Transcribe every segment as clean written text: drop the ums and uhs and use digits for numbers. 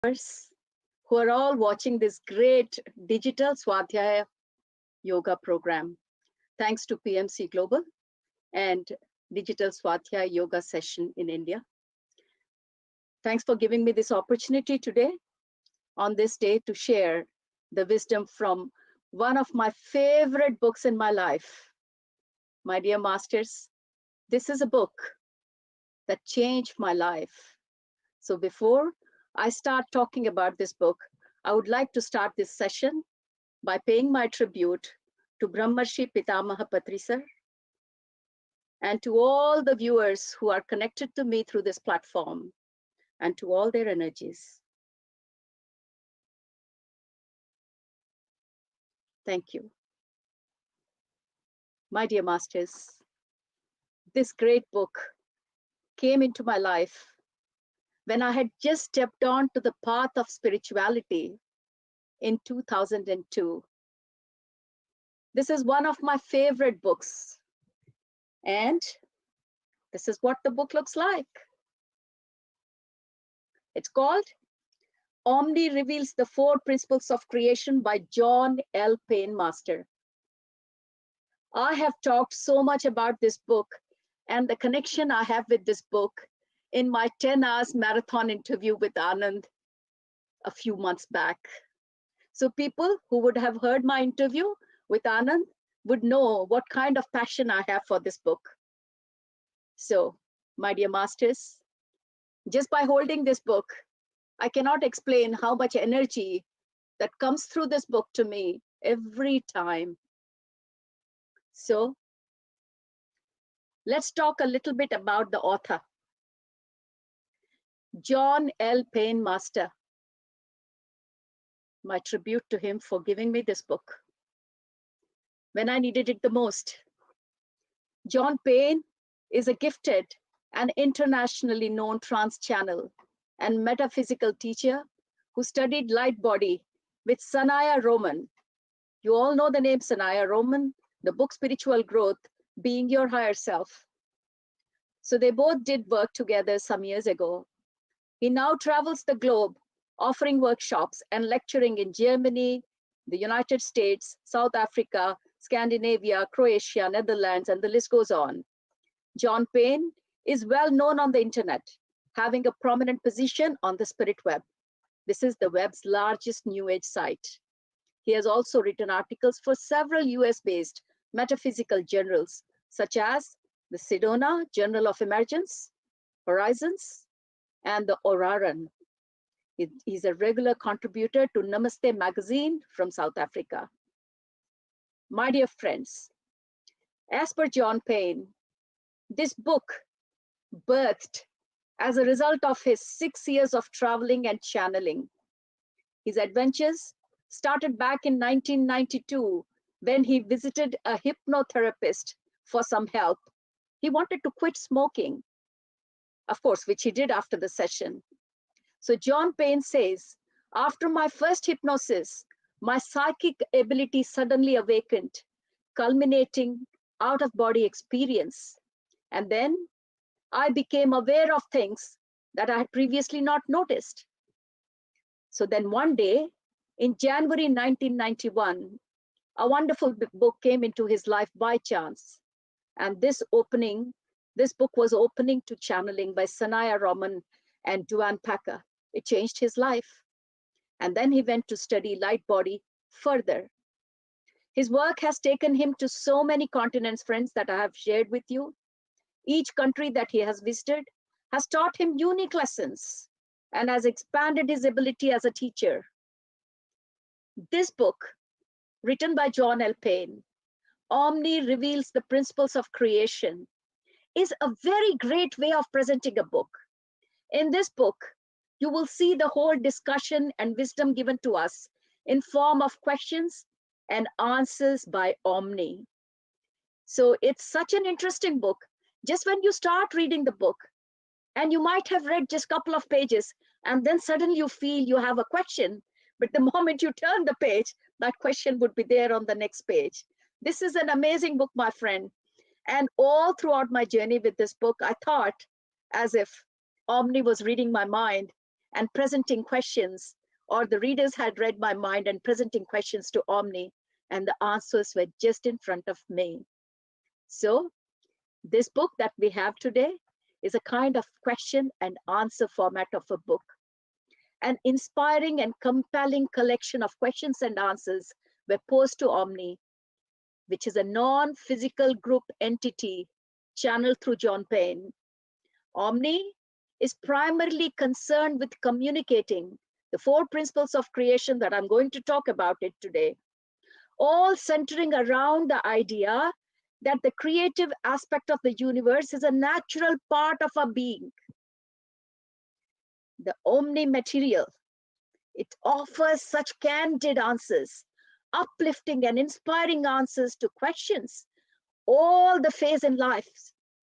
who are all watching this great digital Swadhyaya yoga program. Thanks to PMC Global and Digital Swadhyaya Yoga Session in India. Thanks for giving me this opportunity today on this day to share the wisdom from one of my favorite books in my life. My dear masters, this is a book that changed my life. So before I start talking about this book, I would like to start this session by paying my tribute to Brahmarshi Pitamaha Patri sir and to all the viewers who are connected to me through this platform and to all their energies. Thank you. My dear masters, this great book came into my life when I had just stepped on to the path of spirituality in 2002. This is one of my favorite books. And this is what the book looks like. It's called Omni Reveals the Four Principles of Creation by John L. Payne Master. I have talked so much about this book and the connection I have with this book in my 10 hours marathon interview with Anand a few months back. So people who would have heard my interview with Anand would know what kind of passion I have for this book. So, my dear masters, just by holding this book, I cannot explain how much energy that comes through this book to me every time. So, let's talk a little bit about the author, John L. Payne Master. My tribute to him for giving me this book when I needed it the most. John Payne is a gifted and internationally known trance channel and metaphysical teacher who studied light body with Sanaya Roman. You all know the name Sanaya Roman, the book Spiritual Growth, Being Your Higher Self. So they both did work together some years ago. He now travels the globe offering workshops and lecturing in Germany, the United States, South Africa, Scandinavia, Croatia, Netherlands, and the list goes on. John Payne is well known on the internet, having a prominent position on the Spirit Web. This is the web's largest New Age site. He has also written articles for several US-based metaphysical journals, such as the Sedona Journal of Emergence, Horizons, and the Oraran. He's a regular contributor to Namaste magazine from South Africa. My dear friends, as per John Payne, this book birthed as a result of his 6 years of traveling and channeling. His adventures started back in 1992 when he visited a hypnotherapist for some help. He wanted to quit smoking, of course, which he did after the session. So John Payne says, after my first hypnosis, my psychic ability suddenly awakened, culminating out-of-body experience. And then I became aware of things that I had previously not noticed. So then one day, in January 1991, a wonderful book came into his life by chance. And this book was opening to channeling by Sanaya Roman and Duane Packer. It changed his life. And then he went to study light body further. His work has taken him to so many continents, friends, that I have shared with you. Each country that he has visited has taught him unique lessons and has expanded his ability as a teacher. This book, written by John L. Payne, Omni Reveals the Principles of Creation, is a very great way of presenting a book. In this book, you will see the whole discussion and wisdom given to us in form of questions and answers by Omni. So it's such an interesting book. Just when you start reading the book, and you might have read just a couple of pages, and then suddenly you feel you have a question, but the moment you turn the page, that question would be there on the next page. This is an amazing book, my friend. And all throughout my journey with this book, I thought as if Omni was reading my mind and presenting questions, or the readers had read my mind and presenting questions to Omni, and the answers were just in front of me. So this book that we have today is a kind of question and answer format of a book. An inspiring and compelling collection of questions and answers were posed to Omni, which is a non-physical group entity channeled through John Payne. Omni is primarily concerned with communicating the 4 principles of creation that I'm going to talk about it today, all centering around the idea that the creative aspect of the universe is a natural part of our being. The Omni material, it offers such candid answers, uplifting and inspiring answers to questions all the phase in life.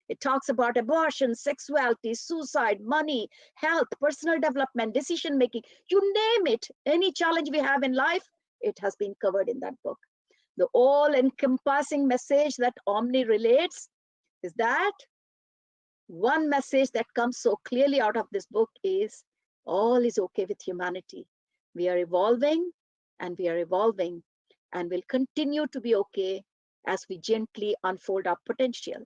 It talks about abortion, sexuality, suicide, money, health, personal development, decision making, you name it. Any challenge we have in life, it has been covered in that book. The all-encompassing message that Omni relates is that one message that comes so clearly out of this book is all is okay with humanity. We are evolving and we are evolving and will continue to be okay as we gently unfold our potential.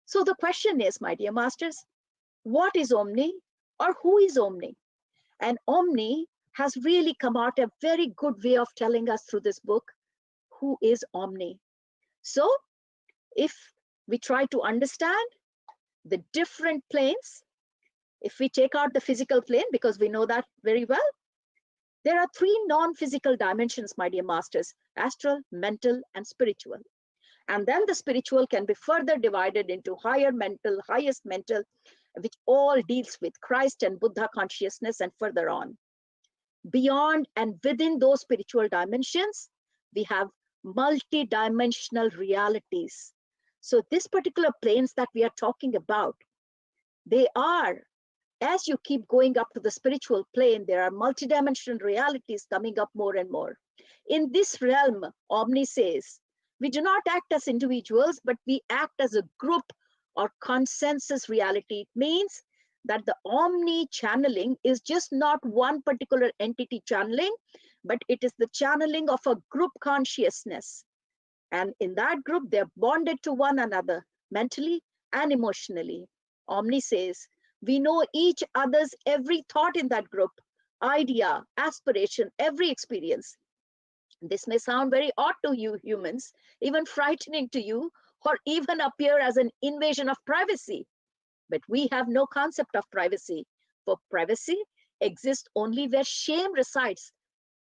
So the question is, my dear masters, what is Omni or who is Omni? And Omni has really come out a very good way of telling us through this book who is Omni. So if we try to understand the different planes, if we take out the physical plane, because we know that very well, there are 3 non-physical dimensions, my dear masters: astral, mental, and spiritual. And then the spiritual can be further divided into higher mental, highest mental, which all deals with Christ and Buddha consciousness and further on. Beyond and within those spiritual dimensions, we have multi-dimensional realities. So this particular planes that we are talking about, they are, as you keep going up to the spiritual plane, there are multi-dimensional realities coming up more and more. In this realm, Omni says, we do not act as individuals, but we act as a group or consensus reality. It means that the Omni channeling is just not one particular entity channeling, but it is the channeling of a group consciousness. And in that group, they're bonded to one another mentally and emotionally. Omni says, we know each other's every thought in that group, idea, aspiration, every experience. This may sound very odd to you humans, even frightening to you, or even appear as an invasion of privacy. But we have no concept of privacy. For privacy exists only where shame resides.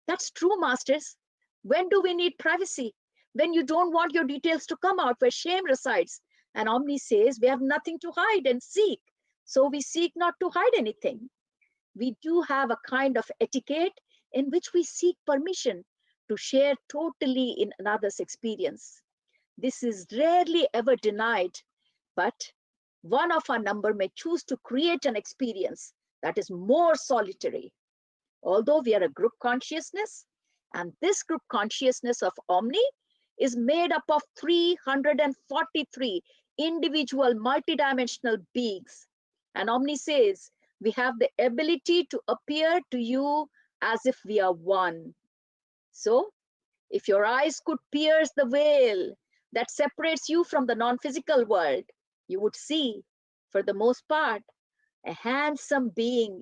That's true, masters. When do we need privacy? When you don't want your details to come out, where shame resides. And Omni says we have nothing to hide and seek. So we seek not to hide anything. We do have a kind of etiquette in which we seek permission to share totally in another's experience. This is rarely ever denied, but one of our number may choose to create an experience that is more solitary. Although we are a group consciousness, and this group consciousness of Omni is made up of 343 individual multidimensional beings. And Omni says, we have the ability to appear to you as if we are one. So, if your eyes could pierce the veil that separates you from the non-physical world, you would see, for the most part, a handsome being.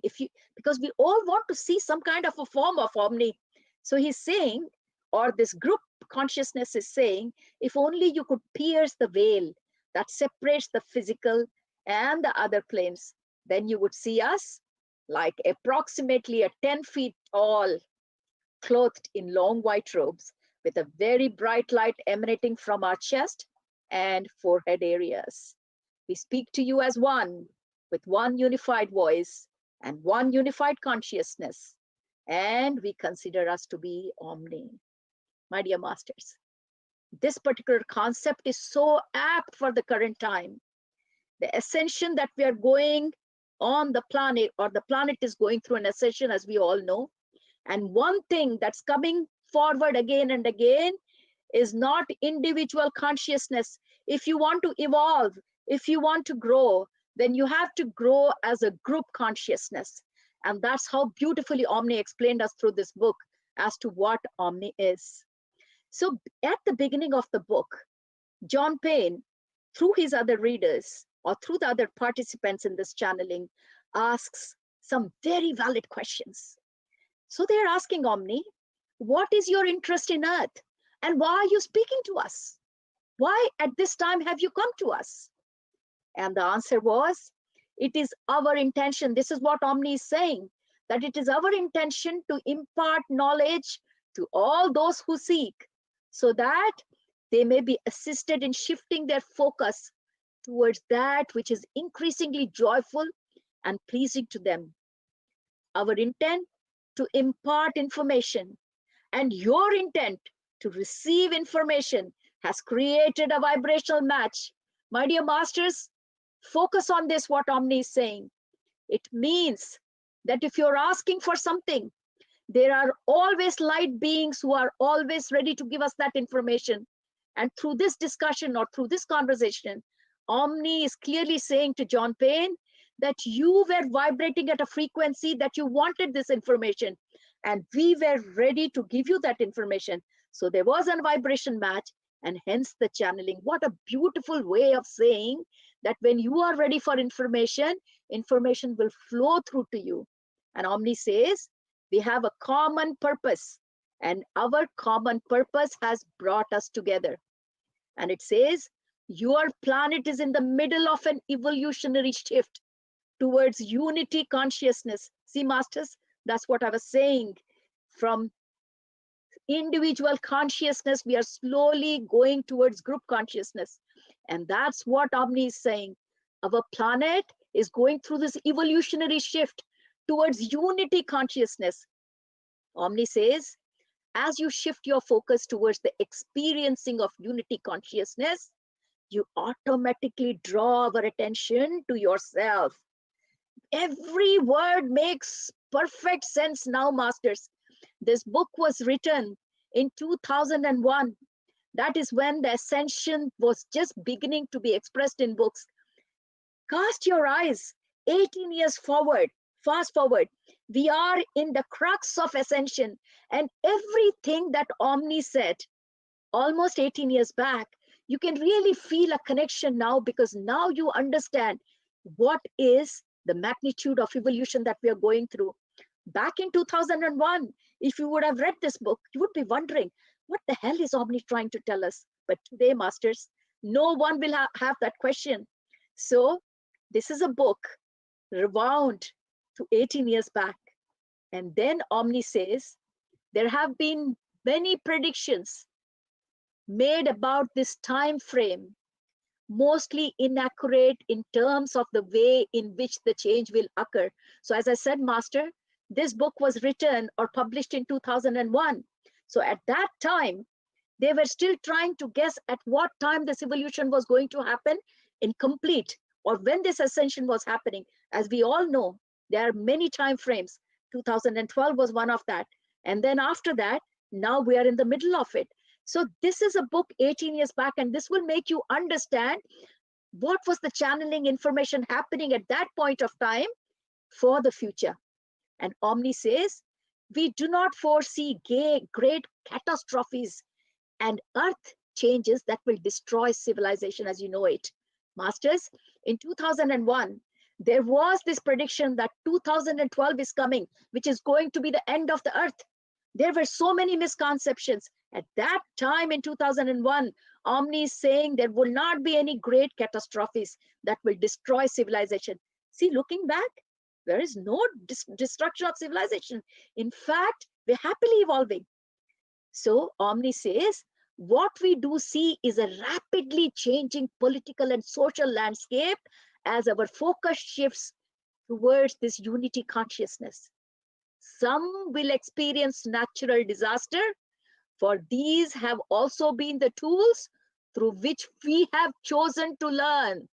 Because we all want to see some kind of a form of Omni. So he's saying, or this group consciousness is saying, if only you could pierce the veil that separates the physical and the other planes, then you would see us like approximately a 10 feet tall, clothed in long white robes, with a very bright light emanating from our chest and forehead areas. We speak to you as one, with one unified voice and one unified consciousness, and we consider us to be Omni. My dear masters, this particular concept is so apt for the current time. The ascension that we are going on the planet, or the planet is going through an ascension, as we all know. And one thing that's coming forward again and again is not individual consciousness. If you want to evolve, if you want to grow, then you have to grow as a group consciousness. And that's how beautifully Omni explained us through this book as to what Omni is. So at the beginning of the book, John Payne, through his other readers or through the other participants in this channeling, asks some very valid questions. So they're asking Omni, what is your interest in Earth? And why are you speaking to us? Why at this time have you come to us? And the answer was, it is our intention. This is what Omni is saying, that it is our intention to impart knowledge to all those who seek, so that they may be assisted in shifting their focus towards that which is increasingly joyful and pleasing to them. Our intent to impart information and your intent to receive information has created a vibrational match. My dear masters, focus on this, what Omni is saying. It means that if you're asking for something, there are always light beings who are always ready to give us that information. And through this discussion or through this conversation, Omni is clearly saying to John Payne that you were vibrating at a frequency that you wanted this information, and we were ready to give you that information. So there was a vibration match, and hence the channeling. What a beautiful way of saying that when you are ready for information, information will flow through to you. And Omni says, we have a common purpose, and our common purpose has brought us together. And it says, your planet is in the middle of an evolutionary shift towards unity consciousness. See, masters, that's what I was saying. From individual consciousness, we are slowly going towards group consciousness. And that's what Omni is saying. Our planet is going through this evolutionary shift towards unity consciousness. Omni says, as you shift your focus towards the experiencing of unity consciousness, you automatically draw our attention to yourself. Every word makes perfect sense now, masters. This book was written in 2001. That is when the ascension was just beginning to be expressed in books. Cast your eyes 18 years forward, fast forward. We are in the crux of ascension, and everything that Omni said almost 18 years back, you can really feel a connection now, because now you understand what is the magnitude of evolution that we are going through. Back in 2001, if you would have read this book, you would be wondering, what the hell is Omni trying to tell us? But today, masters, no one will have that question. So this is a book rewound to 18 years back. And then Omni says, there have been many predictions made about this time frame, mostly inaccurate in terms of the way in which the change will occur. So as I said, master, this book was written or published in 2001. So at that time, they were still trying to guess at what time this evolution was going to happen in complete, or when this ascension was happening. As we all know, there are many time frames. 2012 was one of that. And then after that, now we are in the middle of it. So this is a book 18 years back, and this will make you understand what was the channeling information happening at that point of time for the future. And Omni says, we do not foresee great catastrophes and earth changes that will destroy civilization as you know it. Masters, in 2001, there was this prediction that 2012 is coming, which is going to be the end of the earth. There were so many misconceptions. At that time in 2001, Omni is saying there will not be any great catastrophes that will destroy civilization. See, looking back, there is no destruction of civilization. In fact, we're happily evolving. So Omni says, what we do see is a rapidly changing political and social landscape as our focus shifts towards this unity consciousness. Some will experience natural disaster, for these have also been the tools through which we have chosen to learn.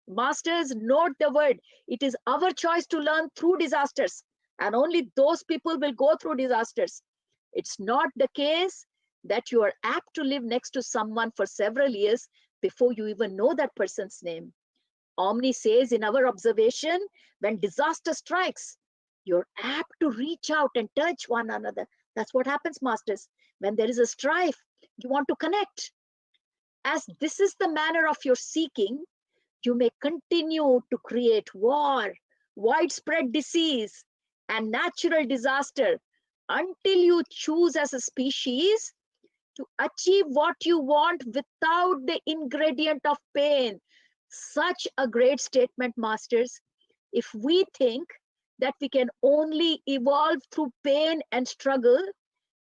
Masters, note the word. It is our choice to learn through disasters, and only those people will go through disasters. It's not the case that you are apt to live next to someone for several years before you even know that person's name. Omni says, in our observation, when disaster strikes, You're apt to reach out and touch one another. That's what happens, masters. When there is a strife, you want to connect. As this is the manner of your seeking, you may continue to create war, widespread disease, and natural disaster until you choose as a species to achieve what you want without the ingredient of pain. Such a great statement, masters. If we think that we can only evolve through pain and struggle,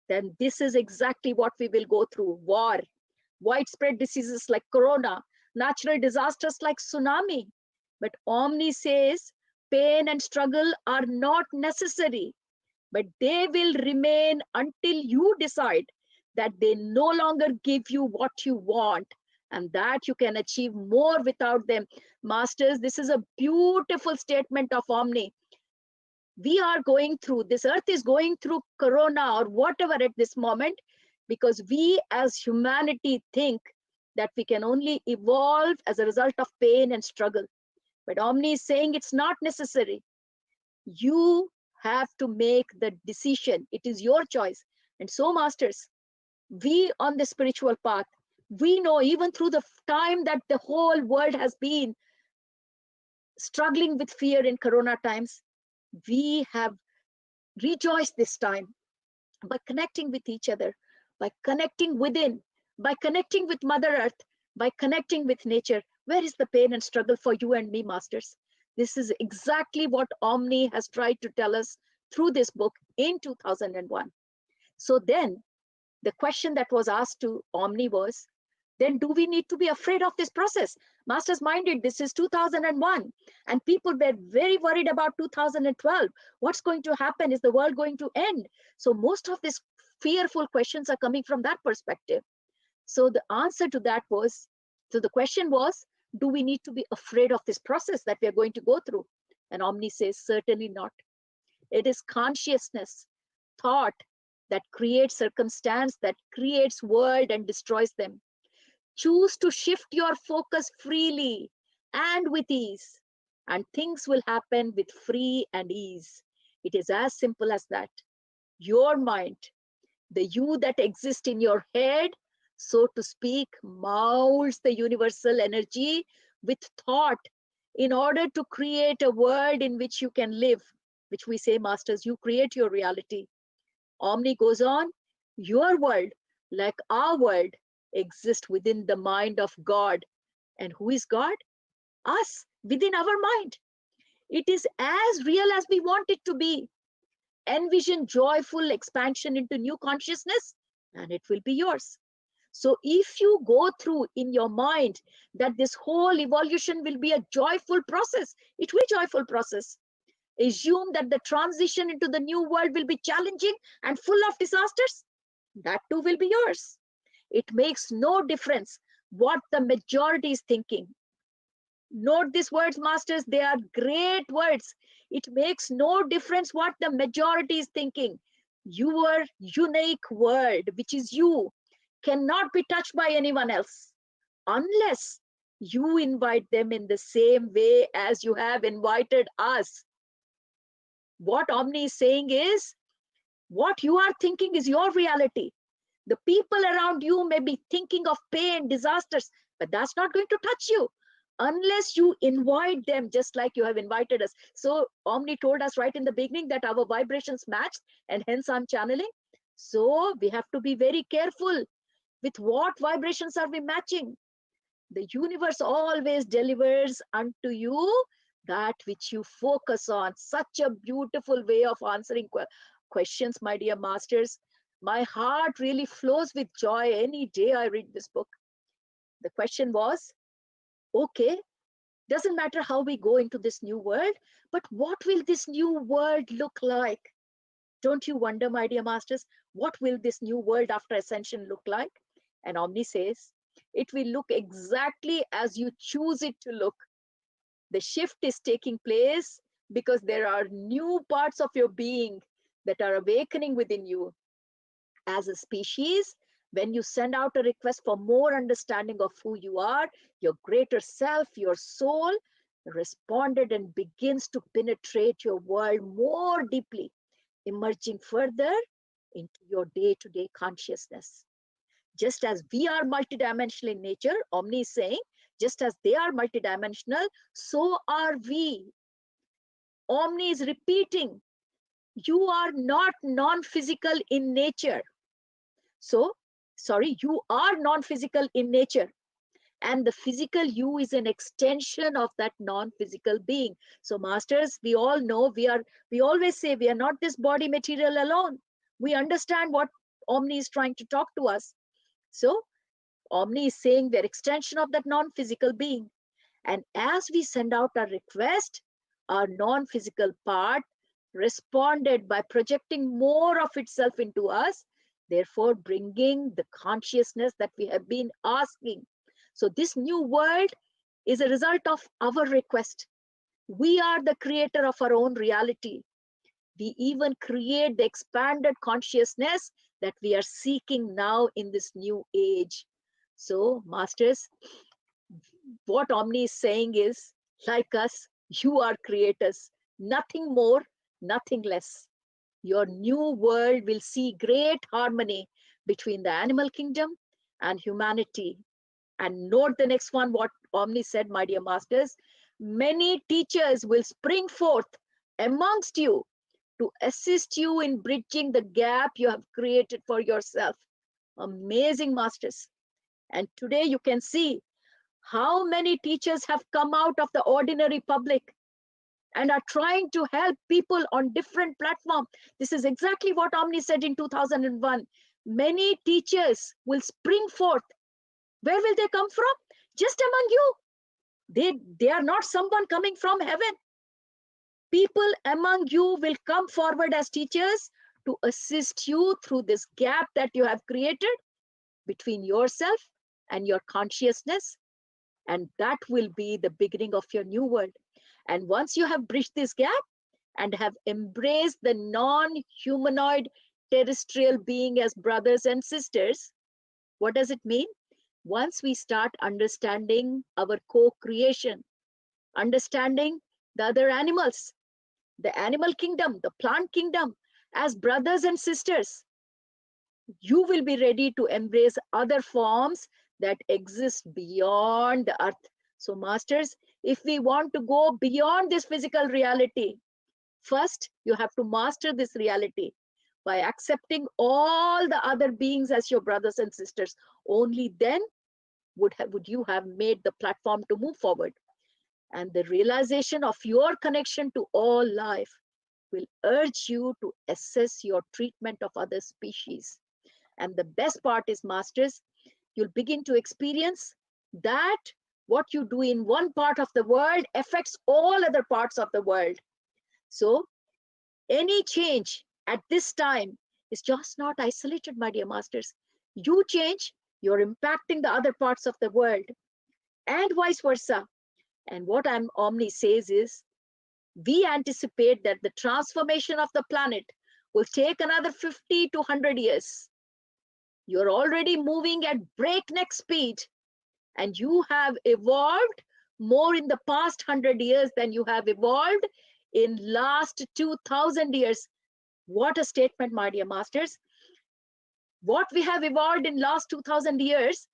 then this is exactly what we will go through: war, widespread diseases like corona, natural disasters like tsunami. But Omni says pain and struggle are not necessary, but they will remain until you decide that they no longer give you what you want and that you can achieve more without them. Masters, this is a beautiful statement of Omni. We are going through, this earth is going through corona or whatever at this moment because we as humanity think that we can only evolve as a result of pain and struggle. But Omni is saying it's not necessary. You have to make the decision. It is your choice. And so, masters, we on the spiritual path, we know even through the time that the whole world has been struggling with fear in corona times, we have rejoiced this time by connecting with each other, by connecting within, by connecting with Mother Earth, by connecting with nature. Where is the pain and struggle for you and me, masters? This is exactly what Omni has tried to tell us through this book in 2001. So then the question that was asked to Omni was, then do we need to be afraid of this process? Masters minded, this is 2001, and people were very worried about 2012. What's going to happen? Is the world going to end? So most of these fearful questions are coming from that perspective. So the answer to that was, so the question was, do we need to be afraid of this process that we are going to go through? And Omni says, certainly not. It is consciousness, thought that creates circumstance, that creates world and destroys them. Choose to shift your focus freely and with ease, and things will happen with free and ease. It is as simple as that. Your mind, the you that exists in your head, so to speak, molds the universal energy with thought in order to create a world in which you can live, which we say, masters, you create your reality. Omni goes on, your world, like our world, exists within the mind of God. And who is God? Us, within our mind. It is as real as we want it to be. Envision joyful expansion into new consciousness, and it will be yours. So if you go through in your mind that this whole evolution will be a joyful process, it will be a joyful process. Assume that the transition into the new world will be challenging and full of disasters, that too will be yours. It makes no difference what the majority is thinking. Note these words, masters, they are great words. It makes no difference what the majority is thinking. Your unique world, which is you, cannot be touched by anyone else unless you invite them in the same way as you have invited us. What Omni is saying is, what you are thinking is your reality. The people around you may be thinking of pain, disasters, but that's not going to touch you unless you invite them, just like you have invited us. So Omni told us right in the beginning that our vibrations match, and hence I'm channeling. So we have to be very careful with what vibrations are we matching. The universe always delivers unto you that which you focus on. Such a beautiful way of answering questions, my dear masters. My heart really flows with joy any day I read this book. The question was, okay, doesn't matter how we go into this new world, but what will this new world look like? Don't you wonder, my dear masters, what will this new world after ascension look like? And Omni says, it will look exactly as you choose it to look. The shift is taking place because there are new parts of your being that are awakening within you. As a species, when you send out a request for more understanding of who you are, your greater self, your soul, responded and begins to penetrate your world more deeply, emerging further into your day-to-day consciousness. Just as we are multidimensional in nature, Omni is saying, just as they are multidimensional, so are we. Omni is repeating, you are not non-physical in nature. So, sorry, you are non-physical in nature. And the physical you is an extension of that non-physical being. So masters, we all know, we always say we are not this body material alone. We understand what Omni is trying to talk to us. So Omni is saying we're extension of that non-physical being. And as we send out our request, our non-physical part responded by projecting more of itself into us, therefore bringing the consciousness that we have been asking. So this new world is a result of our request. We are the creator of our own reality. We even create the expanded consciousness that we are seeking now in this new age. So, masters, what Omni is saying is, like us, you are creators, nothing more, nothing less. Your new world will see great harmony between the animal kingdom and humanity. And note the next one, what Omni said, my dear masters. Many teachers will spring forth amongst you to assist you in bridging the gap you have created for yourself. Amazing, masters. And today you can see how many teachers have come out of the ordinary public and are trying to help people on different platforms. This is exactly what Omni said in 2001. Many teachers will spring forth. Where will they come from? Just among you. They are not someone coming from heaven. People among you will come forward as teachers to assist you through this gap that you have created between yourself and your consciousness. And that will be the beginning of your new world. And once you have bridged this gap and have embraced the non-humanoid terrestrial being as brothers and sisters, what does it mean? Once we start understanding our co-creation, understanding the other animals, the animal kingdom, the plant kingdom, as brothers and sisters, you will be ready to embrace other forms that exist beyond the earth. So masters, if we want to go beyond this physical reality, first you have to master this reality by accepting all the other beings as your brothers and sisters. Only then would you have made the platform to move forward. And the realization of your connection to all life will urge you to assess your treatment of other species. And the best part is, masters, you'll begin to experience that what you do in one part of the world affects all other parts of the world. So any change at this time is just not isolated, my dear masters. You change, you're impacting the other parts of the world, and vice versa. And what Omni says is, we anticipate that the transformation of the planet will take another 50 to 100 years. You're already moving at breakneck speed, and you have evolved more in the past 100 years than you have evolved in last 2000 years. What a statement, my dear masters. What we have evolved in last 2000 years,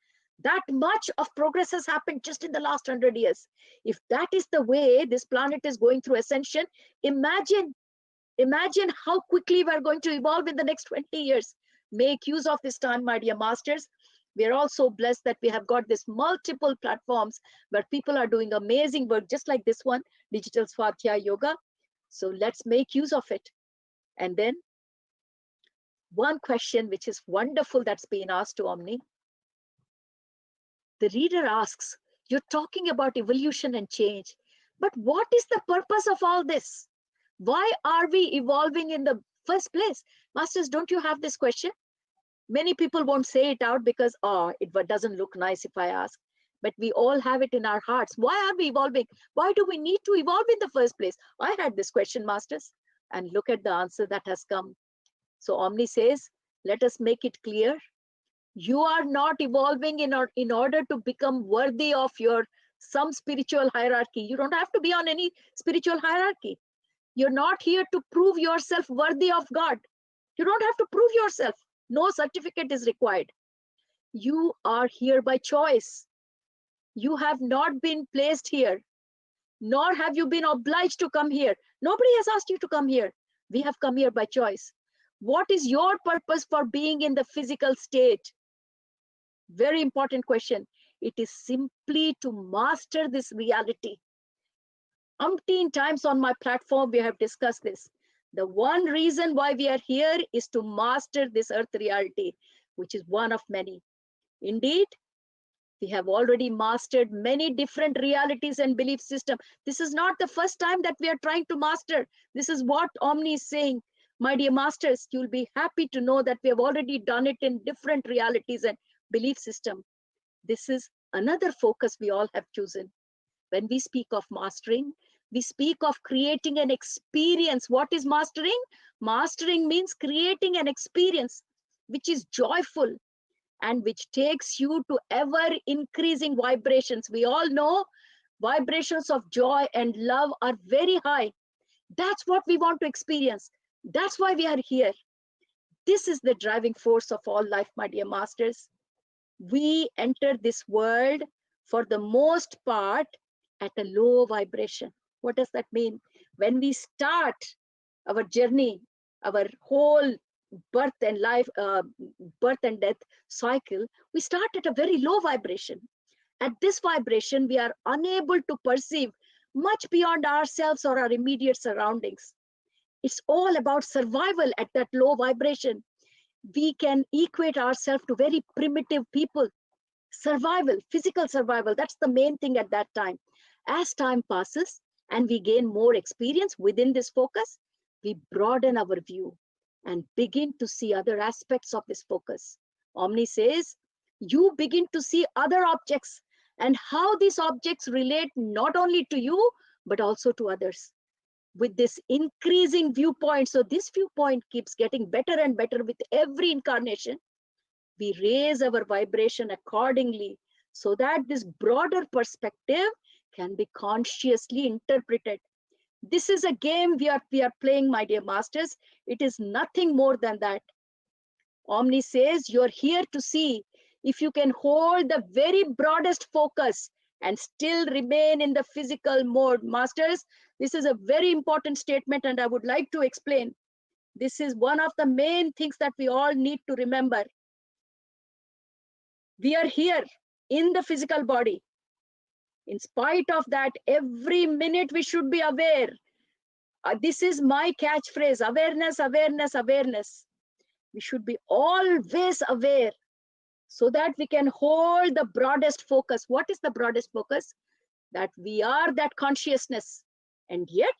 that much of progress has happened just in the last 100 years. If that is the way this planet is going through ascension, imagine how quickly we're going to evolve in the next 20 years. Make use of this time, my dear masters. We are also blessed that we have got this multiple platforms where people are doing amazing work, just like this one, Digital Swadhyaya Yoga. So let's make use of it. And then one question which is wonderful that's been asked to Omni. The reader asks, you're talking about evolution and change, but what is the purpose of all this? Why are we evolving in the first place? Masters, don't you have this question? Many people won't say it out because, it doesn't look nice if I ask. But we all have it in our hearts. Why are we evolving? Why do we need to evolve in the first place? I had this question, masters, and look at the answer that has come. So Omni says, let us make it clear. You are not evolving in order to become worthy of your some spiritual hierarchy. You don't have to be on any spiritual hierarchy. You're not here to prove yourself worthy of God. You don't have to prove yourself. No certificate is required. You are here by choice. You have not been placed here, nor have you been obliged to come here. Nobody has asked you to come here. We have come here by choice. What is your purpose for being in the physical state? Very important question. It is simply to master this reality. Umpteen times on my platform, we have discussed this. The one reason why we are here is to master this earth reality, which is one of many. Indeed, we have already mastered many different realities and belief systems. This is not the first time that we are trying to master. This is what Omni is saying. My dear masters, you'll be happy to know that we have already done it in different realities and belief system. This is another focus we all have chosen. When we speak of mastering, we speak of creating an experience. What is mastering? Mastering means creating an experience which is joyful and which takes you to ever increasing vibrations. We all know vibrations of joy and love are very high. That's what we want to experience. That's why we are here. This is the driving force of all life, my dear masters. We enter this world for the most part at a low vibration. What does that mean? When we start our journey, our whole birth and death cycle, we start at a very low vibration. At this vibration, we are unable to perceive much beyond ourselves or our immediate surroundings. It's all about survival at that low vibration. We can equate ourselves to very primitive people. Survival, physical survival, that's the main thing at that time. As time passes and we gain more experience within this focus, we broaden our view and begin to see other aspects of this focus. Omni says, you begin to see other objects and how these objects relate not only to you, but also to others. With this increasing viewpoint, so this viewpoint keeps getting better and better with every incarnation, we raise our vibration accordingly so that this broader perspective can be consciously interpreted. This is a game we are playing, my dear masters. It is nothing more than that. Omni says you're here to see if you can hold the very broadest focus and still remain in the physical mode. Masters, this is a very important statement and I would like to explain. This is one of the main things that we all need to remember. We are here in the physical body. In spite of that, every minute we should be aware. This is my catchphrase, awareness, awareness, awareness. We should be always aware so that we can hold the broadest focus. What is the broadest focus? That we are that consciousness. And yet,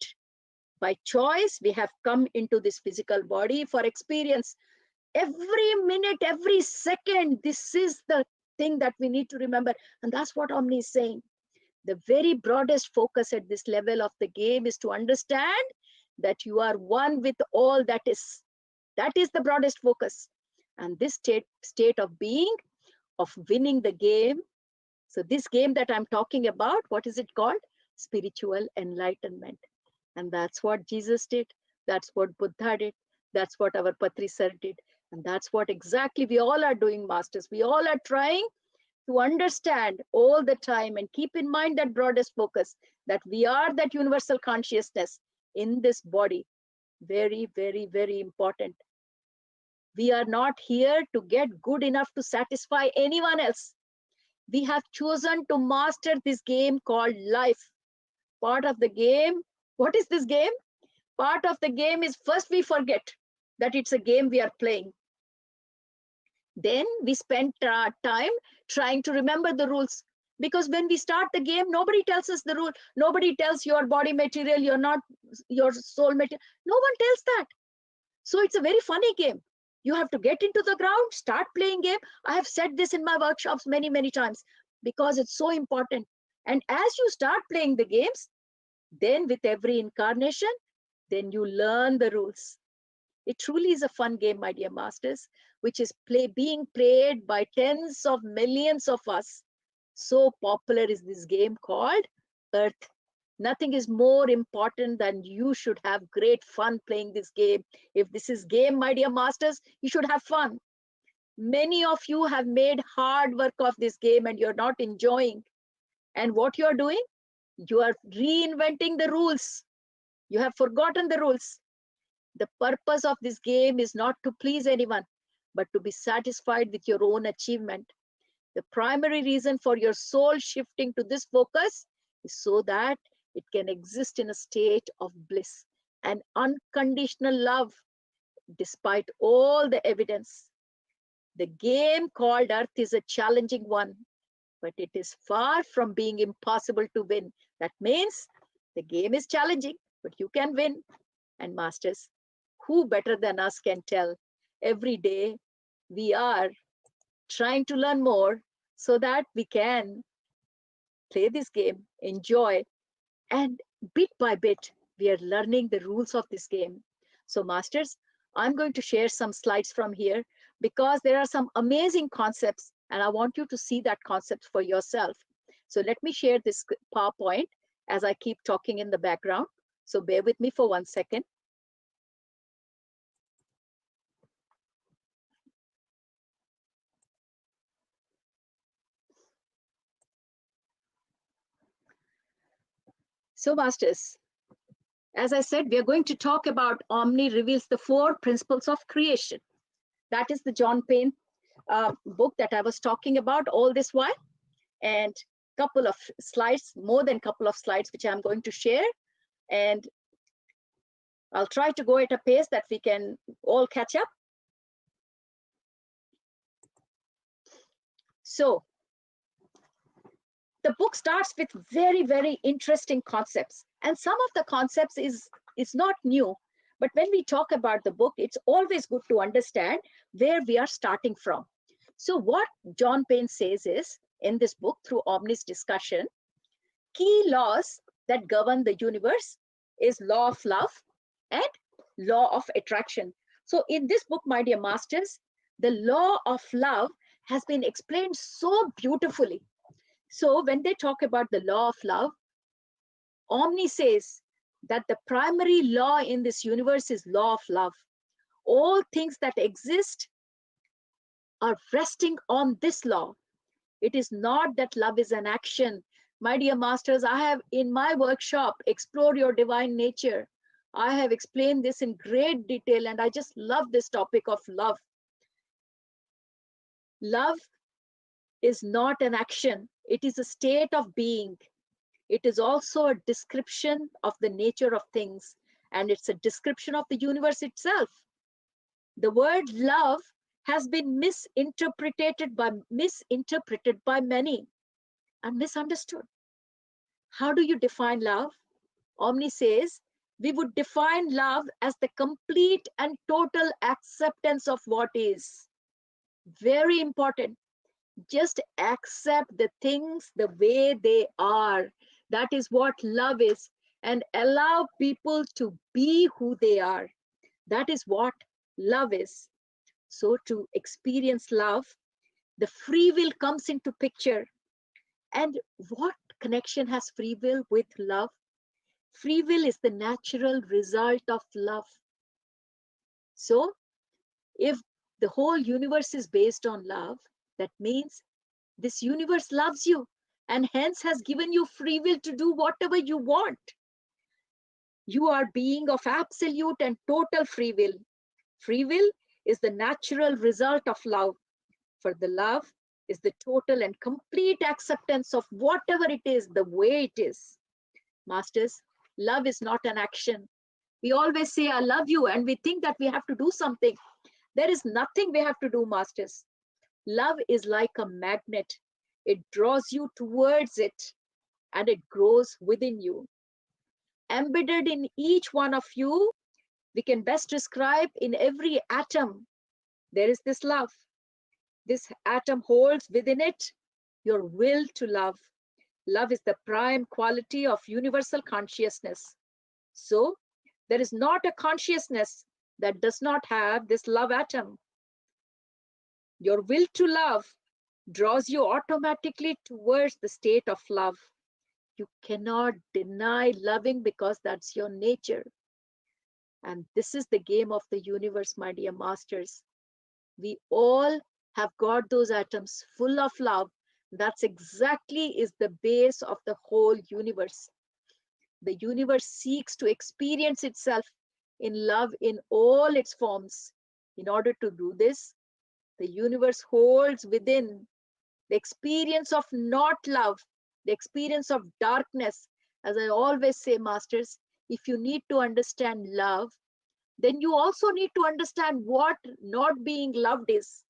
by choice, we have come into this physical body for experience. Every minute, every second, this is the thing that we need to remember. And that's what Omni is saying. The very broadest focus at this level of the game is to understand that you are one with all that is. That is the broadest focus. And this state of being, of winning the game. So this game that I'm talking about, what is it called? Spiritual enlightenment. And that's what Jesus did. That's what Buddha did. That's what our Patri Sir did. And that's what exactly we all are doing, masters. We all are trying to understand all the time and keep in mind that broadest focus, that we are that universal consciousness in this body. Very, very, very important. We are not here to get good enough to satisfy anyone else. We have chosen to master this game called life. Part of the game, what is this game? Part of the game is first we forget that it's a game we are playing. Then we spend time trying to remember the rules. Because when we start the game, nobody tells us the rule. Nobody tells your body material, you're not your soul material. No one tells that. So it's a very funny game. You have to get into the ground, start playing game. I have said this in my workshops many, many times because it's so important. And as you start playing the games, then with every incarnation, then you learn the rules. It truly is a fun game, my dear masters, which is being played by tens of millions of us. So popular is this game called Earth. Nothing is more important than you should have great fun playing this game. If this is game, my dear masters, you should have fun. Many of you have made hard work of this game and you're not enjoying. And what you're doing? You are reinventing the rules. You have forgotten the rules. The purpose of this game is not to please anyone, but to be satisfied with your own achievement. The primary reason for your soul shifting to this focus is so that it can exist in a state of bliss and unconditional love despite all the evidence. The game called Earth is a challenging one, but it is far from being impossible to win. That means the game is challenging, but you can win. And masters, who better than us can tell? Every day we are trying to learn more so that we can play this game, enjoy, and bit by bit, we are learning the rules of this game. So masters, I'm going to share some slides from here because there are some amazing concepts and I want you to see that concept for yourself. So let me share this PowerPoint as I keep talking in the background. So bear with me for 1 second. So masters, as I said, we are going to talk about Omni reveals the 4 principles of creation. That is the John Payne book that I was talking about all this while. And couple of slides, more than couple of slides, which I'm going to share. And I'll try to go at a pace that we can all catch up. So the book starts with very, very interesting concepts. And some of the concepts is not new. But when we talk about the book, it's always good to understand where we are starting from. So what John Payne says is, in this book, through Omni's discussion, key laws that govern the universe is law of love and law of attraction. So in this book, my dear masters, the law of love has been explained so beautifully. So when they talk about the law of love, Omni says that the primary law in this universe is law of love. All things that exist are resting on this law. It is not that love is an action. My dear masters, I have in my workshop, Explore Your Divine Nature, I have explained this in great detail and I just love this topic of love. Love is not an action. It is a state of being. It is also a description of the nature of things and it's a description of the universe itself. The word love has been misinterpreted by many and misunderstood. How do you define love? Omni says, we would define love as the complete and total acceptance of what is. Very important. Just accept the things the way they are. That is what love is. And allow people to be who they are. That is what love is. So to experience love, the free will comes into picture. And what connection has free will with love? Free will is the natural result of love. So if the whole universe is based on love, that means this universe loves you and hence has given you free will to do whatever you want. You are being of absolute and total free will. Free will is the natural result of love. For the love is the total and complete acceptance of whatever it is, the way it is. Masters, love is not an action. We always say, I love you, and we think that we have to do something. There is nothing we have to do, masters. Love is like a magnet. It draws you towards it, and it grows within you. Embedded in each one of you, we can best describe in every atom, there is this love. This atom holds within it your will to love. Love is the prime quality of universal consciousness. So there is not a consciousness that does not have this love atom. Your will to love draws you automatically towards the state of love. You cannot deny loving because that's your nature. And this is the game of the universe, my dear masters. We all have got those atoms full of love. That's exactly is the base of the whole universe. The universe seeks to experience itself in love in all its forms. In order to do this, the universe holds within the experience of not love, the experience of darkness. As I always say, masters, if you need to understand love, then you also need to understand what not being loved is.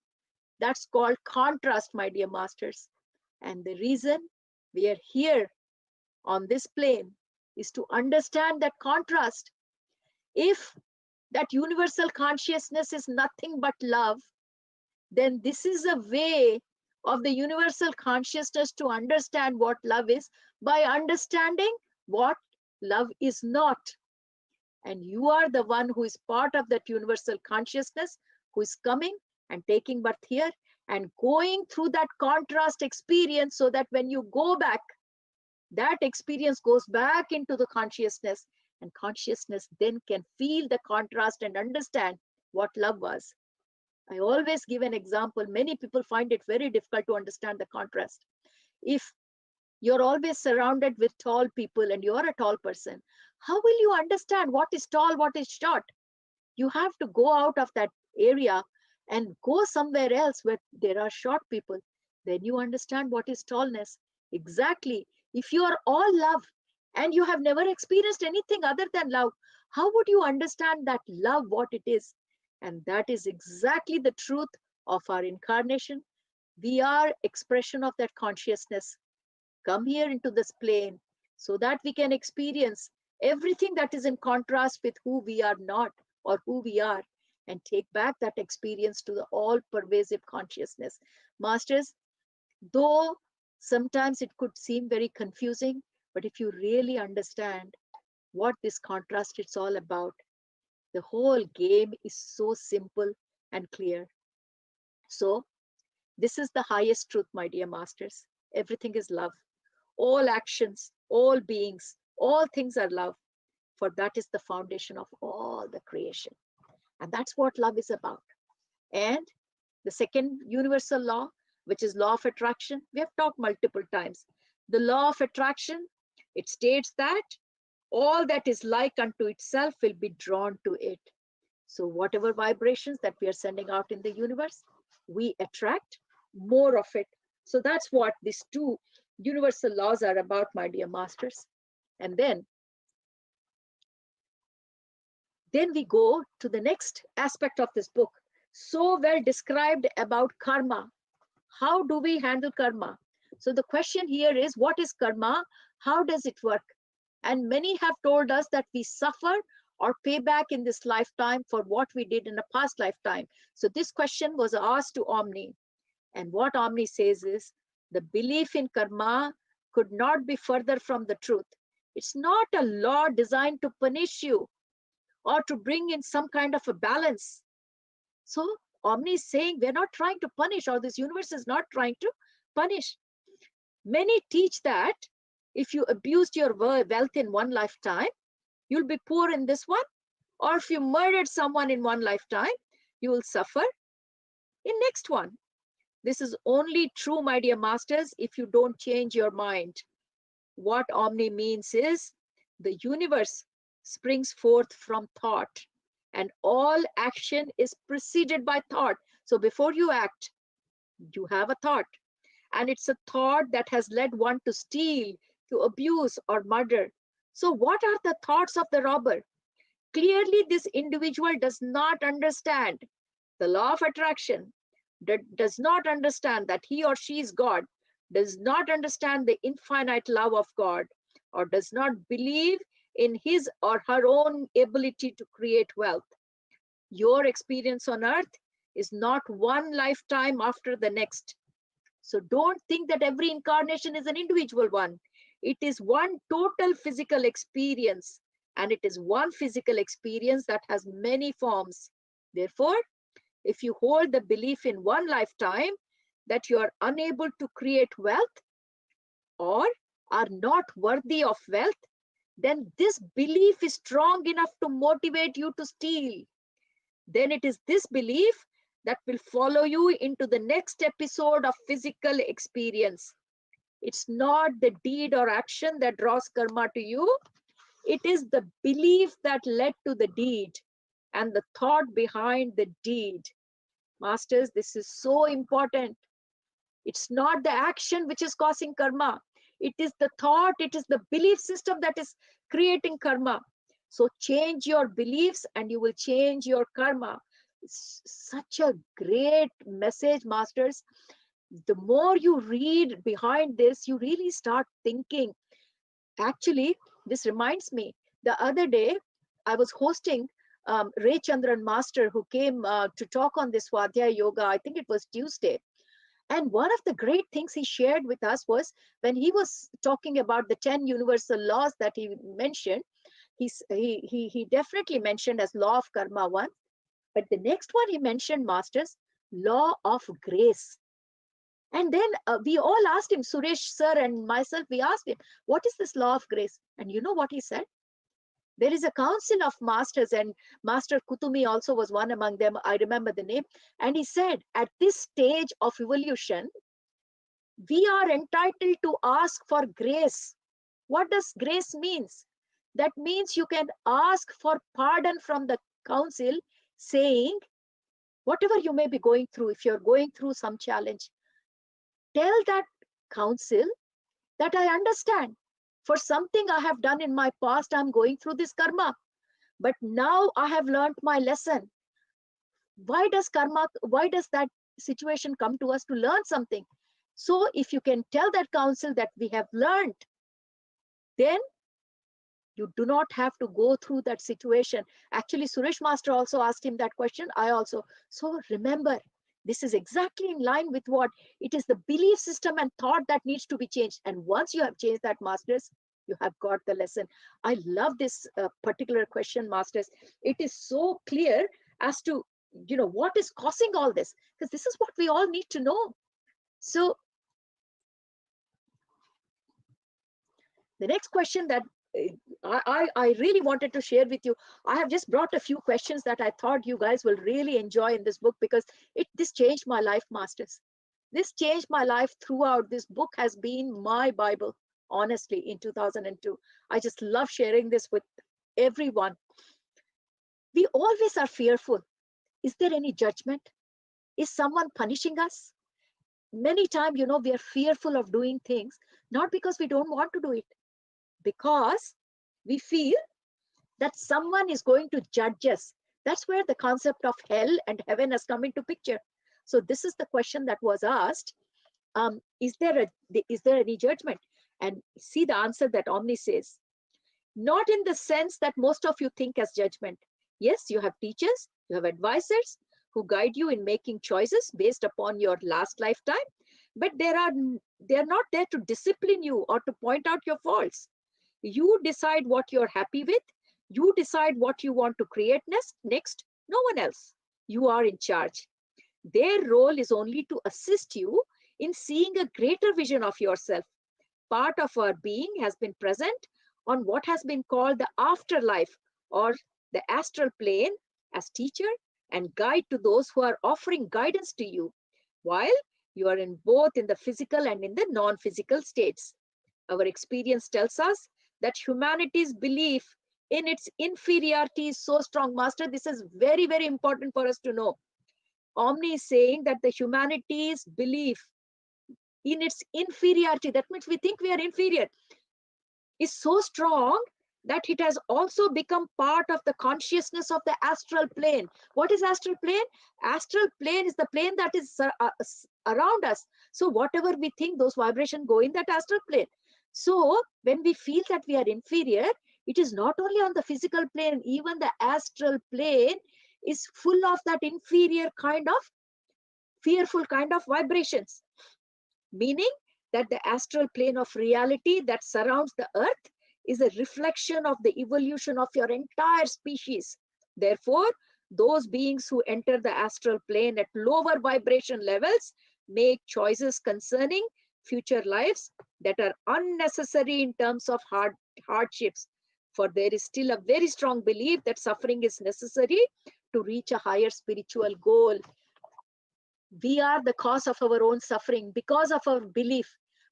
That's called contrast, my dear masters. And the reason we are here on this plane is to understand that contrast. If that universal consciousness is nothing but love, then this is a way of the universal consciousness to understand what love is by understanding what love is not. And you are the one who is part of that universal consciousness, who is coming and taking birth here and going through that contrast experience, so that when you go back, that experience goes back into the consciousness, and consciousness then can feel the contrast and understand what love was. I always give an example. Many people find it very difficult to understand the contrast. If you're always surrounded with tall people and you're a tall person, how will you understand what is tall, what is short? You have to go out of that area and go somewhere else where there are short people. Then you understand what is tallness. Exactly. If you are all love and you have never experienced anything other than love, how would you understand that love, what it is? And that is exactly the truth of our incarnation. We are expression of that consciousness. Come here into this plane so that we can experience everything that is in contrast with who we are not or who we are, and take back that experience to the all pervasive consciousness. Masters, though sometimes it could seem very confusing, but if you really understand what this contrast is all about, the whole game is so simple and clear. So this is the highest truth, my dear masters. Everything is love. All actions, all beings, all things are love, for that is the foundation of all the creation. And that's what love is about. And the second universal law, which is law of attraction, we have talked multiple times. The law of attraction, it states that all that is like unto itself will be drawn to it. So whatever vibrations that we are sending out in the universe, we attract more of it. So that's what these two universal laws are about, my dear masters. And then we go to the next aspect of this book, so well described about karma. How do we handle karma? So the question here is, what is karma? How does it work? And many have told us that we suffer or pay back in this lifetime for what we did in a past lifetime. So this question was asked to Omni. And what Omni says is, the belief in karma could not be further from the truth. It's not a law designed to punish you or to bring in some kind of a balance. So Omni is saying we're not trying to punish, or this universe is not trying to punish. Many teach that if you abused your wealth in one lifetime, you'll be poor in this one. Or if you murdered someone in one lifetime, you will suffer in next one. This is only true, my dear masters, if you don't change your mind. What Omni means is, the universe springs forth from thought, and all action is preceded by thought. So before you act, you have a thought, and it's a thought that has led one to steal, to abuse or murder. So what are the thoughts of the robber? Clearly, this individual does not understand the law of attraction, does not understand that he or she is God, does not understand the infinite love of God, or does not believe in his or her own ability to create wealth. Your experience on earth is not one lifetime after the next. So don't think that every incarnation is an individual one. It is one total physical experience, and it is one physical experience that has many forms. Therefore, if you hold the belief in one lifetime, that you are unable to create wealth or are not worthy of wealth, then this belief is strong enough to motivate you to steal. Then it is this belief that will follow you into the next episode of physical experience. It's not the deed or action that draws karma to you. It is the belief that led to the deed and the thought behind the deed. Masters, this is so important. It's not the action which is causing karma. It is the thought, it is the belief system that is creating karma. So change your beliefs and you will change your karma. It's such a great message, Masters. The more you read behind this, you really start thinking. Actually, this reminds me, the other day, I was hosting Ray Chandran Master, who came to talk on this Swadhyaya Yoga. I think it was Tuesday. And one of the great things he shared with us was when he was talking about the 10 universal laws that he mentioned, he definitely mentioned as law of karma one. But the next one he mentioned, Masters, law of grace. And then we all asked him, Suresh sir and myself, we asked him, what is this law of grace? And you know what he said? There is a council of masters, and Master Kutumi also was one among them. I remember the name. And he said, at this stage of evolution, we are entitled to ask for grace. What does grace means? That means you can ask for pardon from the council, saying, whatever you may be going through, if you're going through some challenge, tell that council that I understand. For something I have done in my past, I'm going through this karma. But now I have learned my lesson. Why does that situation come to us? To learn something. So if you can tell that council that we have learned, then you do not have to go through that situation. Actually, Suresh Master also asked him that question. I also. So remember, this is exactly in line with what it is, the belief system and thought that needs to be changed. And once you have changed that, Masters, you have got the lesson. I love this particular question, Masters. It is so clear as to, what is causing all this, because this is what we all need to know. So the next question that I really wanted to share with you, I have just brought a few questions that I thought you guys will really enjoy in this book, because this changed my life, Masters. This changed my life throughout. This book has been my Bible, honestly, in 2002. I just love sharing this with everyone. We always are fearful. Is there any judgment? Is someone punishing us? Many times, we are fearful of doing things, not because we don't want to do it, because we feel that someone is going to judge us. That's where the concept of hell and heaven has come into picture. So this is the question that was asked. Is there any judgment? And see the answer that Omni says. Not in the sense that most of you think as judgment. Yes, you have teachers, you have advisors who guide you in making choices based upon your last lifetime, but they're not there to discipline you or to point out your faults. You decide what you're happy with. You decide what you want to create next. No one else. You are in charge. Their role is only to assist you in seeing a greater vision of yourself. Part of our being has been present on what has been called the afterlife or the astral plane as teacher and guide to those who are offering guidance to you, while you are in both in the physical and in the non-physical states. Our experience tells us that humanity's belief in its inferiority is so strong. Master, this is very, very important for us to know. Omni is saying that the humanity's belief in its inferiority, that means we think we are inferior, is so strong that it has also become part of the consciousness of the astral plane. What is astral plane? Astral plane is the plane that is around us. So whatever we think, those vibrations go in that astral plane. So when we feel that we are inferior, it is not only on the physical plane, even the astral plane is full of that inferior kind of, fearful kind of vibrations. Meaning that the astral plane of reality that surrounds the earth is a reflection of the evolution of your entire species. Therefore, those beings who enter the astral plane at lower vibration levels make choices concerning future lives that are unnecessary in terms of hardships. For there is still a very strong belief that suffering is necessary to reach a higher spiritual goal. We are the cause of our own suffering because of our belief.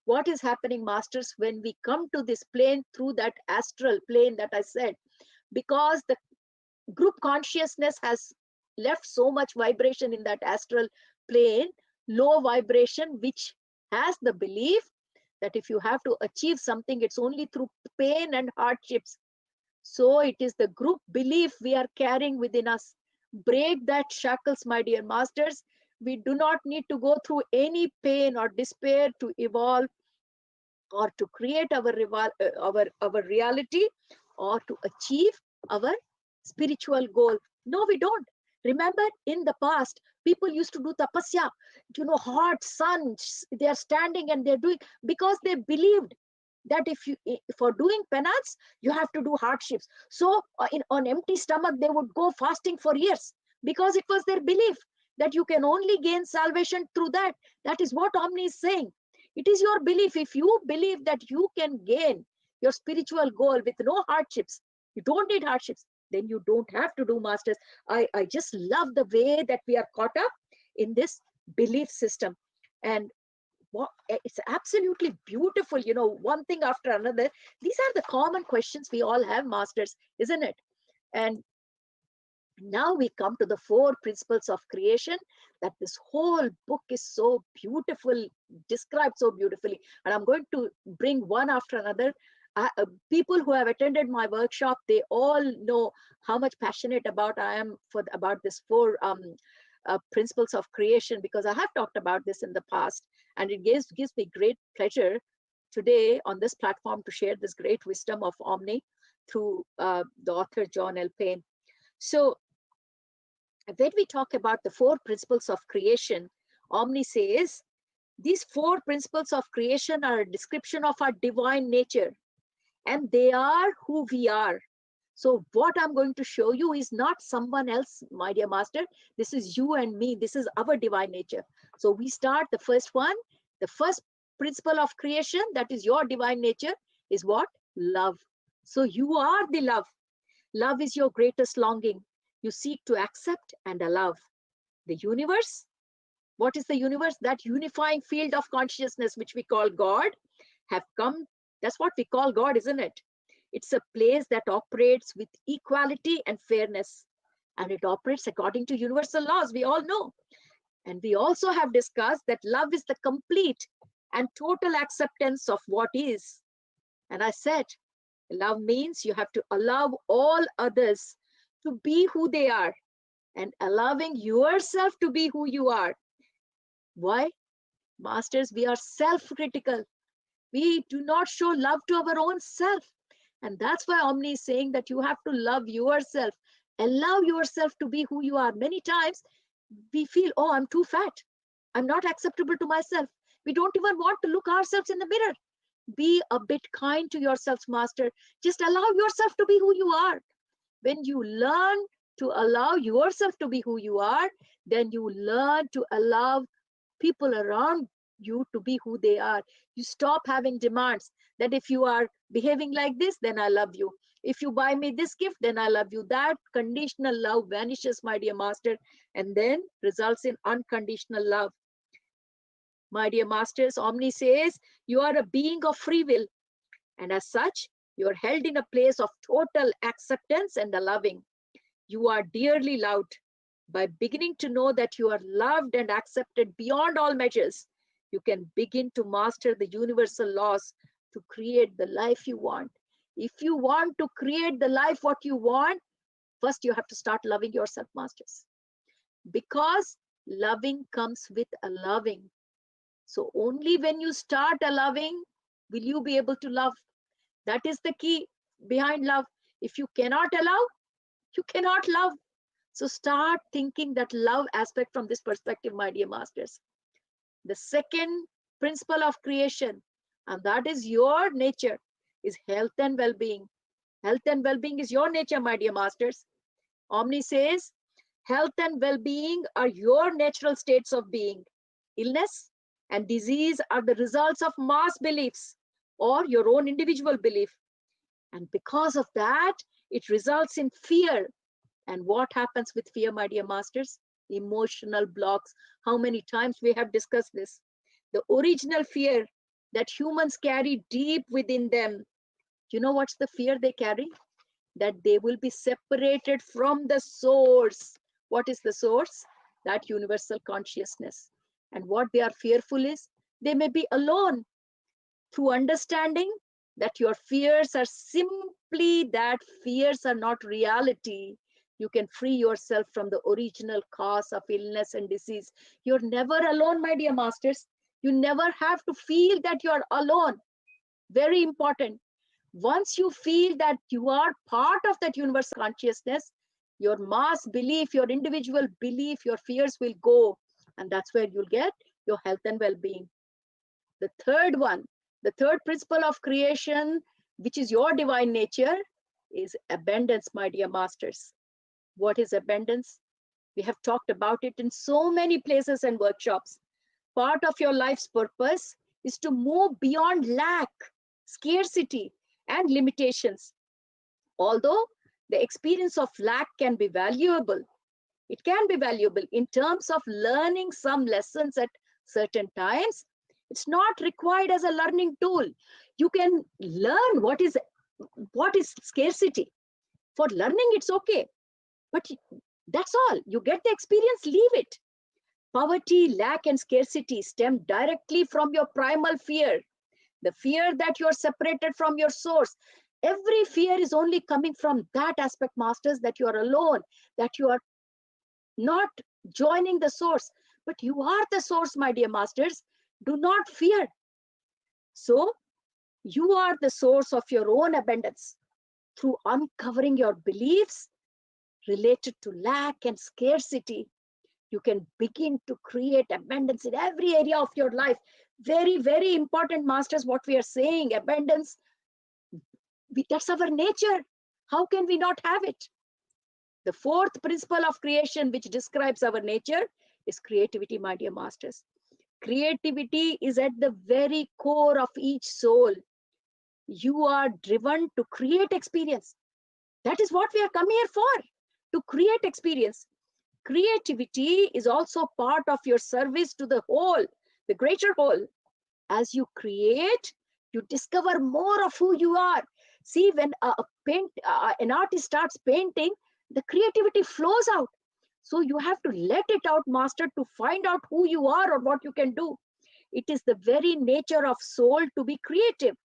What is happening, masters, when we come to this plane through that astral plane that I said? Because the group consciousness has left so much vibration in that astral plane, low vibration, which has the belief that if you have to achieve something, it's only through pain and hardships. So it is the group belief we are carrying within us. Break that shackles, my dear masters. We do not need to go through any pain or despair to evolve or to create our reality or to achieve our spiritual goal. No, we don't. Remember, in the past, people used to do tapasya, hot sun, they are standing and they're doing, because they believed that if you, for doing penance, you have to do hardships. So on empty stomach, they would go fasting for years because it was their belief that you can only gain salvation through that. That is what Omni is saying. It is your belief. If you believe that you can gain your spiritual goal with no hardships, you don't need hardships, then you don't have to do, masters. I just love the way that we are caught up in this belief system. And it's absolutely beautiful, one thing after another. These are the common questions we all have, masters, isn't it? And now we come to the 4 principles of creation that this whole book is so beautiful, described so beautifully. And I'm going to bring one after another. People who have attended my workshop, they all know how much passionate about I am about this 4 principles of creation, because I have talked about this in the past, and it gives me great pleasure today on this platform to share this great wisdom of Omni through the author John L. Payne. So when we talk about the 4 principles of creation, Omni says these 4 principles of creation are a description of our divine nature, and they are who we are. So what I'm going to show you is not someone else, my dear master. This is you and me. This is our divine nature. So we start the first one. The first principle of creation, that is your divine nature, is what? Love. So you are the love. Love is your greatest longing. You seek to accept and allow. The universe, what is the universe? That unifying field of consciousness, which we call God, have come. That's what we call God, isn't it? It's a place that operates with equality and fairness. And it operates according to universal laws, we all know. And we also have discussed that love is the complete and total acceptance of what is. And I said, love means you have to allow all others to be who they are, and allowing yourself to be who you are. Why? Masters, we are self-critical. We do not show love to our own self. And that's why Omni is saying that you have to love yourself. Allow yourself to be who you are. Many times we feel, oh, I'm too fat. I'm not acceptable to myself. We don't even want to look ourselves in the mirror. Be a bit kind to yourselves, master. Just allow yourself to be who you are. When you learn to allow yourself to be who you are, then you learn to allow people around you to be who they are. You stop having demands that if you are behaving like this, then I love you. If you buy me this gift, then I love you. That conditional love vanishes, my dear master, and then results in unconditional love. My dear masters, Omni says you are a being of free will, and as such, you are held in a place of total acceptance and loving. You are dearly loved. By beginning to know that you are loved and accepted beyond all measures, you can begin to master the universal laws to create the life you want. If you want to create the life what you want, first you have to start loving yourself, masters. Because loving comes with a loving. So only when you start a loving will you be able to love. That is the key behind love. If you cannot allow, you cannot love. So start thinking that love aspect from this perspective, my dear masters. The second principle of creation, and that is your nature, is health and well-being. Health and well-being is your nature, my dear masters. Omni says, health and well-being are your natural states of being. Illness and disease are the results of mass beliefs or your own individual belief. And because of that, it results in fear. And what happens with fear, my dear masters? Emotional blocks. How many times we have discussed this? The original fear that humans carry deep within them. You know what's the fear they carry? That they will be separated from the source. What is the source? That universal consciousness. And what they are fearful is they may be alone. Through understanding that your fears are simply that fears are not reality, you can free yourself from the original cause of illness and disease. You're never alone, my dear masters. You never have to feel that you're alone. Very important. Once you feel that you are part of that universal consciousness, your mass belief, your individual belief, your fears will go. And that's where you'll get your health and well-being. The third one, the third principle of creation, which is your divine nature, is abundance, my dear masters. What is abundance? We have talked about it in so many places and workshops. Part of your life's purpose is to move beyond lack, scarcity, and limitations. Although the experience of lack can be valuable, it can be valuable in terms of learning some lessons at certain times. It's not required as a learning tool. You can learn what is scarcity. For learning, it's okay. But that's all. You get the experience, leave it. Poverty, lack, and scarcity stem directly from your primal fear. The fear that you're separated from your source. Every fear is only coming from that aspect, masters, that you are alone, that you are not joining the source. But you are the source, my dear masters. Do not fear. So you are the source of your own abundance. Through uncovering your beliefs related to lack and scarcity, you can begin to create abundance in every area of your life. Very, very important, masters, what we are saying. Abundance, that's our nature. How can we not have it? The fourth principle of creation, which describes our nature, is creativity, my dear masters. Creativity is at the very core of each soul. You are driven to create experience. That is what we are come here for, to create experience. Creativity is also part of your service to the whole, the greater whole. As you create, you discover more of who you are. See, when an artist starts painting, the creativity flows out. So you have to let it out, master, to find out who you are or what you can do. It is the very nature of soul to be creative.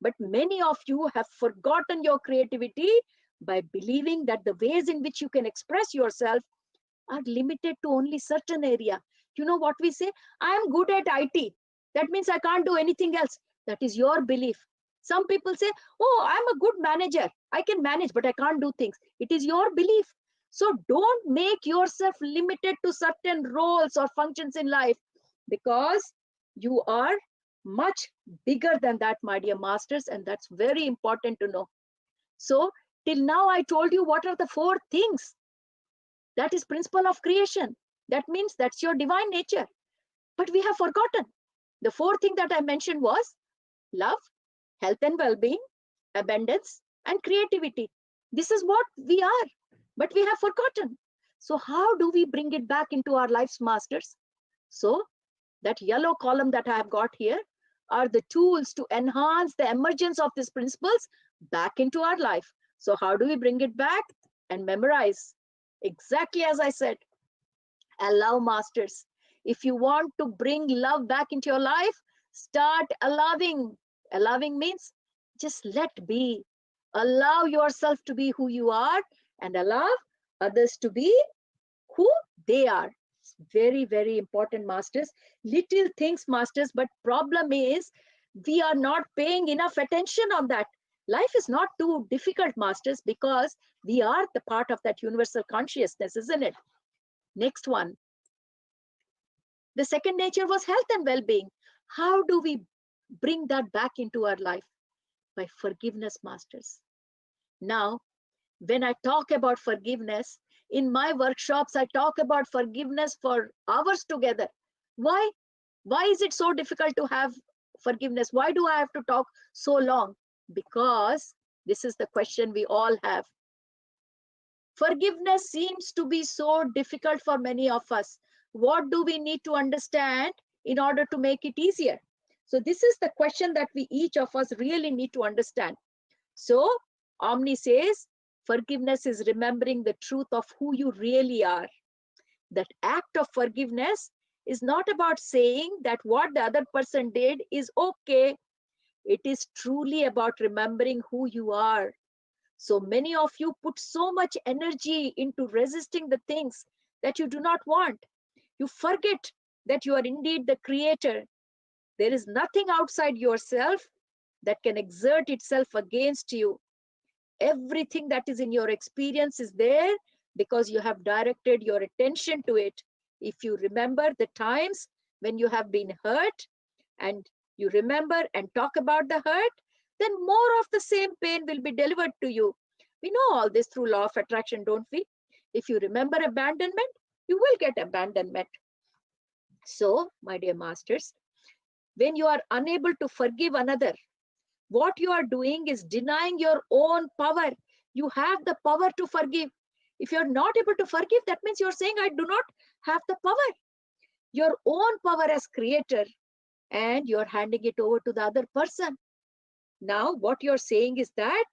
But many of you have forgotten your creativity by believing that the ways in which you can express yourself are limited to only certain area. You know what we say? I am good at IT. That means I can't do anything else. That is your belief. Some people say, oh, I'm a good manager. I can manage, but I can't do things. It is your belief. So don't make yourself limited to certain roles or functions in life, because you are much bigger than that, my dear masters. And that's very important to know. So till now, I told you what are the four things. That is principle of creation. That means that's your divine nature. But we have forgotten. The fourth thing that I mentioned was love, health and well-being, abundance, and creativity. This is what we are, but we have forgotten. So how do we bring it back into our lives, masters? So that yellow column that I have got here are the tools to enhance the emergence of these principles back into our life. So how do we bring it back? And memorize. Exactly as I said, allow, masters. If you want to bring love back into your life, start allowing. Allowing means just let be. Allow yourself to be who you are and allow others to be who they are. It's very, very important, masters. Little things, masters, but problem is we are not paying enough attention on that. Life is not too difficult, masters, because we are the part of that universal consciousness, isn't it? Next one. The second nature was health and well-being. How do we bring that back into our life? By forgiveness, masters. Now, when I talk about forgiveness, in my workshops, I talk about forgiveness for hours together. Why? Why is it so difficult to have forgiveness? Why do I have to talk so long? Because this is the question we all have. Forgiveness seems to be so difficult for many of us. What do we need to understand in order to make it easier? So this is the question that we each of us really need to understand. So Omni says, forgiveness is remembering the truth of who you really are. That act of forgiveness is not about saying that what the other person did is okay. It is truly about remembering who you are. So many of you put so much energy into resisting the things that you do not want. You forget that you are indeed the creator. There is nothing outside yourself that can exert itself against you. Everything that is in your experience is there because you have directed your attention to it. If you remember the times when you have been hurt and you remember and talk about the hurt, then more of the same pain will be delivered to you. We know all this through law of attraction, don't we? If you remember abandonment, you will get abandonment. So, my dear masters, when you are unable to forgive another, what you are doing is denying your own power. You have the power to forgive. If you're not able to forgive, that means you're saying, I do not have the power. Your own power as creator, and you're handing it over to the other person. Now, what you're saying is that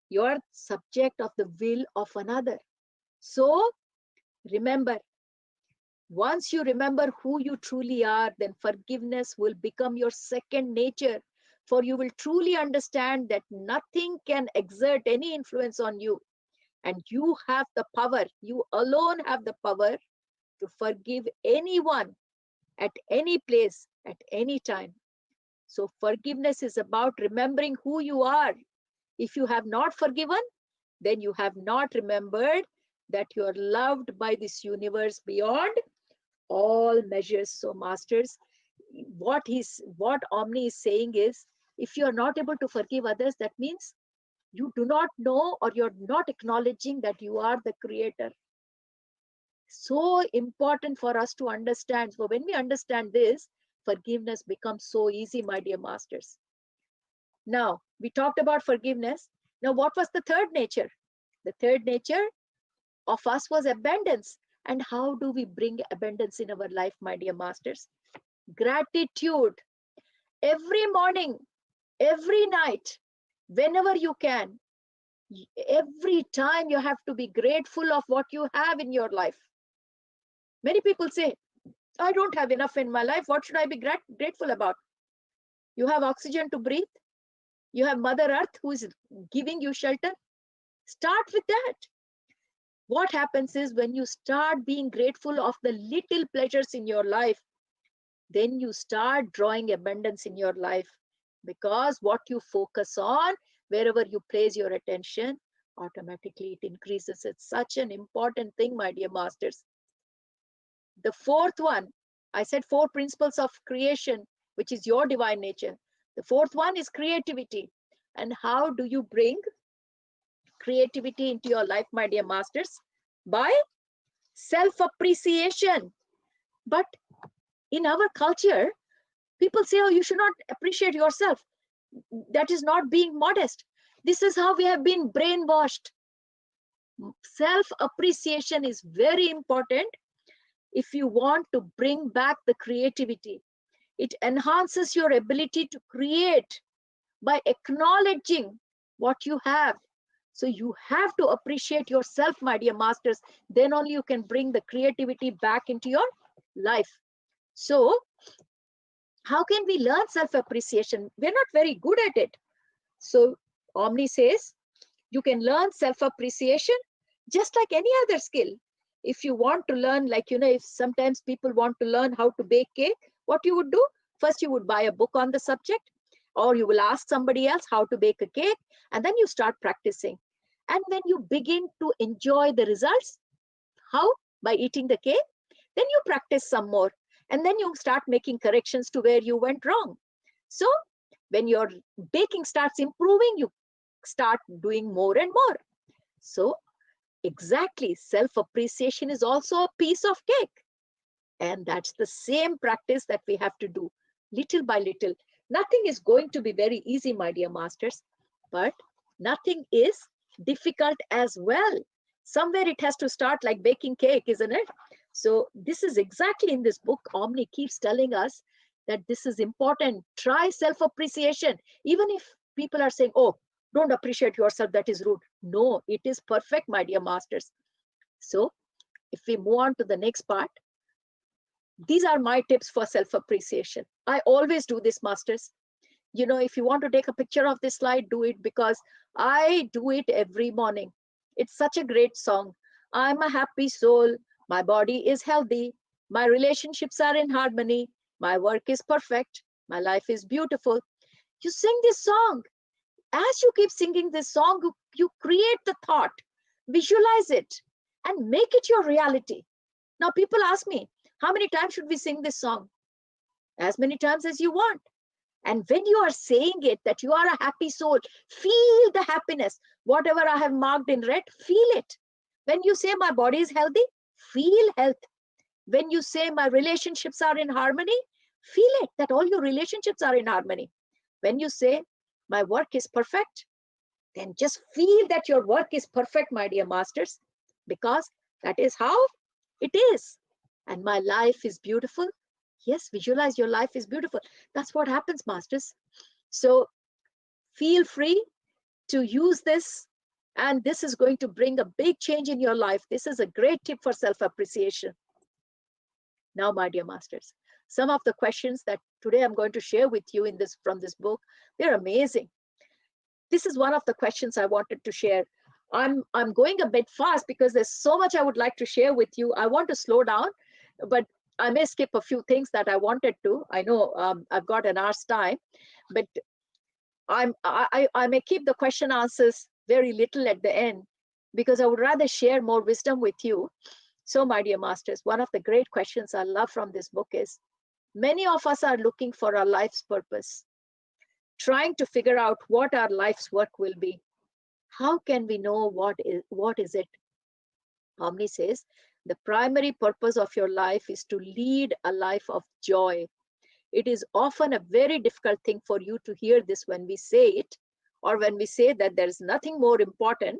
you're subject of the will of another. So, remember, once you remember who you truly are, then forgiveness will become your second nature. For you will truly understand that nothing can exert any influence on you. And you have the power, you alone have the power to forgive anyone at any place, at any time. So forgiveness is about remembering who you are. If you have not forgiven, then you have not remembered that you are loved by this universe beyond all measures. So masters, what Omni is saying is, if you are not able to forgive others, that means you do not know, or you're not acknowledging that you are the creator. So important for us to understand. So when we understand this, forgiveness becomes so easy, my dear masters. Now, we talked about forgiveness. Now, what was the third nature? The third nature of us was abundance. And how do we bring abundance in our life, my dear masters? Gratitude. Every morning, every night, whenever you can, every time you have to be grateful of what you have in your life. Many people say, I don't have enough in my life. What should I be grateful about? You have oxygen to breathe. You have Mother Earth who is giving you shelter. Start with that. What happens is, when you start being grateful of the little pleasures in your life, then you start drawing abundance in your life. Because what you focus on, wherever you place your attention, automatically it increases. It's such an important thing, my dear masters. The fourth one, I said 4 principles of creation, which is your divine nature. The fourth one is creativity. And how do you bring creativity into your life, my dear masters? By self-appreciation. But in our culture, people say, oh, you should not appreciate yourself. That is not being modest. This is how we have been brainwashed. Self-appreciation is very important if you want to bring back the creativity. It enhances your ability to create by acknowledging what you have. So you have to appreciate yourself, my dear masters. Then only you can bring the creativity back into your life. So how can we learn self-appreciation? We're not very good at it. So Omni says, you can learn self-appreciation just like any other skill. If you want to learn, like, if sometimes people want to learn how to bake cake, what you would do? First, you would buy a book on the subject, or you will ask somebody else how to bake a cake, and then you start practicing. And when you begin to enjoy the results, how? By eating the cake, then you practice some more. And then you start making corrections to where you went wrong. So when your baking starts improving, you start doing more and more. So exactly, self-appreciation is also a piece of cake. And that's the same practice that we have to do little by little. Nothing is going to be very easy, my dear masters, but nothing is difficult as well. Somewhere it has to start like baking cake, isn't it? So this is exactly in this book. Omni keeps telling us that this is important. Try self-appreciation. Even if people are saying, oh, don't appreciate yourself, that is rude. No, it is perfect, my dear masters. So if we move on to the next part, these are my tips for self-appreciation. I always do this, masters. You know, if you want to take a picture of this slide, do it, because I do it every morning. It's such a great song. I'm a happy soul. My body is healthy. My relationships are in harmony. My work is perfect. My life is beautiful. You sing this song. As you keep singing this song, you create the thought, visualize it, and make it your reality. Now, people ask me, how many times should we sing this song? As many times as you want. And when you are saying it, that you are a happy soul, feel the happiness. Whatever I have marked in red, feel it. When you say my body is healthy, feel health. When you say my relationships are in harmony, feel it, that all your relationships are in harmony. When you say my work is perfect, then just feel that your work is perfect, my dear masters, because that is how it is. And my life is beautiful. Yes, visualize your life is beautiful. That's what happens, masters. So feel free to use this, and this is going to bring a big change in your life. This is a great tip for self-appreciation. Now, my dear masters, some of the questions that today I'm going to share with you from this book, they're amazing. This is one of the questions I wanted to share. I'm going a bit fast because there's so much I would like to share with you. I want to slow down, but I may skip a few things that I wanted to. I know I've got an hour's time, but I may keep the question answers very little at the end, because I would rather share more wisdom with you. So, my dear masters, one of the great questions I love from this book is, many of us are looking for our life's purpose, trying to figure out what our life's work will be. How can we know what is it? Omni says, the primary purpose of your life is to lead a life of joy. It is often a very difficult thing for you to hear this when we say it, or when we say that there is nothing more important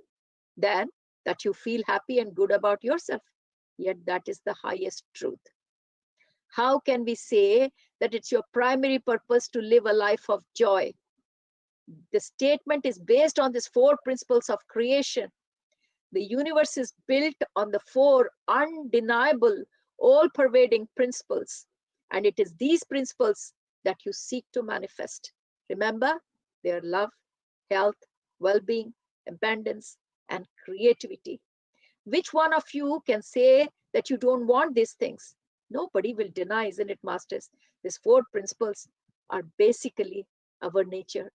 than that you feel happy and good about yourself. Yet that is the highest truth. How can we say that it's your primary purpose to live a life of joy? The statement is based on these 4 principles of creation. The universe is built on the 4 undeniable, all-pervading principles. And it is these principles that you seek to manifest. Remember, they are love, health, well-being, abundance, and creativity. Which one of you can say that you don't want these things? Nobody will deny, isn't it, masters? These 4 principles are basically our nature.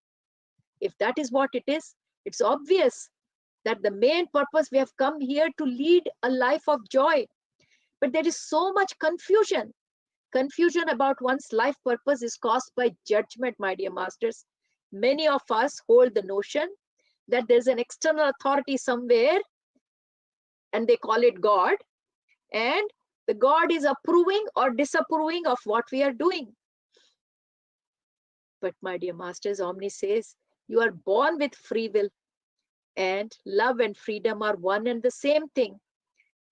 If that is what it is, it's obvious that the main purpose, we have come here to lead a life of joy. But there is so much confusion. Confusion about one's life purpose is caused by judgment, my dear masters. Many of us hold the notion that there's an external authority somewhere, and they call it God, and the God is approving or disapproving of what we are doing. But my dear masters, Omni says, you are born with free will, and love and freedom are one and the same thing.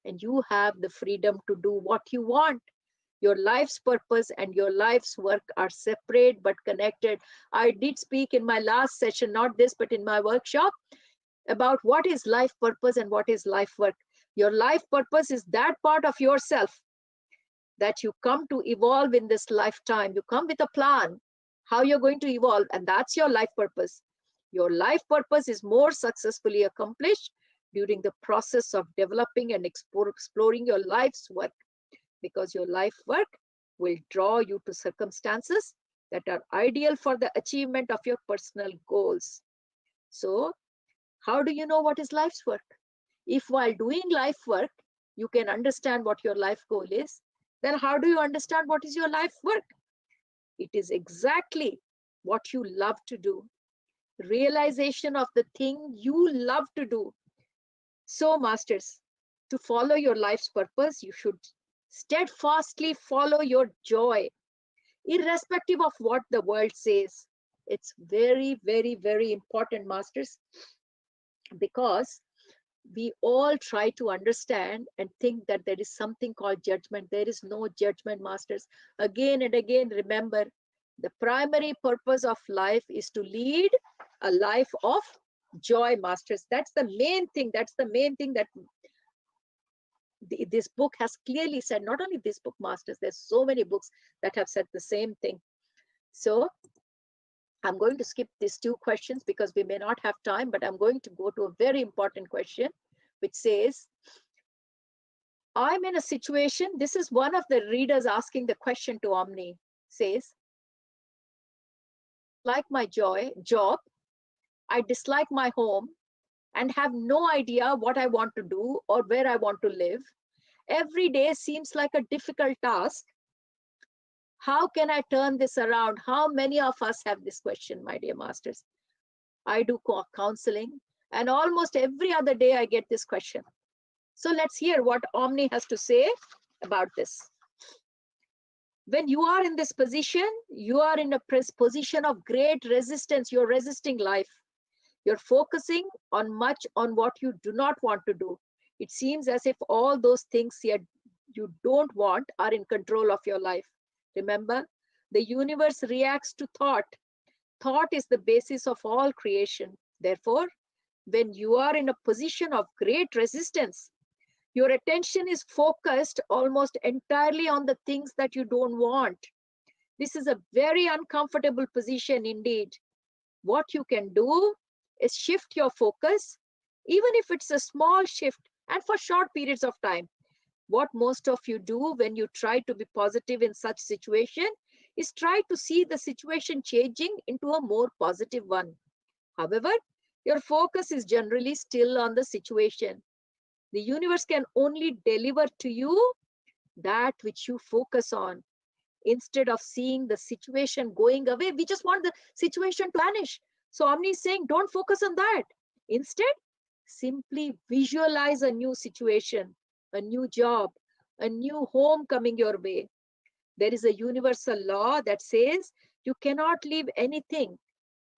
And you have the freedom to do what you want. Your life's purpose and your life's work are separate but connected. I did speak in my last session, not this, but in my workshop, about what is life purpose and what is life work. Your life purpose is that part of yourself that you come to evolve in this lifetime. You come with a plan, how you're going to evolve, and that's your life purpose. Your life purpose is more successfully accomplished during the process of developing and exploring your life's work, because your life work will draw you to circumstances that are ideal for the achievement of your personal goals. So, how do you know what is life's work? If while doing life work, you can understand what your life goal is, then how do you understand what is your life work? It is exactly what you love to do. Realization of the thing you love to do. So, masters, to follow your life's purpose, you should Steadfastly follow your joy, irrespective of what the world says. It's very, very, very important, masters, because we all try to understand and think that there is something called judgment. There is no judgment, masters. Again and again, remember, the primary purpose of life is to lead a life of joy, masters. That's the main thing. That's the main thing that this book has clearly said. Not only this book, masters, there's so many books that have said the same thing. So I'm going to skip these two questions because we may not have time, but I'm going to go to a very important question, which says, I'm in a situation, this is one of the readers asking the question to Omni, says, like my job, I dislike my home and have no idea what I want to do or where I want to live. Every day seems like a difficult task. How can I turn this around? How many of us have this question, my dear masters? I do counseling, and almost every other day I get this question. So let's hear what Omni has to say about this. When you are in this position, you are in a position of great resistance. You're resisting life. You're focusing on much on what you do not want to do. It seems as if all those things you don't want are in control of your life. Remember, the universe reacts to thought. Thought is the basis of all creation. Therefore, when you are in a position of great resistance, your attention is focused almost entirely on the things that you don't want. This is a very uncomfortable position indeed. What you can do is shift your focus, even if it's a small shift and for short periods of time. What most of you do when you try to be positive in such situation is try to see the situation changing into a more positive one. However, your focus is generally still on the situation. The universe can only deliver to you that which you focus on. Instead of seeing the situation going away, we just want the situation to vanish. So Omni is saying, don't focus on that. Instead, simply visualize a new situation, a new job, a new home coming your way. There is a universal law that says you cannot leave anything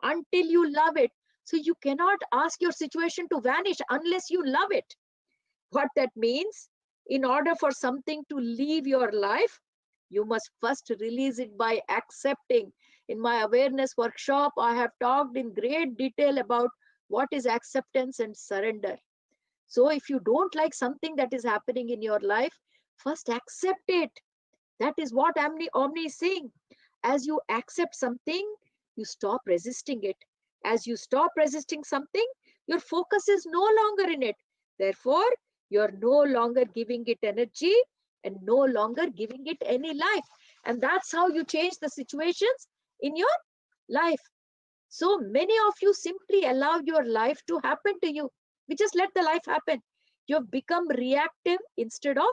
until you love it. So you cannot ask your situation to vanish unless you love it. What that means, in order for something to leave your life, you must first release it by accepting. In my awareness workshop, I have talked in great detail about what is acceptance and surrender. So if you don't like something that is happening in your life, first accept it. That is what Omni is saying. As you accept something, you stop resisting it. As you stop resisting something, your focus is no longer in it. Therefore, you're no longer giving it energy and no longer giving it any life. And that's how you change the situations in your life. So many of you simply allow your life to happen to you. We just let the life happen. You've become reactive instead of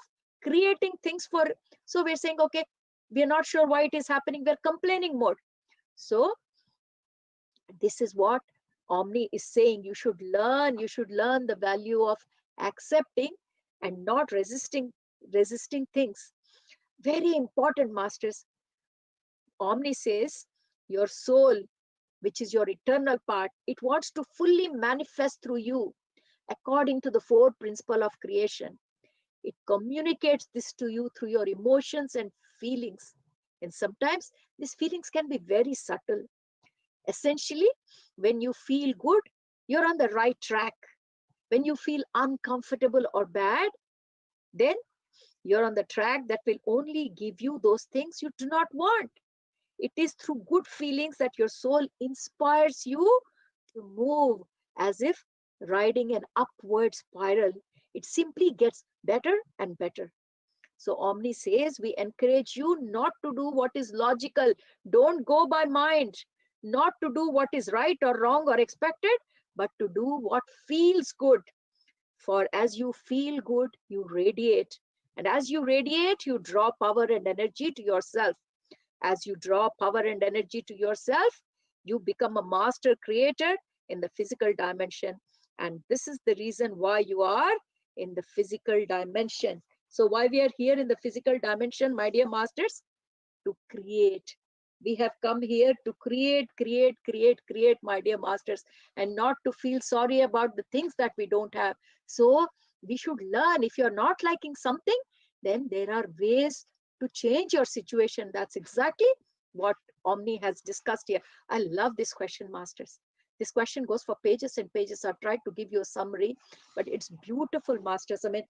creating things for. So we're saying, okay, we're not sure why it is happening. We're complaining more. So this is what Omni is saying. You should learn the value of accepting and not resisting things. Very important, masters. Omni says your soul, which is your eternal part, it wants to fully manifest through you according to the four principles of creation. It communicates this to you through your emotions and feelings. And sometimes these feelings can be very subtle. Essentially, when you feel good, you're on the right track. When you feel uncomfortable or bad, then you're on the track that will only give you those things you do not want. It is through good feelings that your soul inspires you to move as if riding an upward spiral. It simply gets better and better. So Omni says, we encourage you not to do what is logical. Don't go by mind. Not to do what is right or wrong or expected, but to do what feels good. For as you feel good, you radiate. And as you radiate, you draw power and energy to yourself. As you draw power and energy to yourself, you become a master creator in the physical dimension. And this is the reason why you are in the physical dimension. So why we are here in the physical dimension, my dear masters? To create. We have come here to create, create, create, create, my dear masters, and not to feel sorry about the things that we don't have. So we should learn. If you're not liking something, then there are ways to change your situation. That's exactly what Omni has discussed here. I love this question, masters. This question goes for pages and pages. I've tried to give you a summary, but it's beautiful, masters. I mean,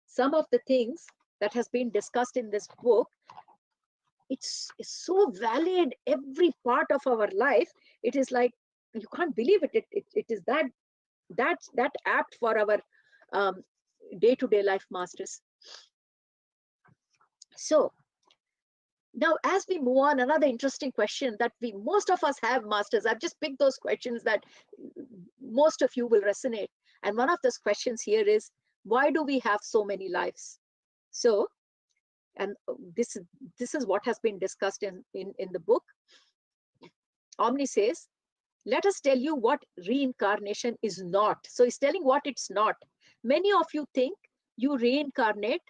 some of the things that has been discussed in this book, it's so valid every part of our life. It is like you can't believe it. It is that apt for our day-to-day life, masters. So now, as we move on, another interesting question that most of us have, masters. I've just picked those questions that most of you will resonate. And one of those questions here is, why do we have so many lives? So, and this is what has been discussed in the book. Omni says, let us tell you what reincarnation is not. So he's telling what it's not. Many of you think you reincarnate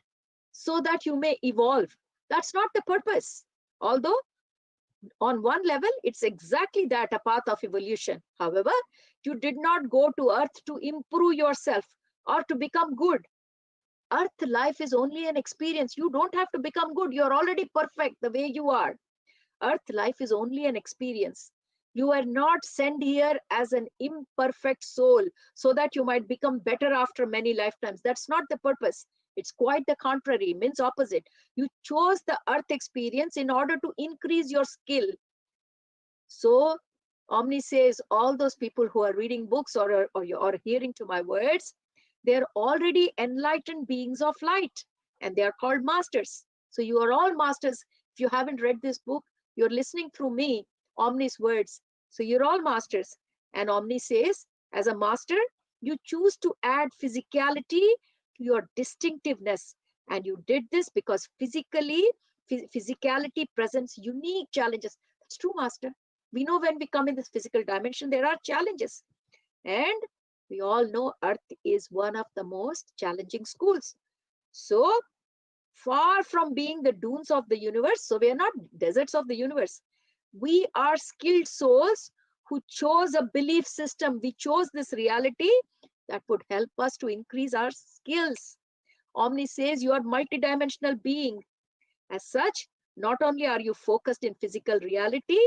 so that you may evolve. That's not the purpose. Although on one level, it's exactly that, a path of evolution. However, you did not go to earth to improve yourself or to become good. Earth life is only an experience. You don't have to become good. You're already perfect the way you are. Earth life is only an experience. You are not sent here as an imperfect soul so that you might become better after many lifetimes. That's not the purpose. It's quite the contrary, means opposite. You chose the earth experience in order to increase your skill. So Omni says all those people who are reading books or hearing to my words, they're already enlightened beings of light, and they are called masters. So you are all masters. If you haven't read this book, you're listening through me, Omni's words. So you're all masters. And Omni says, as a master, you choose to add physicality to your distinctiveness. And you did this because physicality presents unique challenges. That's true, master. We know when we come in this physical dimension, there are challenges. And we all know Earth is one of the most challenging schools. So far from being the dunes of the universe, so we are not deserts of the universe. We are skilled souls who chose a belief system. We chose this reality that would help us to increase our skills. Omni says you are multidimensional being. As such, not only are you focused in physical reality,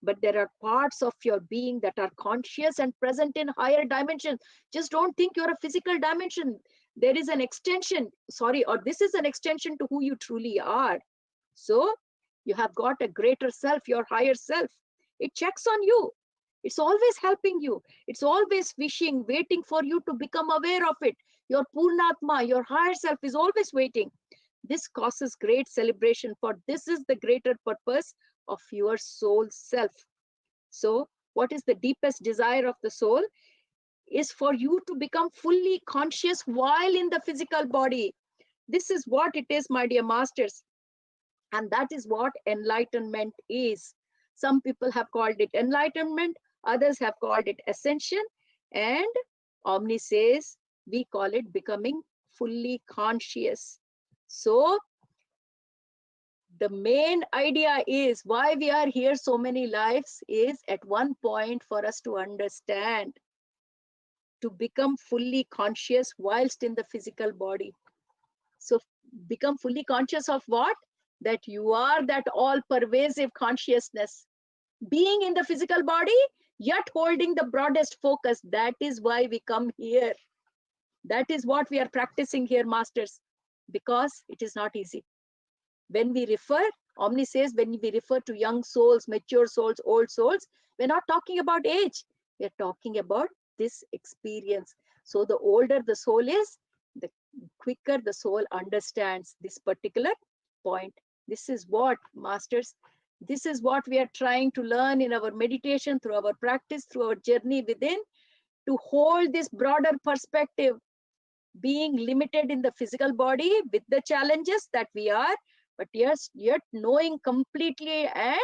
but there are parts of your being that are conscious and present in higher dimensions. Just don't think you're a physical dimension. There is an extension, or this is an extension to who you truly are. So you have got a greater self, your higher self. It checks on you. It's always helping you. It's always wishing, waiting for you to become aware of it. Your Purnatma, your higher self is always waiting. This causes great celebration, for this is the greater purpose of your soul self. So what is the deepest desire of the soul? Is for you to become fully conscious while in the physical body. This is what it is, my dear masters. And that is what enlightenment is. Some people have called it enlightenment, others have called it ascension, and Omni says we call it becoming fully conscious. So the main idea is why we are here so many lives is at one point for us to understand, to become fully conscious whilst in the physical body. So become fully conscious of what? That you are that all-pervasive consciousness. Being in the physical body, yet holding the broadest focus. That is why we come here. That is what we are practicing here, masters, because it is not easy. When we refer, Omni says, when we refer to young souls, mature souls, old souls, we're not talking about age. We're talking about this experience. So the older the soul is, the quicker the soul understands this particular point. This is what, masters, this is what we are trying to learn in our meditation, through our practice, through our journey within, to hold this broader perspective, being limited in the physical body with the challenges that we are, but yes, yet knowing completely and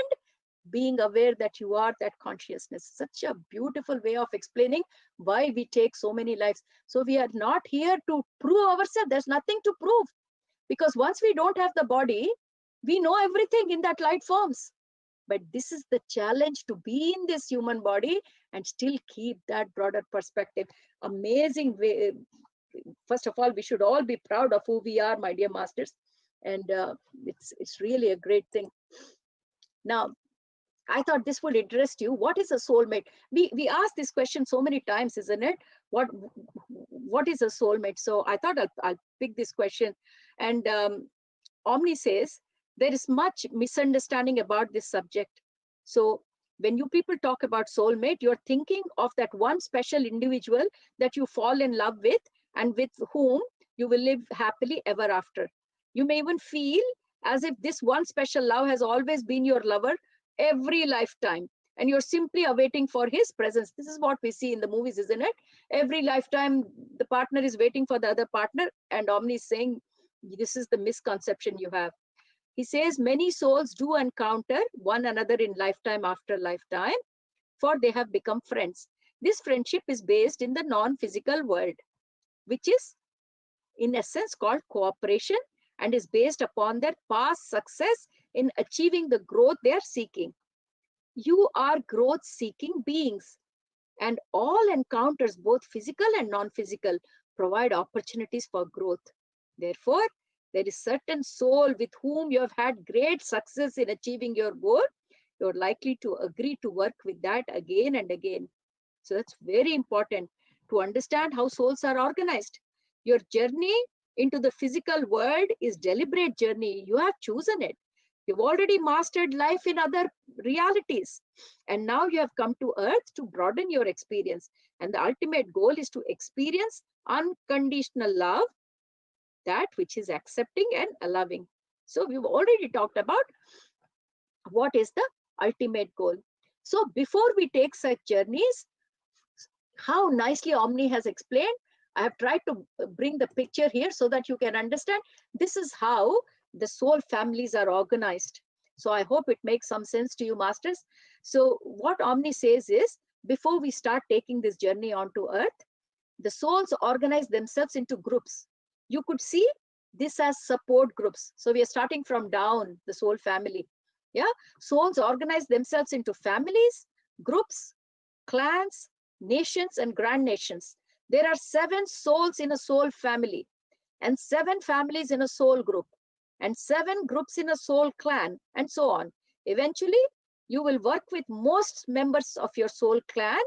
being aware that you are that consciousness. Such a beautiful way of explaining why we take so many lives. So we are not here to prove ourselves. There's nothing to prove. Because once we don't have the body, we know everything in that light forms. But this is the challenge, to be in this human body and still keep that broader perspective. Amazing way. First of all, we should all be proud of who we are, my dear masters. And it's really a great thing. Now, I thought this would interest you. What is a soulmate? We asked this question so many times, isn't it? What is a soulmate? So I thought I'll pick this question. And Omni says, there is much misunderstanding about this subject. So when you people talk about soulmate, you're thinking of that one special individual that you fall in love with and with whom you will live happily ever after. You may even feel as if this one special love has always been your lover every lifetime, and you're simply awaiting for his presence. This is what we see in the movies, isn't it? Every lifetime, the partner is waiting for the other partner, and Omni is saying, this is the misconception you have. He says, many souls do encounter one another in lifetime after lifetime, for they have become friends. This friendship is based in the non-physical world, which is in essence called cooperation, and is based upon their past success in achieving the growth they are seeking. You are growth-seeking beings, and all encounters, both physical and non-physical, provide opportunities for growth. Therefore, there is certain soul with whom you have had great success in achieving your goal. You're likely to agree to work with that again and again. So that's very important to understand how souls are organized. Your journey into the physical world is deliberate journey. You have chosen it. You've already mastered life in other realities. And now you have come to earth to broaden your experience. And the ultimate goal is to experience unconditional love, that which is accepting and allowing. So we've already talked about what is the ultimate goal. So before we take such journeys, how nicely Omni has explained, I have tried to bring the picture here so that you can understand. This is how the soul families are organized. So I hope it makes some sense to you, masters. So what Omni says is, before we start taking this journey onto earth, the souls organize themselves into groups. You could see this as support groups. So we are starting from down, the soul family. Yeah, souls organize themselves into families, groups, clans, nations, and grand nations. There are 7 souls in a soul family, and 7 families in a soul group, and 7 groups in a soul clan, and so on. Eventually, you will work with most members of your soul clan,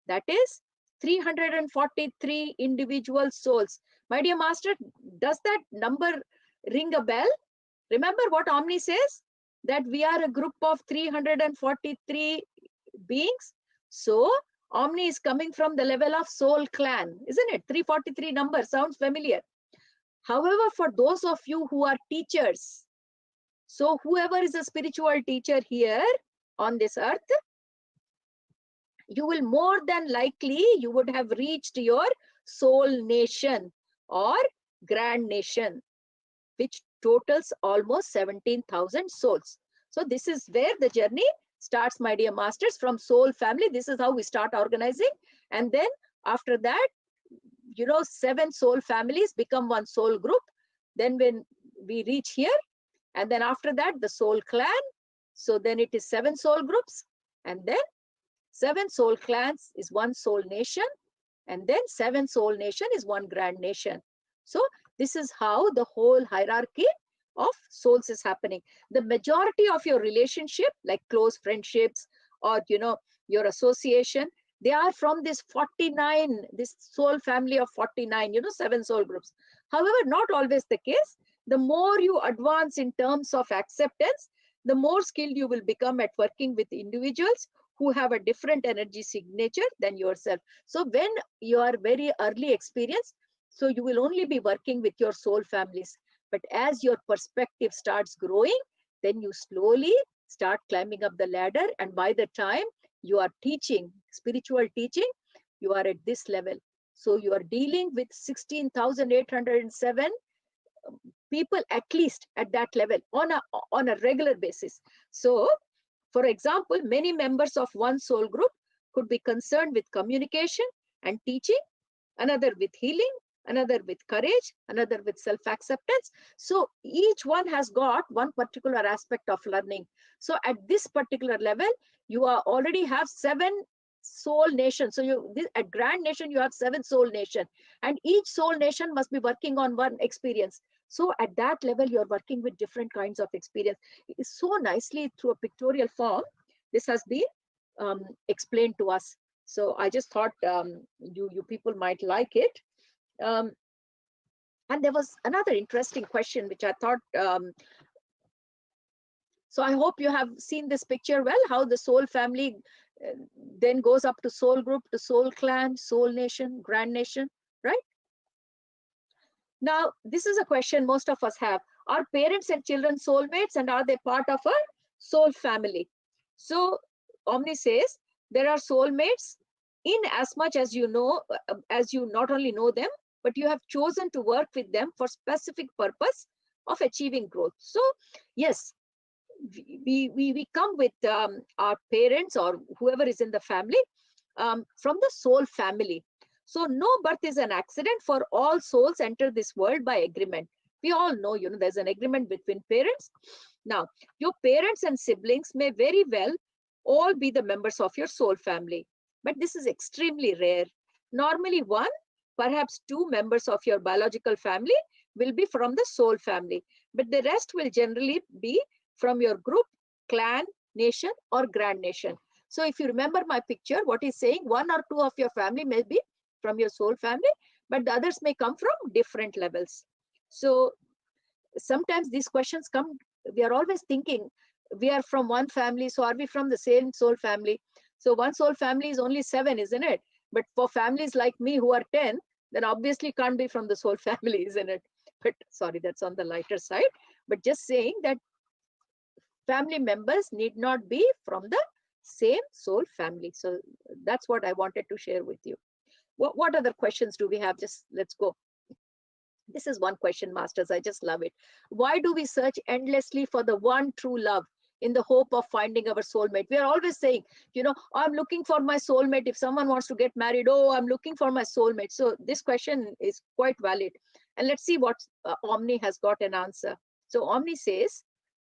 that is 343 individual souls. My dear master, does that number ring a bell? Remember what Omni says? That we are a group of 343 beings. So Omni is coming from the level of soul clan, isn't it? 343 number sounds familiar. However, for those of you who are teachers, so whoever is a spiritual teacher here on this earth, you will more than likely, you would have reached your soul nation or grand nation, which totals almost 17,000 souls. So this is where the journey starts, my dear masters, from soul family. This is how we start organizing. And then after that, 7 soul families become one soul group. Then when we reach here, and then after that, the soul clan. So then it is 7 soul groups. And then 7 soul clans is one soul nation. And then 7 soul nation is one grand nation. So this is how the whole hierarchy of souls is happening. The majority of your relationship, like close friendships or, your association, they are from this 49, this soul family of 49, 7 soul groups. However, not always the case. The more you advance in terms of acceptance, the more skilled you will become at working with individuals who have a different energy signature than yourself. So when you are very early experienced, so you will only be working with your soul families. But as your perspective starts growing, then you slowly start climbing up the ladder. And by the time you are teaching, spiritual teaching, you are at this level. So you are dealing with 16,807 people at least at that level on a regular basis. So, for example, many members of one soul group could be concerned with communication and teaching, another with healing, another with courage, another with self-acceptance. So each one has got one particular aspect of learning. So at this particular level, you are already have 7 soul nations. So at Grand Nation, you have 7 soul nation, and each soul nation must be working on one experience. So at that level, you're working with different kinds of experience. It's so nicely through a pictorial form, this has been explained to us. So I just thought you people might like it. And there was another interesting question, which I thought, so I hope you have seen this picture well, how the soul family then goes up to soul group, to soul clan, soul nation, grand nation, right? Now, this is a question most of us have. Are parents and children soulmates, and are they part of a soul family? So Omni says there are soulmates in as much as you know, as you not only know them, but you have chosen to work with them for specific purpose of achieving growth. So yes, we come with our parents or whoever is in the family from the soul family. So no birth is an accident, for all souls enter this world by agreement. We all know, there's an agreement between parents. Now, your parents and siblings may very well all be the members of your soul family, but this is extremely rare. Normally, 1, perhaps 2 members of your biological family will be from the soul family, but the rest will generally be from your group, clan, nation, or grand nation. So if you remember my picture, what he's saying, 1 or 2 of your family may be from your soul family, but the others may come from different levels. So sometimes these questions come, we are always thinking, we are from one family, so are we from the same soul family? So one soul family is only 7, isn't it? But for families like me who are 10, then obviously can't be from the soul family, isn't it? But sorry, that's on the lighter side. But just saying that family members need not be from the same soul family. So that's what I wanted to share with you. What other questions do we have? Just let's go. This is one question, masters. I just love it. Why do we search endlessly for the one true love in the hope of finding our soulmate? We are always saying, I'm looking for my soulmate. If someone wants to get married, oh, I'm looking for my soulmate. So this question is quite valid. And let's see what Omni has got an answer. So Omni says,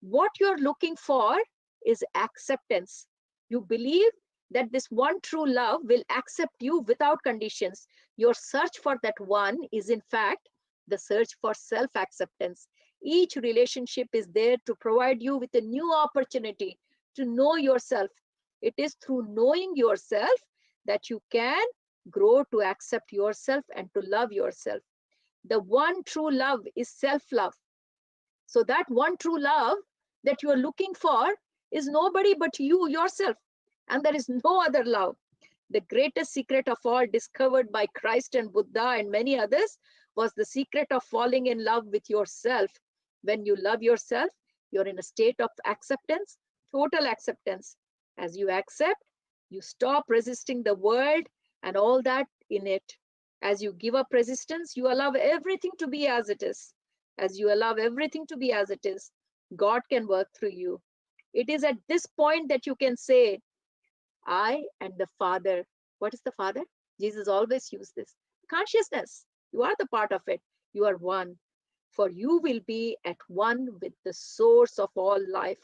what you're looking for is acceptance. You believe that this one true love will accept you without conditions. Your search for that one is in fact the search for self-acceptance. Each relationship is there to provide you with a new opportunity to know yourself. It is through knowing yourself that you can grow to accept yourself and to love yourself. The one true love is self-love. So that one true love that you are looking for is nobody but you yourself. And there is no other love. The greatest secret of all, discovered by Christ and Buddha and many others, was the secret of falling in love with yourself. When you love yourself, you're in a state of acceptance, total acceptance. As you accept, you stop resisting the world and all that in it. As you give up resistance, you allow everything to be as it is. As you allow everything to be as it is, God can work through you. It is at this point that you can say, I and the Father. What is the Father? Jesus always used this. Consciousness. You are the part of it. You are one. For you will be at one with the source of all life.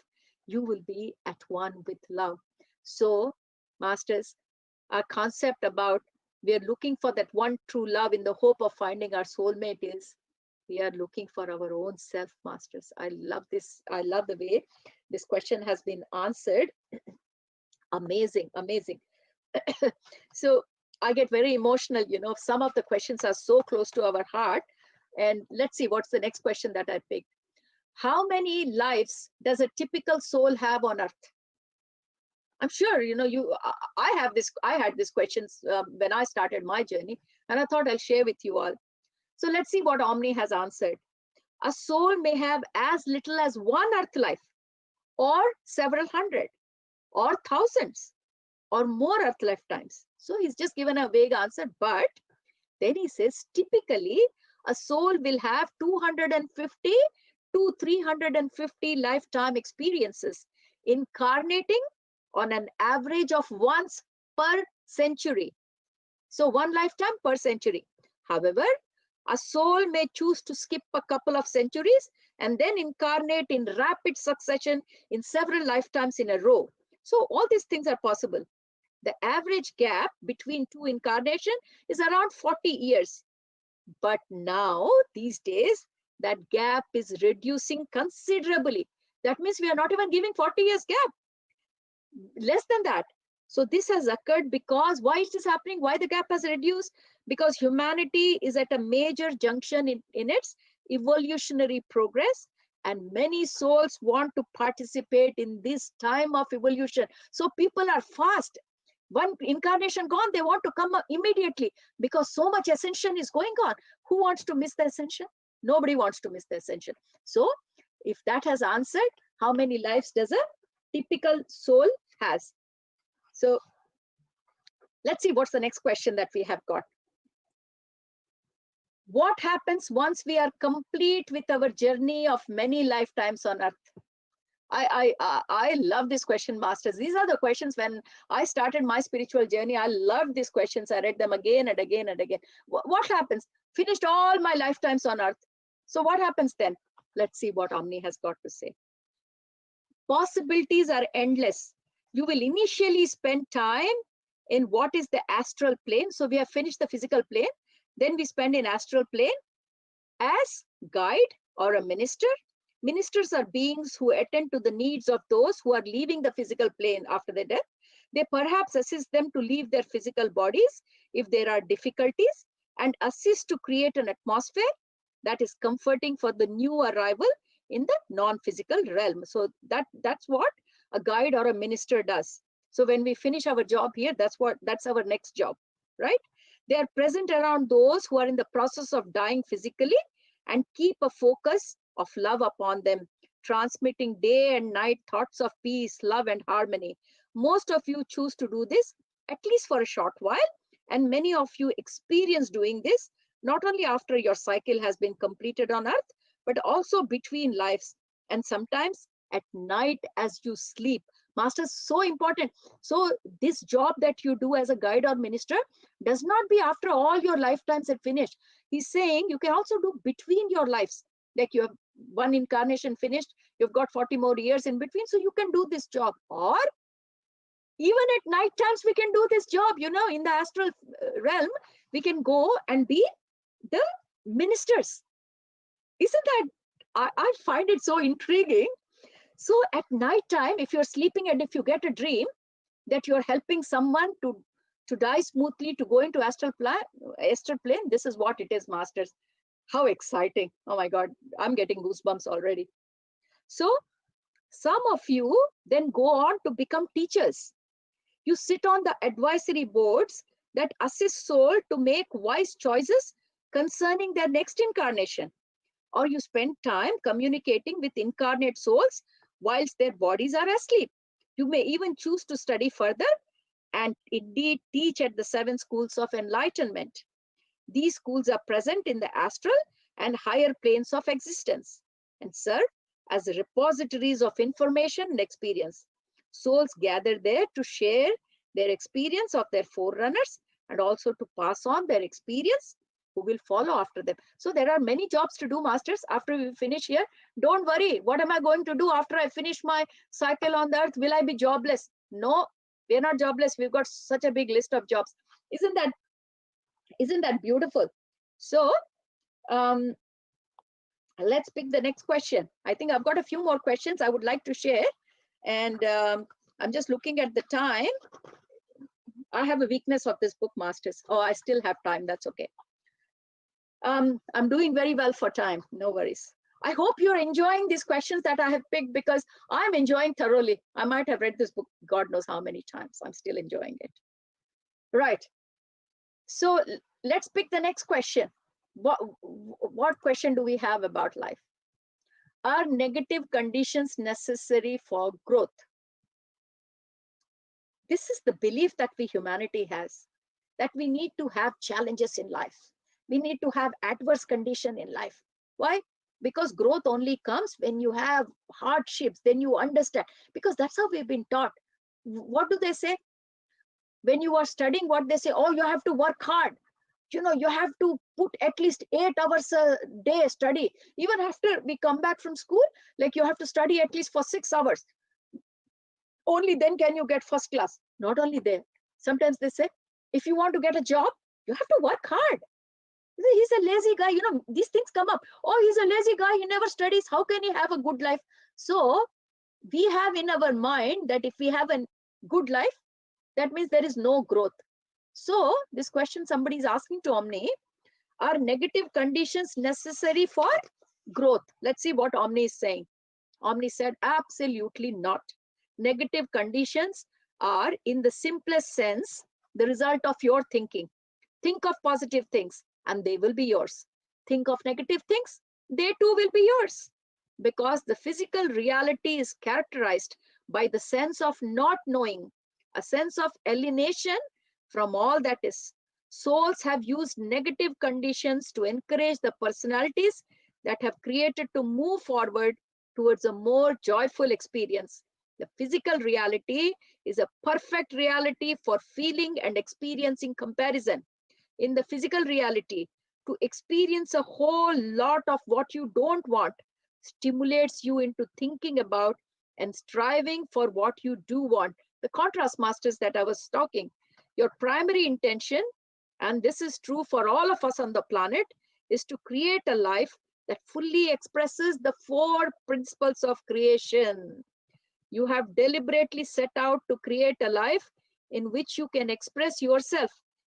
You will be at one with love. So, masters, our concept about we are looking for that one true love in the hope of finding our soulmate is we are looking for our own self, masters. I love this. I love the way this question has been answered. Amazing, amazing. So I get very emotional, some of the questions are so close to our heart. And let's see, what's the next question that I picked? How many lives does a typical soul have on earth? I'm sure, I had this questions when I started my journey, and I thought I'll share with you all. So let's see what Omni has answered. A soul may have as little as one earth life, or several hundred, or thousands, or more earth lifetimes. So he's just given a vague answer, but then he says typically a soul will have 250 to 350 lifetime experiences, incarnating on an average of once per century. So one lifetime per century. However, A soul may choose to skip a couple of centuries and then incarnate in rapid succession in several lifetimes in a row. So all these things are possible. The average gap between two incarnations is around 40 years. But now, these days, that gap is reducing considerably. That means we are not even giving 40 years gap, less than that. So this has occurred because, why is this happening? Why the gap has reduced? Because humanity is at a major junction in its evolutionary progress, and many souls want to participate in this time of evolution. So people are fast. One incarnation gone, they want to come immediately because so much ascension is going on. Who wants to miss the ascension? Nobody wants to miss the ascension. So if that has answered, how many lives does a typical soul has? So let's see what's the next question that we have got. What happens once we are complete with our journey of many lifetimes on earth? I love this question, masters. These are the questions when I started my spiritual journey. I loved these questions. I read them again and again and again. What happens? Finished all my lifetimes on earth. So what happens then? Let's see what Omni has got to say. Possibilities are endless. You will initially spend time in what is the astral plane. So we have finished the physical plane. Then we spend in astral plane as guide or a minister. Ministers are beings who attend to the needs of those who are leaving the physical plane after their death. They perhaps assist them to leave their physical bodies if there are difficulties and assist to create an atmosphere that is comforting for the new arrival in the non-physical realm. So that's what a guide or a minister does. So when we finish our job here, that's our next job, right? They are present around those who are in the process of dying physically and keep a focus of love upon them, transmitting day and night thoughts of peace, love, and harmony. Most of you choose to do this at least for a short while, and many of you experience doing this not only after your cycle has been completed on earth, but also between lives, and sometimes at night as you sleep. Masters, so important. So this job that you do as a guide or minister does not be after all your lifetimes are finished. He's saying you can also do between your lives. Like you have one incarnation finished, you've got 40 more years in between, so you can do this job. Or even at night times, we can do this job, in the astral realm, we can go and be the ministers. Isn't that, I find it so intriguing. So at night time, if you're sleeping and if you get a dream that you're helping someone to die smoothly, to go into astral plane, this is what it is, masters. How exciting. Oh my God, I'm getting goosebumps already. So some of you then go on to become teachers. You sit on the advisory boards that assist soul to make wise choices concerning their next incarnation. Or you spend time communicating with incarnate souls whilst their bodies are asleep. You may even choose to study further and indeed teach at the 7 schools of enlightenment. These schools are present in the astral and higher planes of existence and serve as repositories of information and experience. Souls gather there to share their experience of their forerunners and also to pass on their experience who will follow after them. So there are many jobs to do, masters. After we finish here, don't worry, what am I going to do after I finish my cycle on the earth? Will I be jobless? No, we're not jobless. We've got such a big list of jobs. Isn't that beautiful? So let's pick the next question. I think I've got a few more questions I would like to share, and I'm just looking at the time. I have a weakness of this book, masters. Oh, I still have time. That's okay. I'm doing very well for time. No worries. I hope you're enjoying these questions that I have picked, because I'm enjoying thoroughly. I might have read this book God knows how many times. I'm still enjoying it. Right. So let's pick the next question. What question do we have about life? Are negative conditions necessary for growth? This is the belief that humanity has, that we need to have challenges in life. We need to have adverse condition in life. Why? Because growth only comes when you have hardships, then you understand, because that's how we've been taught. What do they say? When you are studying, what they say, oh, you have to work hard. You have to put at least 8 hours a day study. Even after we come back from school, like you have to study at least for 6 hours. Only then can you get first class. Not only there. Sometimes they say, if you want to get a job, you have to work hard. He's a lazy guy. These things come up. Oh, he's a lazy guy. He never studies. How can he have a good life? So we have in our mind that if we have a good life, that means there is no growth. So this question somebody is asking to Omni, are negative conditions necessary for growth? Let's see what Omni is saying. Omni said, absolutely not. Negative conditions are, in the simplest sense, the result of your thinking. Think of positive things and they will be yours. Think of negative things, they too will be yours. Because the physical reality is characterized by the sense of not knowing, a sense of alienation from all that is. Souls have used negative conditions to encourage the personalities that have created to move forward towards a more joyful experience. The physical reality is a perfect reality for feeling and experiencing comparison. In the physical reality, to experience a whole lot of what you don't want stimulates you into thinking about and striving for what you do want. The contrast masters that I was talking, your primary intention, and this is true for all of us on the planet, is to create a life that fully expresses the 4 principles of creation. You have deliberately set out to create a life in which you can express yourself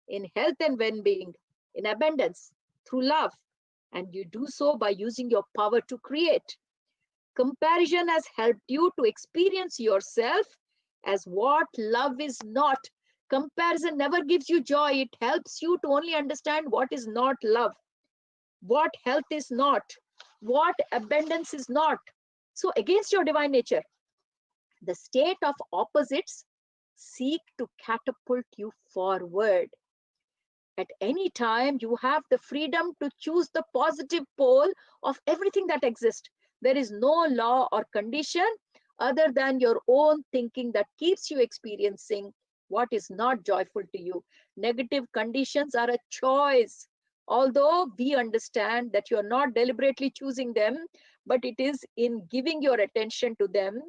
in health and well-being, in abundance, through love, and you do so by using your power to create. Comparison has helped you to experience yourself as what love is not. Comparison never gives you joy. It helps you to only understand what is not love, what health is not, what abundance is not. So against your divine nature, the state of opposites seek to catapult you forward. At any time, you have the freedom to choose the positive pole of everything that exists. There is no law or condition other than your own thinking that keeps you experiencing what is not joyful to you. Negative conditions are a choice. Although we understand that you are not deliberately choosing them, but it is in giving your attention to them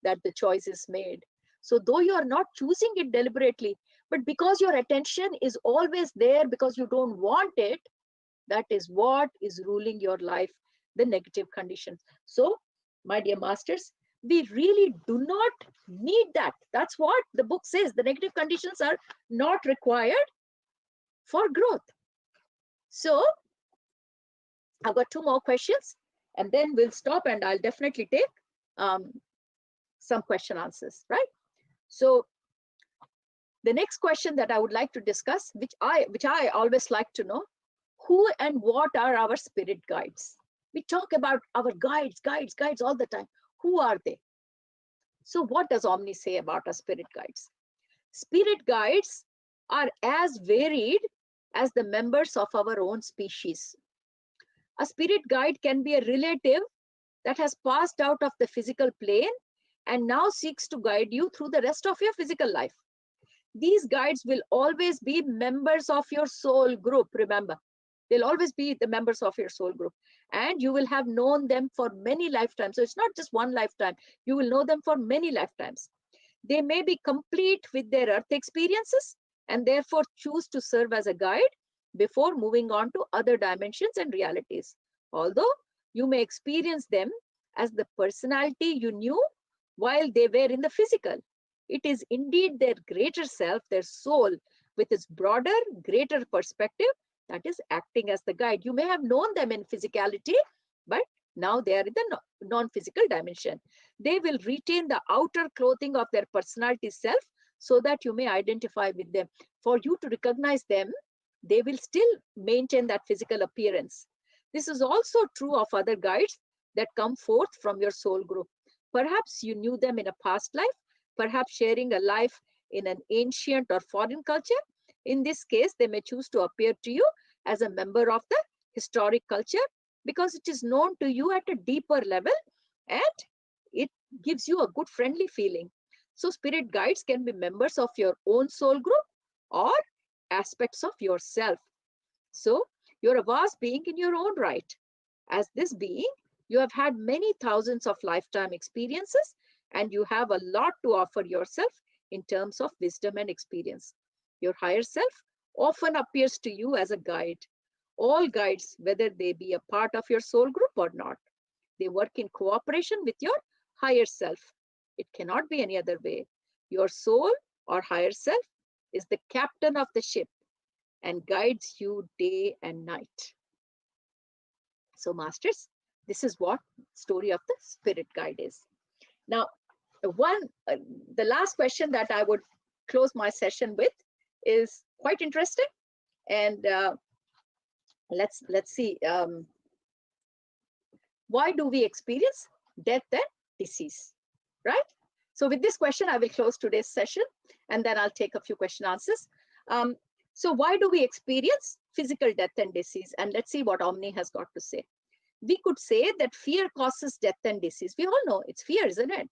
that the choice is made. So though you are not choosing it deliberately, but because your attention is always there because you don't want it, that is what is ruling your life, the negative conditions. So, my dear masters, we really do not need that. That's what the book says. The negative conditions are not required for growth. So, I've got 2 more questions and then we'll stop and I'll definitely take some question answers, right? So the next question that I would like to discuss, which I always like to know, who and what are our spirit guides? We talk about our guides all the time. Who are they? So what does Omni say about our spirit guides? Spirit guides are as varied as the members of our own species. A spirit guide can be a relative that has passed out of the physical plane and now seeks to guide you through the rest of your physical life. These guides will always be members of your soul group, remember. They'll always be the members of your soul group. And you will have known them for many lifetimes. So it's not just one lifetime. You will know them for many lifetimes. They may be complete with their earth experiences and therefore choose to serve as a guide before moving on to other dimensions and realities. Although you may experience them as the personality you knew while they were in the physical. It is indeed their greater self, their soul, with its broader, greater perspective that is acting as the guide. You may have known them in physicality, but now they are in the non-physical dimension. They will retain the outer clothing of their personality self so that you may identify with them. For you to recognize them, they will still maintain that physical appearance. This is also true of other guides that come forth from your soul group. Perhaps you knew them in a past life, perhaps sharing a life in an ancient or foreign culture. In this case, they may choose to appear to you as a member of the historic culture because it is known to you at a deeper level and it gives you a good friendly feeling. So spirit guides can be members of your own soul group or aspects of yourself. So you're a vast being in your own right. As this being, you have had many thousands of lifetime experiences, and you have a lot to offer yourself in terms of wisdom and experience. Your higher self often appears to you as a guide. All guides, whether they be a part of your soul group or not, they work in cooperation with your higher self. It cannot be any other way. Your soul or higher self is the captain of the ship and guides you day and night. So, masters, this is what story of the spirit guide is. Now, the last question that I would close my session with is quite interesting, and let's see. Why do we experience death and disease, right? So with this question, I will close today's session, and then I'll take a few question answers. So why do we experience physical death and disease? And let's see what Omni has got to say. We could say that fear causes death and disease. We all know it's fear, isn't it?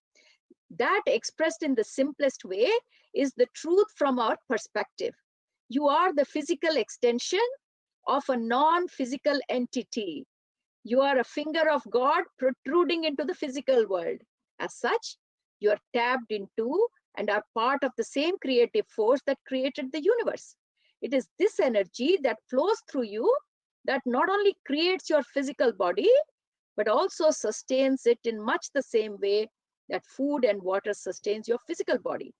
That expressed in the simplest way is the truth from our perspective. You are the physical extension of a non-physical entity. You are a finger of God protruding into the physical world. As such, you are tapped into and are part of the same creative force that created the universe. It is this energy that flows through you that not only creates your physical body, but also sustains it in much the same way that food and water sustains your physical body.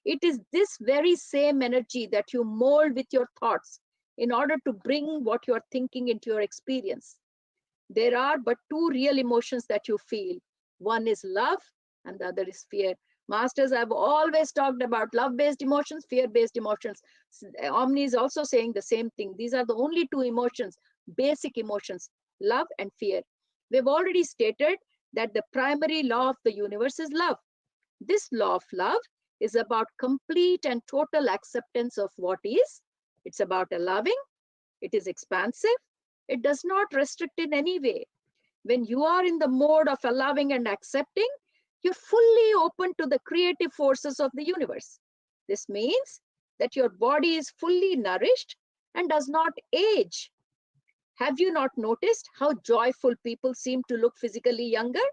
It is this very same energy that you mold with your thoughts in order to bring what you're thinking into your experience. There are but two real emotions that you feel. One is love and the other is fear. Masters, I've always talked about love-based emotions, fear-based emotions. Omni is also saying the same thing. These are the only two emotions, basic emotions, love and fear. We've already stated that the primary law of the universe is love. This law of love is about complete and total acceptance of what is. It's about allowing. It is expansive. It does not restrict in any way. When you are in the mode of allowing and accepting, you're fully open to the creative forces of the universe. This means that your body is fully nourished and does not age. Have you not noticed how joyful people seem to look physically younger?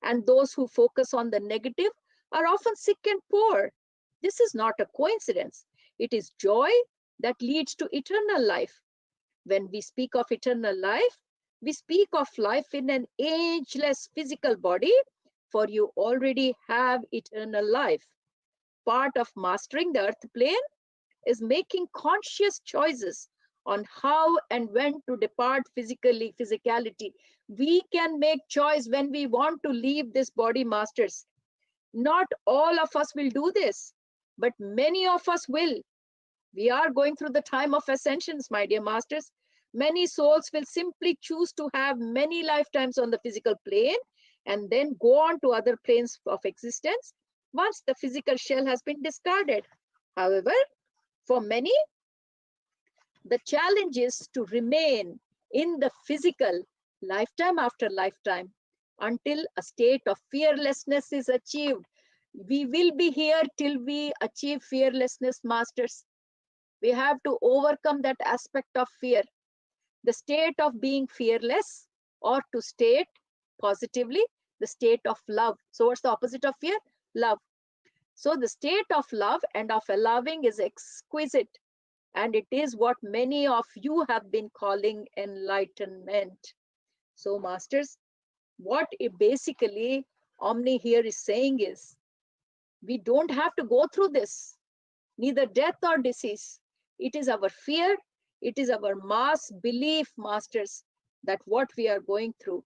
And those who focus on the negative are often sick and poor. This is not a coincidence. It is joy that leads to eternal life. When we speak of eternal life, we speak of life in an ageless physical body, for you already have eternal life. Part of mastering the earth plane is making conscious choices on how and when to depart physicality. We can make choice when we want to leave this body, masters. Not all of us will do this, but many of us will. We are going through the time of ascensions, my dear masters. Many souls will simply choose to have many lifetimes on the physical plane and then go on to other planes of existence once the physical shell has been discarded. However, for many, the challenge is to remain in the physical lifetime after lifetime until a state of fearlessness is achieved. We will be here till we achieve fearlessness, masters. We have to overcome that aspect of fear. The state of being fearless, or to state positively, the state of love. So what's the opposite of fear? Love. So the state of love and of allowing is exquisite. And it is what many of you have been calling enlightenment. So masters, what basically Omni here is saying is, we don't have to go through this, neither death or disease. It is our fear, it is our mass belief, masters, that what we are going through.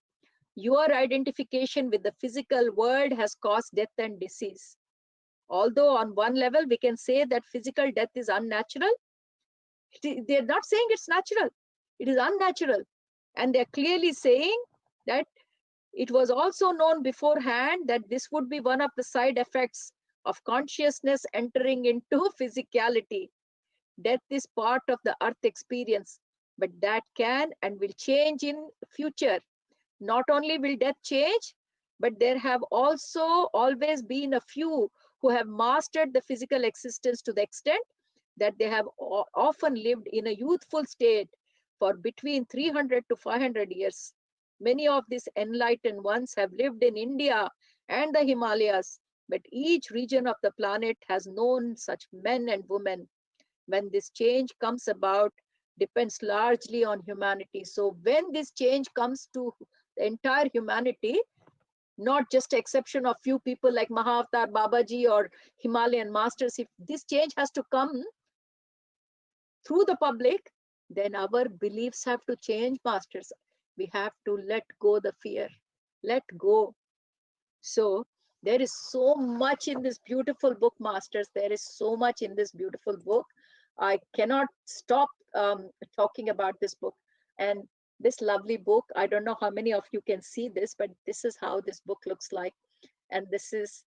Your identification with the physical world has caused death and disease. Although on one level, we can say that physical death is unnatural, they're not saying it's natural. It is unnatural. And they're clearly saying that it was also known beforehand that this would be one of the side effects of consciousness entering into physicality. Death is part of the earth experience, but that can and will change in future. Not only will death change, but there have also always been a few who have mastered the physical existence to the extent that they have often lived in a youthful state for between 300 to 500 years. Many of these enlightened ones have lived in India and the Himalayas, but each region of the planet has known such men and women. When this change comes about, depends largely on humanity. So when this change comes to the entire humanity, not just exception of few people like Mahavatar Babaji or Himalayan masters, if this change has to come through the public, then our beliefs have to change, masters. We have to let go the fear, let go. So there is so much in this beautiful book, masters. There is so much in this beautiful book. I cannot stop talking about this book. And this lovely book, I don't know how many of you can see this, but this is how this book looks like. And this is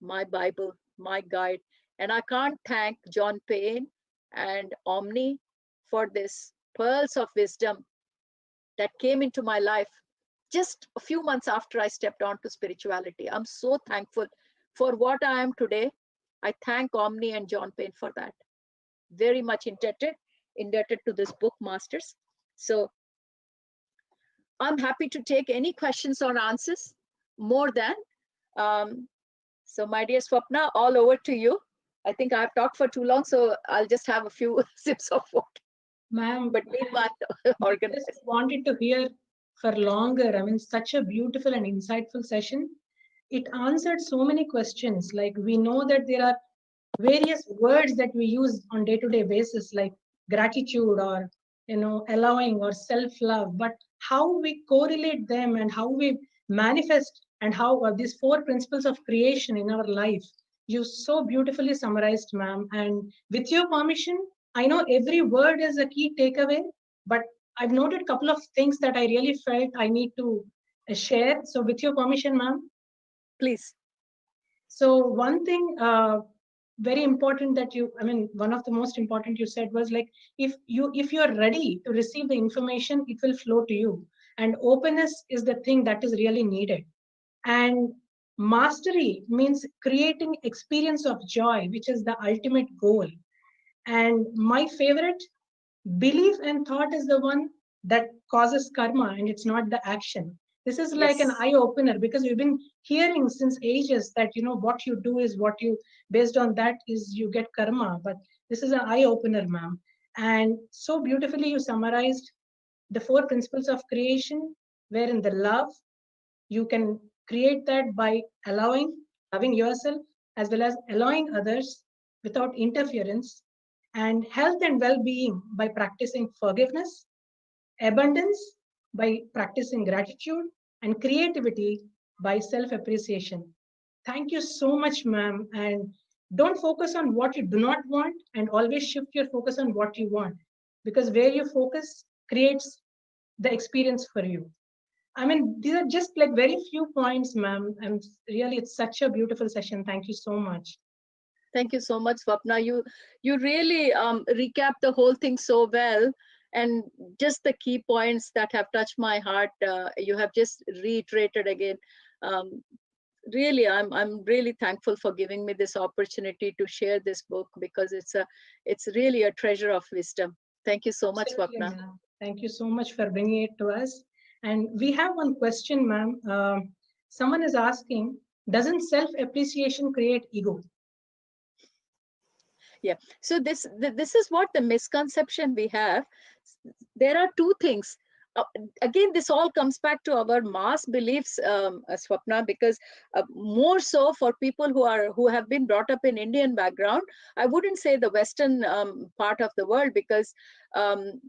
my Bible, my guide. And I can't thank John Payne and Omni for this pearls of wisdom that came into my life just a few months after I stepped onto spirituality. I'm so thankful for what I am today. I thank Omni and John Payne for that. Very much indebted to this book, masters. So I'm happy to take any questions or answers more than. So my dear Swapna, all over to you. I think I've talked for too long, so I'll just have a few sips of water. Ma'am, But meanwhile, I just wanted to hear for longer. I mean, such a beautiful and insightful session. It answered so many questions. Like, we know that there are various words that we use on day-to-day basis, like gratitude or allowing or self-love, but how we correlate them and how we manifest and how these four principles of creation in our life, you so beautifully summarized, ma'am. And with your permission, I know every word is a key takeaway, but I've noted a couple of things that I really felt I need to share. So with your permission, ma'am. please. So one thing very important that one of the most important you said was, like, if you're ready to receive the information, it will flow to you. And openness is the thing that is really needed. And mastery means creating experience of joy, which is the ultimate goal. And my favorite, belief and thought is the one that causes karma, and it's not the action. This is like an Yes. eye opener, because we've been hearing since ages that what you do is what you, based on that is you get karma. But this is an eye opener, ma'am. And so beautifully you summarized the four principles of creation, wherein the love, you can create that by loving yourself as well as allowing others without interference, and health and well-being by practicing forgiveness, abundance by practicing gratitude, and creativity by self-appreciation. Thank you so much, ma'am. And don't focus on what you do not want, and always shift your focus on what you want, because where you focus creates the experience for you. I mean, these are just like very few points, ma'am. And really, it's such a beautiful session. Thank you so much. Thank you so much, Swapna. You really recapped the whole thing so well, and just the key points that have touched my heart, you have just reiterated again. Um, Really, I'm really thankful for giving me this opportunity to share this book, because it's really a treasure of wisdom. Thank you so much, Absolutely, Swapna. ma'am. Thank you so much for bringing it to us. And we have one question, ma'am. Someone is asking, doesn't self-appreciation create ego? Yeah. So this is what the misconception we have. There are two things. Again, this all comes back to our mass beliefs, Swapna, because more so for people who have been brought up in Indian background. I wouldn't say the Western part of the world, because um,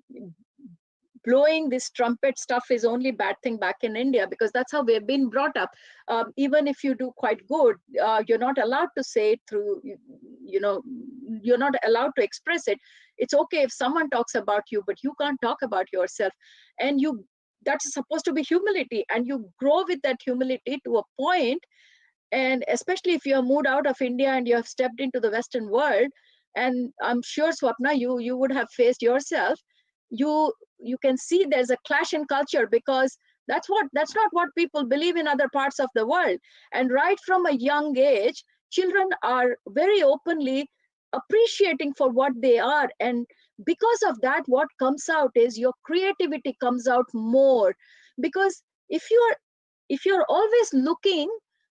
blowing this trumpet stuff is only bad thing back in India, because that's how we've been brought up. Even if you do quite good, you're not allowed to say it through, you're not allowed to express it. It's okay if someone talks about you, but you can't talk about yourself. And that's supposed to be humility, and you grow with that humility to a point. And especially if you have moved out of India and you have stepped into the Western world, and I'm sure, Swapna, you would have faced yourself, you can see there's a clash in culture, because that's not what people believe in other parts of the world. And right from a young age, children are very openly appreciating for what they are. And Because of that, what comes out is your creativity comes out more. Because if you're always looking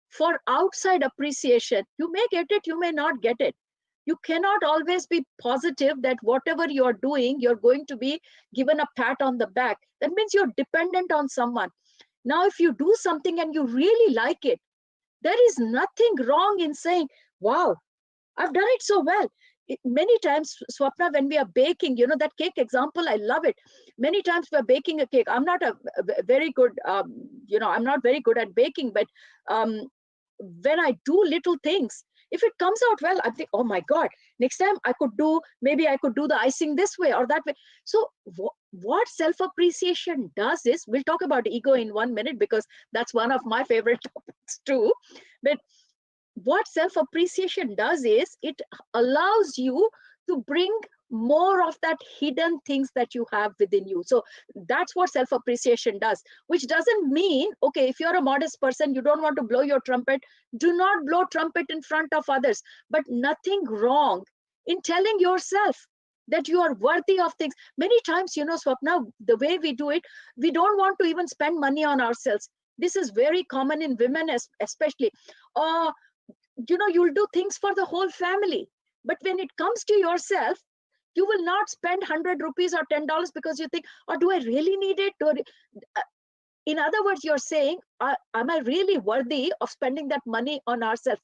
for outside appreciation, you may get it, you may not get it. You cannot always be positive that whatever you're doing, you're going to be given a pat on the back. That means you're dependent on someone. Now, if you do something and you really like it, there is nothing wrong in saying, wow, I've done it so well. Many times, Swapna, when we are baking, you know, that cake example, I love it. Many times we're baking a cake. I'm not very good, I'm not very good at baking, but when I do little things, if it comes out well, I think, oh my God, next time maybe I could do the icing this way or that way. So what self-appreciation does is, we'll talk about ego in 1 minute, because that's one of my favorite topics too. But what self-appreciation does is, it allows you to bring more of that hidden things that you have within you. So that's what self-appreciation does, which doesn't mean, okay, if you're a modest person, you don't want to blow your trumpet, do not blow trumpet in front of others. But nothing wrong in telling yourself that you are worthy of things. Many times, you know, Swapna, the way we do it, we don't want to even spend money on ourselves. This is very common in women, especially. You'll do things for the whole family, but when it comes to yourself, you will not spend 100 rupees or $10 because you think, oh, do I really need it? In other words, you're saying, am I really worthy of spending that money on ourselves?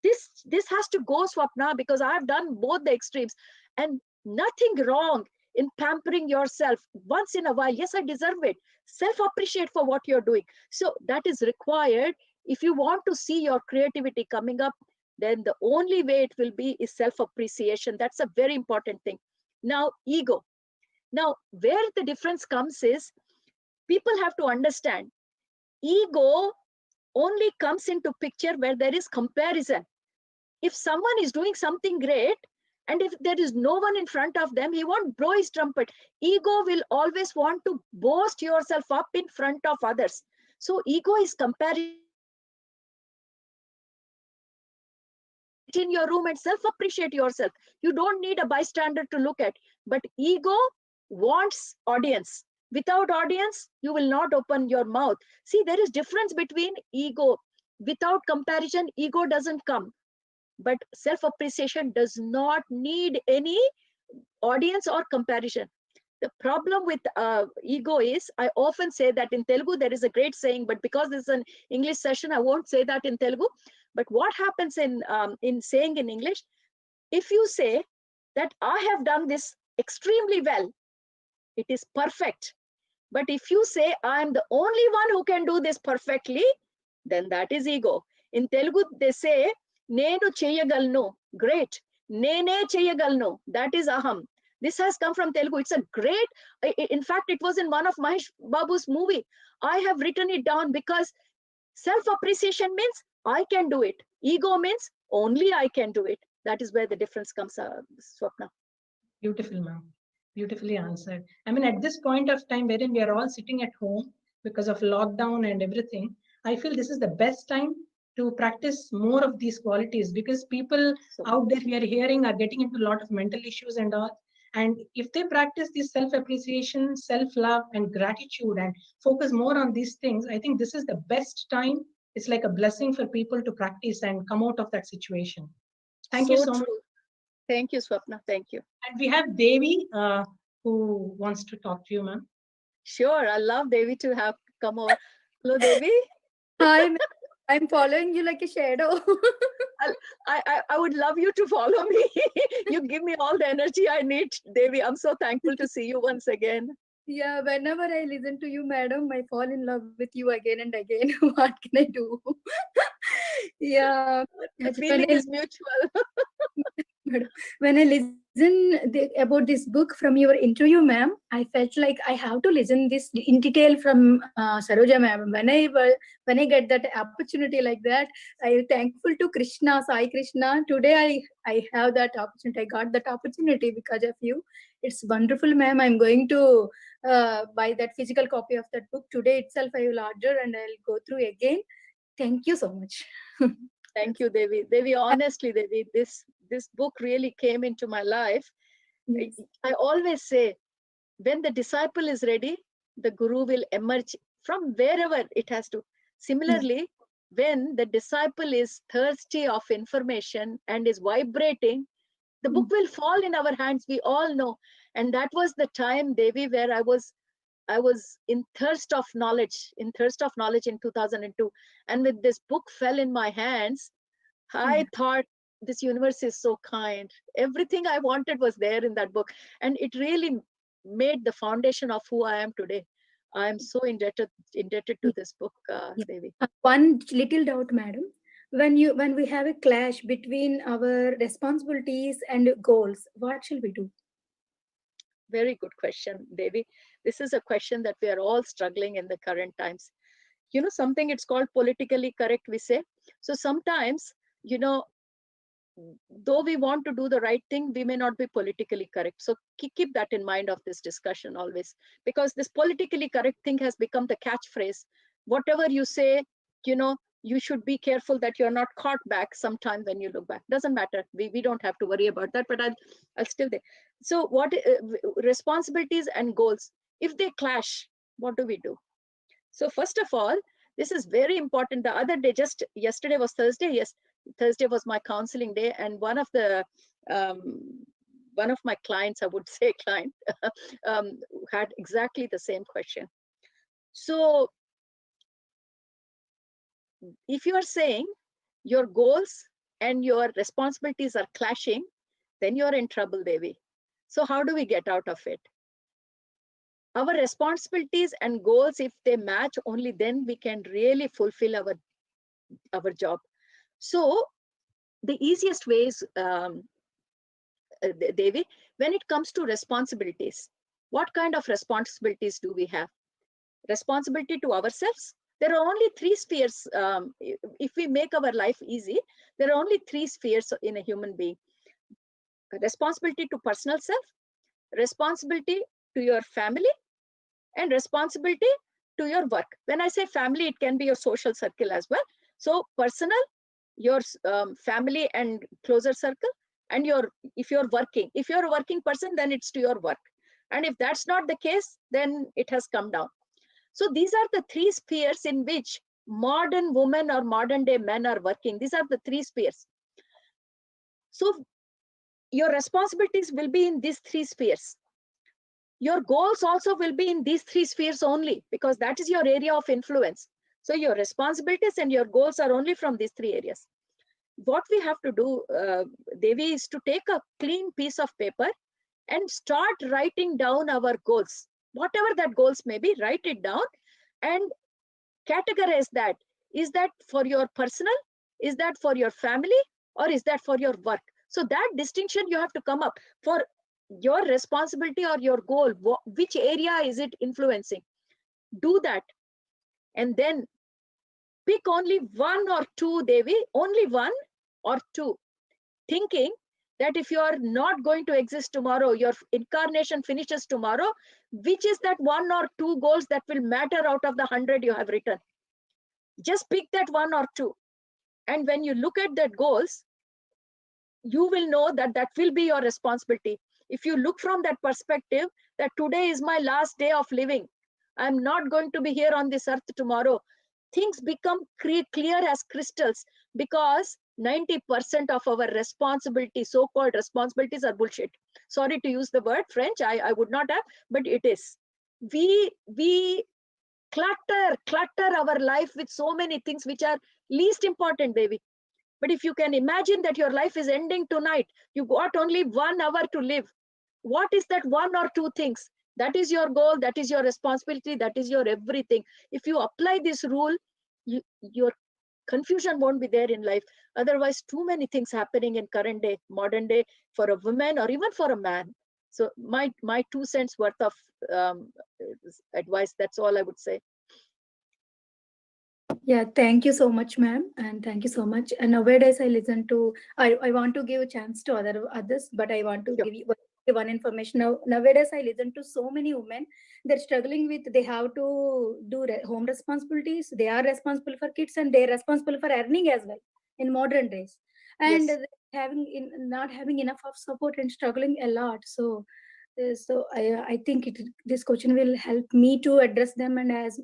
This has to go, Swapna, because I have done both the extremes. And nothing wrong in pampering yourself once in a while. Yes, I deserve it. Self-appreciate for what you're doing. So that is required. If you want to see your creativity coming up, then the only way it will be is self-appreciation. That's a very important thing. Now, ego. Now, where the difference comes is, people have to understand, ego only comes into picture where there is comparison. If someone is doing something great, and if there is no one in front of them, he won't blow his trumpet. Ego will always want to boast yourself up in front of others. So ego is comparison. Sit in your room and self-appreciate yourself. You don't need a bystander to look at. But ego wants audience. Without audience, you will not open your mouth. See, there is difference between ego. Without comparison, ego doesn't come. But self-appreciation does not need any audience or comparison. The problem with ego is, I often say that in Telugu, there is a great saying, but because this is an English session, I won't say that in Telugu. But what happens in saying in English, if you say that I have done this extremely well, it is perfect. But if you say I am the only one who can do this perfectly, then that is ego. In Telugu, they say, Nenu cheyagalnu, great. Nene cheyagalnu, that is aham. This has come from Telugu. It's a great, in fact, it was in one of Mahesh Babu's movie. I have written it down because self-appreciation means I can do it. Ego means only I can do it. That is where the difference comes, Swapna. Beautiful, ma'am. Beautifully answered. I mean, at this point of time wherein we are all sitting at home because of lockdown and everything, I feel this is the best time to practice more of these qualities, because people out there we are hearing are getting into a lot of mental issues and all. And if they practice this self-appreciation, self-love, and gratitude and focus more on these things, I think this is the best time. It's like a blessing for people to practice and come out of that situation. Thank you so much. Thank you, Swapna. Thank you. And we have Devi who wants to talk to you, ma'am. Sure, I love Devi to have come over. Hello, Devi. Hi, I'm following you like a shadow. I would love you to follow me. You give me all the energy I need, Devi. I'm so thankful to see you once again. Yeah, whenever I listen to you, madam, I fall in love with you again and again. What can I do? Yeah. The feeling is mutual. When I listen about this book from your interview, ma'am, I felt like I have to listen this in detail from Saroja, ma'am. When I get that opportunity like that, I am thankful to Krishna, Sai Krishna. Today I have that opportunity. I got that opportunity because of you. It's wonderful, ma'am. I'm going to buy that physical copy of that book today itself. I will order and I'll go through again. Thank you so much. Thank you, Devi. Devi, honestly, Devi, this book really came into my life Yes. I always say, when the disciple is ready, the guru will emerge from wherever it has to. Similarly, when the disciple is thirsty of information and is vibrating, the book will fall in our hands. We all know. And that was the time, Devi, where I was in thirst of knowledge in 2002. And with this book fell in my hands, I thought, this universe is so kind. Everything I wanted was there in that book. And it really made the foundation of who I am today. I am so indebted to this book, Yeah. Devi. One little doubt, madam. When we have a clash between our responsibilities and goals, what shall we do? Very good question, Devi. This is a question that we are all struggling in the current times. Something, it's called politically correct, we say. So sometimes, you know, though we want to do the right thing, we may not be politically correct. So keep that in mind of this discussion always, because this politically correct thing has become the catchphrase. Whatever you say, you should be careful that you're not caught back sometime when you look back. Doesn't matter. We don't have to worry about that, but I'll still there. So what responsibilities and goals, if they clash, what do we do? So first of all, this is very important. The other day, just yesterday was Thursday. Yes, Thursday was my counseling day, and one of my clients, I would say client, had exactly the same question. So if you are saying your goals and your responsibilities are clashing, then you're in trouble, Devi. So how do we get out of it? Our responsibilities and goals, if they match, only then we can really fulfill our job. So the easiest ways, Devi, when it comes to responsibilities, what kind of responsibilities do we have? Responsibility to ourselves. There are only three spheres. If we make our life easy, there are only three spheres in a human being. Responsibility to personal self, responsibility to your family, and responsibility to your work. When I say family, it can be your social circle as well. So personal, your family and closer circle, and if you're a working person, then it's to your work. And if that's not the case, then it has come down. So these are the three spheres in which modern women or modern day men are working. These are the three spheres. So your responsibilities will be in these three spheres. Your goals also will be in these three spheres only, because that is your area of influence. So your responsibilities and your goals are only from these three areas. What we have to do, Devi, is to take a clean piece of paper and start writing down our goals. Whatever that goals may be, write it down and categorize that. Is that for your personal? Is that for your family? Or is that for your work? So that distinction you have to come up for your responsibility or your goal. Which area is it influencing? Do that. And then pick only one or two, Devi, only one or two, thinking that if you are not going to exist tomorrow, your incarnation finishes tomorrow, which is that one or two goals that will matter out of the 100 you have written? Just pick that one or two. And when you look at that goals, you will know that that will be your responsibility. If you look from that perspective, that today is my last day of living, I'm not going to be here on this earth tomorrow, things become clear as crystals, because 90% of our responsibility, so-called responsibilities, are bullshit. Sorry to use the word French, I would not have, but it is. We clutter our life with so many things which are least important, baby. But if you can imagine that your life is ending tonight, you got only 1 hour to live. What is that one or two things? That is your goal, that is your responsibility, that is your everything. If you apply this rule, your confusion won't be there in life. Otherwise, too many things happening in current day, modern day, for a woman or even for a man. So my 2 cents worth of advice, that's all I would say. Yeah, thank you so much, ma'am, and thank you so much. And nowadays, I want to give a chance to others, but I want to Sure. give you one information. Nowadays, I listen to so many women. They're struggling with, they have to do home responsibilities. They are responsible for kids, and they're responsible for earning as well in modern days. and Yes. not having enough of support and struggling a lot. So I think this question will help me to address them, and as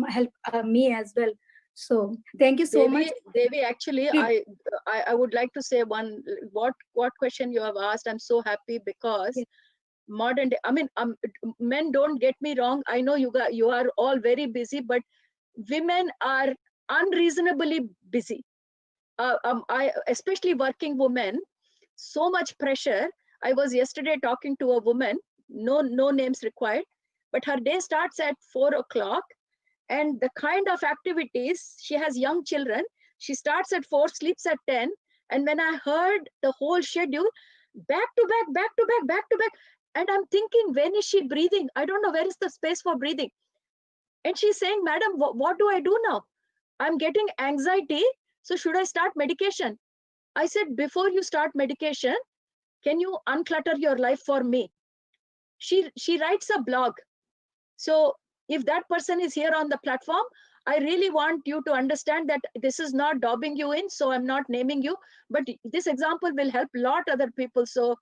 help me as well. So thank you so much. Devi, actually, I would like to say one, what question you have asked. I'm so happy because Yes. modern day, I mean, men, don't get me wrong. I know you are all very busy, but women are unreasonably busy. Especially working women, so much pressure. I was yesterday talking to a woman, no names required, but her day starts at 4 o'clock, and the kind of activities, she has young children, she starts at 4, sleeps at 10. And when I heard the whole schedule, back to back, back to back, back to back, and I'm thinking, when is she breathing? I don't know, where is the space for breathing? And she's saying, madam, what do I do now? I'm getting anxiety, so should I start medication? I said, before you start medication, can you unclutter your life for me? She writes a blog. So if that person is here on the platform, I really want you to understand that this is not dobbing you in, so I'm not naming you, but this example will help a lot other people. So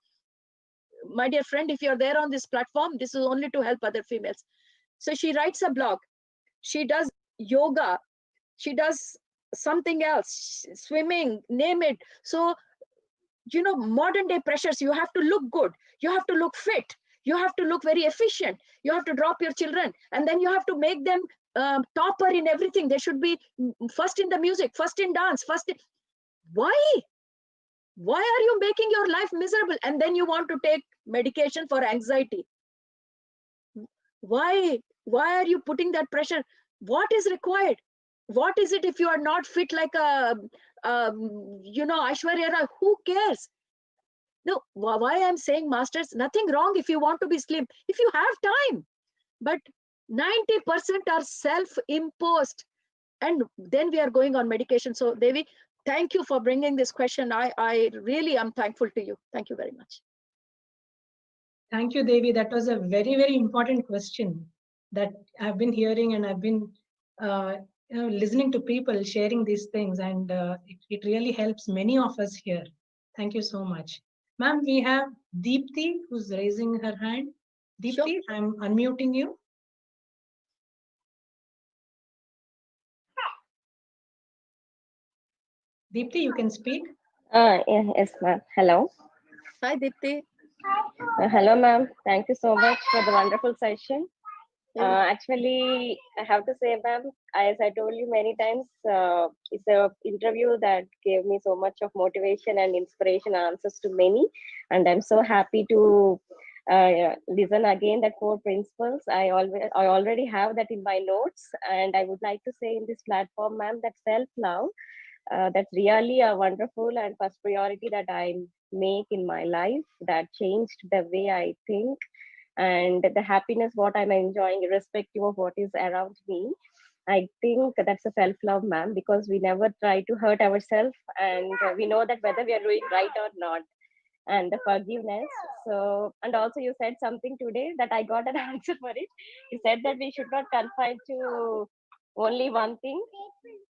my dear friend, if you're there on this platform, this is only to help other females. So she writes a blog, she does yoga, she does something else, swimming, name it. So, modern day pressures, you have to look good, you have to look fit, you have to look very efficient, you have to drop your children, and then you have to make them topper in everything. They should be first in the music, first in dance, why are you making your life miserable? And then you want to take medication for anxiety. Why are you putting that pressure? What is required? What is it? If you are not fit like Aishwarya Rai, who cares? No, why I'm saying, masters, nothing wrong if you want to be slim, if you have time, but 90% are self-imposed, and then we are going on medication. So Devi, thank you for bringing this question. I really am thankful to you. Thank you very much. Thank you, Devi. That was a very, very important question that I've been hearing, and I've been listening to people sharing these things, and it really helps many of us here. Thank you so much. Ma'am, we have Deepthi who's raising her hand. Deepthi, Sure. I'm unmuting you. Deepthi, you can speak. Yes, ma'am. Hello. Hi, Deepthi. Hello, ma'am. Thank you so much for the wonderful session. Yeah. Actually, I have to say, ma'am, as I told you many times, it's a interview that gave me so much of motivation and inspiration, answers to many, and I'm so happy to listen again that 4 principles. I already have that in my notes, and I would like to say in this platform, ma'am, that self-love. That's really a wonderful and first priority that I make in my life, that changed the way I think, and the happiness what I'm enjoying irrespective of what is around me. I think that's a self-love, ma'am, because we never try to hurt ourselves, and we know that whether we are doing right or not, and the forgiveness. So, and also you said something today that I got an answer for it. You said that we should not confine to only one thing.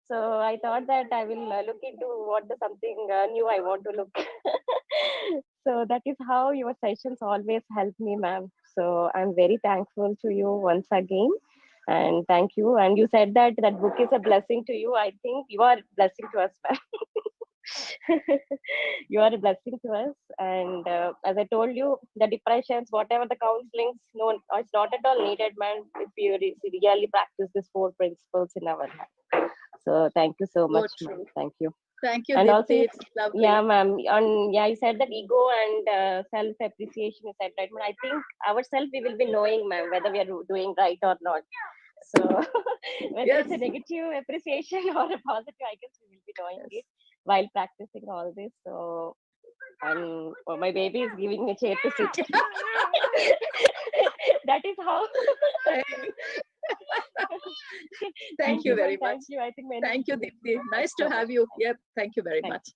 So I thought that I will look into what the something new I want to look. So that is how your sessions always help me, ma'am. So I'm very thankful to you once again, and thank you. And you said that that book is a blessing to you. I think you are a blessing to us, ma'am. You are a blessing to us, and as I told you, the depressions, whatever the counselings, no, it's not at all needed, man, if you really practice these 4 principles in our life. So thank you so much, ma'am. Thank you. Thank you, And also, Deepthi. It's lovely. yeah, ma'am, you said that ego and self appreciation, you said, right? I think ourselves we will be knowing, ma'am, whether we are doing right or not. So whether it's a negative appreciation or a positive, I guess we will be knowing it while practicing all this. So, and my baby is giving me a chair to sit. That is how. Thank you very much. Thank you. I think Thank you, Deepthi. Nice to have you. Yep. Thank you very much.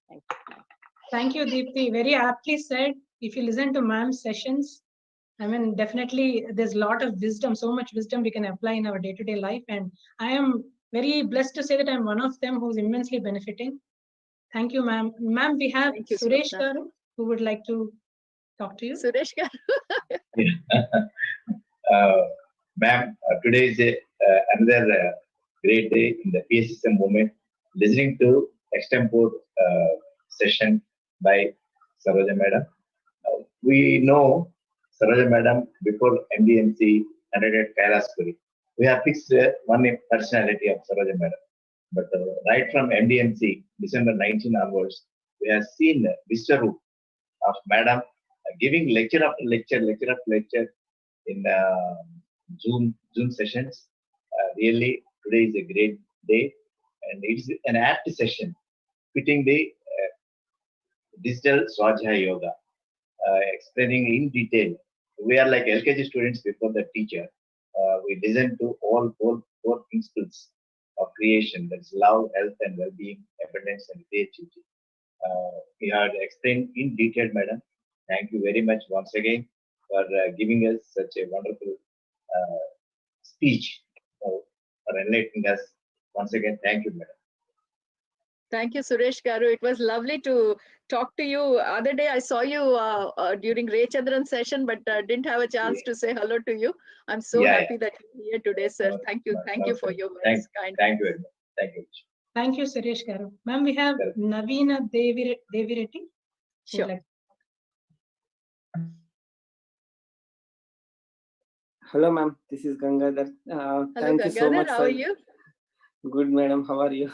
Thank you, Deepthi. Very aptly said. If you listen to ma'am's sessions, I mean, definitely there's a lot of wisdom, so much wisdom we can apply in our day-to-day life. And I am very blessed to say that I'm one of them who's immensely benefiting. Thank you, ma'am. Ma'am, we have Thank you, Suresh Swapna. Garu, who would like to talk to you. Suresh garu. Ma'am, today is another great day in the PSSM movement. Listening to extempore session by Saroja Madam. We know Saroja Madam before MDMC and at Kailaspuri. We have fixed one personality of Saroja Madam. But right from MDMC, December 19 onwards, we have seen Vista of Madam giving lecture after lecture, lecture after lecture in Zoom sessions. Really, today is a great day, and it is an apt session fitting the digital Swajha Yoga, explaining in detail. We are like LKG students before the teacher. We listen to all four principles of creation, that's love, health, and well-being, abundance, and creativity. We have explained in detail, madam. Thank you very much once again for giving us such a wonderful speech, for enlightening us. Once again, thank you, madam. Thank you, Suresh Garu. It was lovely to talk to you. Other day I saw you during Ray Chandran session, but didn't have a chance to say hello to you. I'm so happy that you're here today, sir. Thank you. Thank you for your words. Thank you very much. Thank you. Thank you, Suresh Garu. Ma'am, we have Navina Deviretti. Sure. Hello, ma'am. This is Gangadhar. Hello, Thank you so Gangadhar. much. How are you? Good, madam. How are you?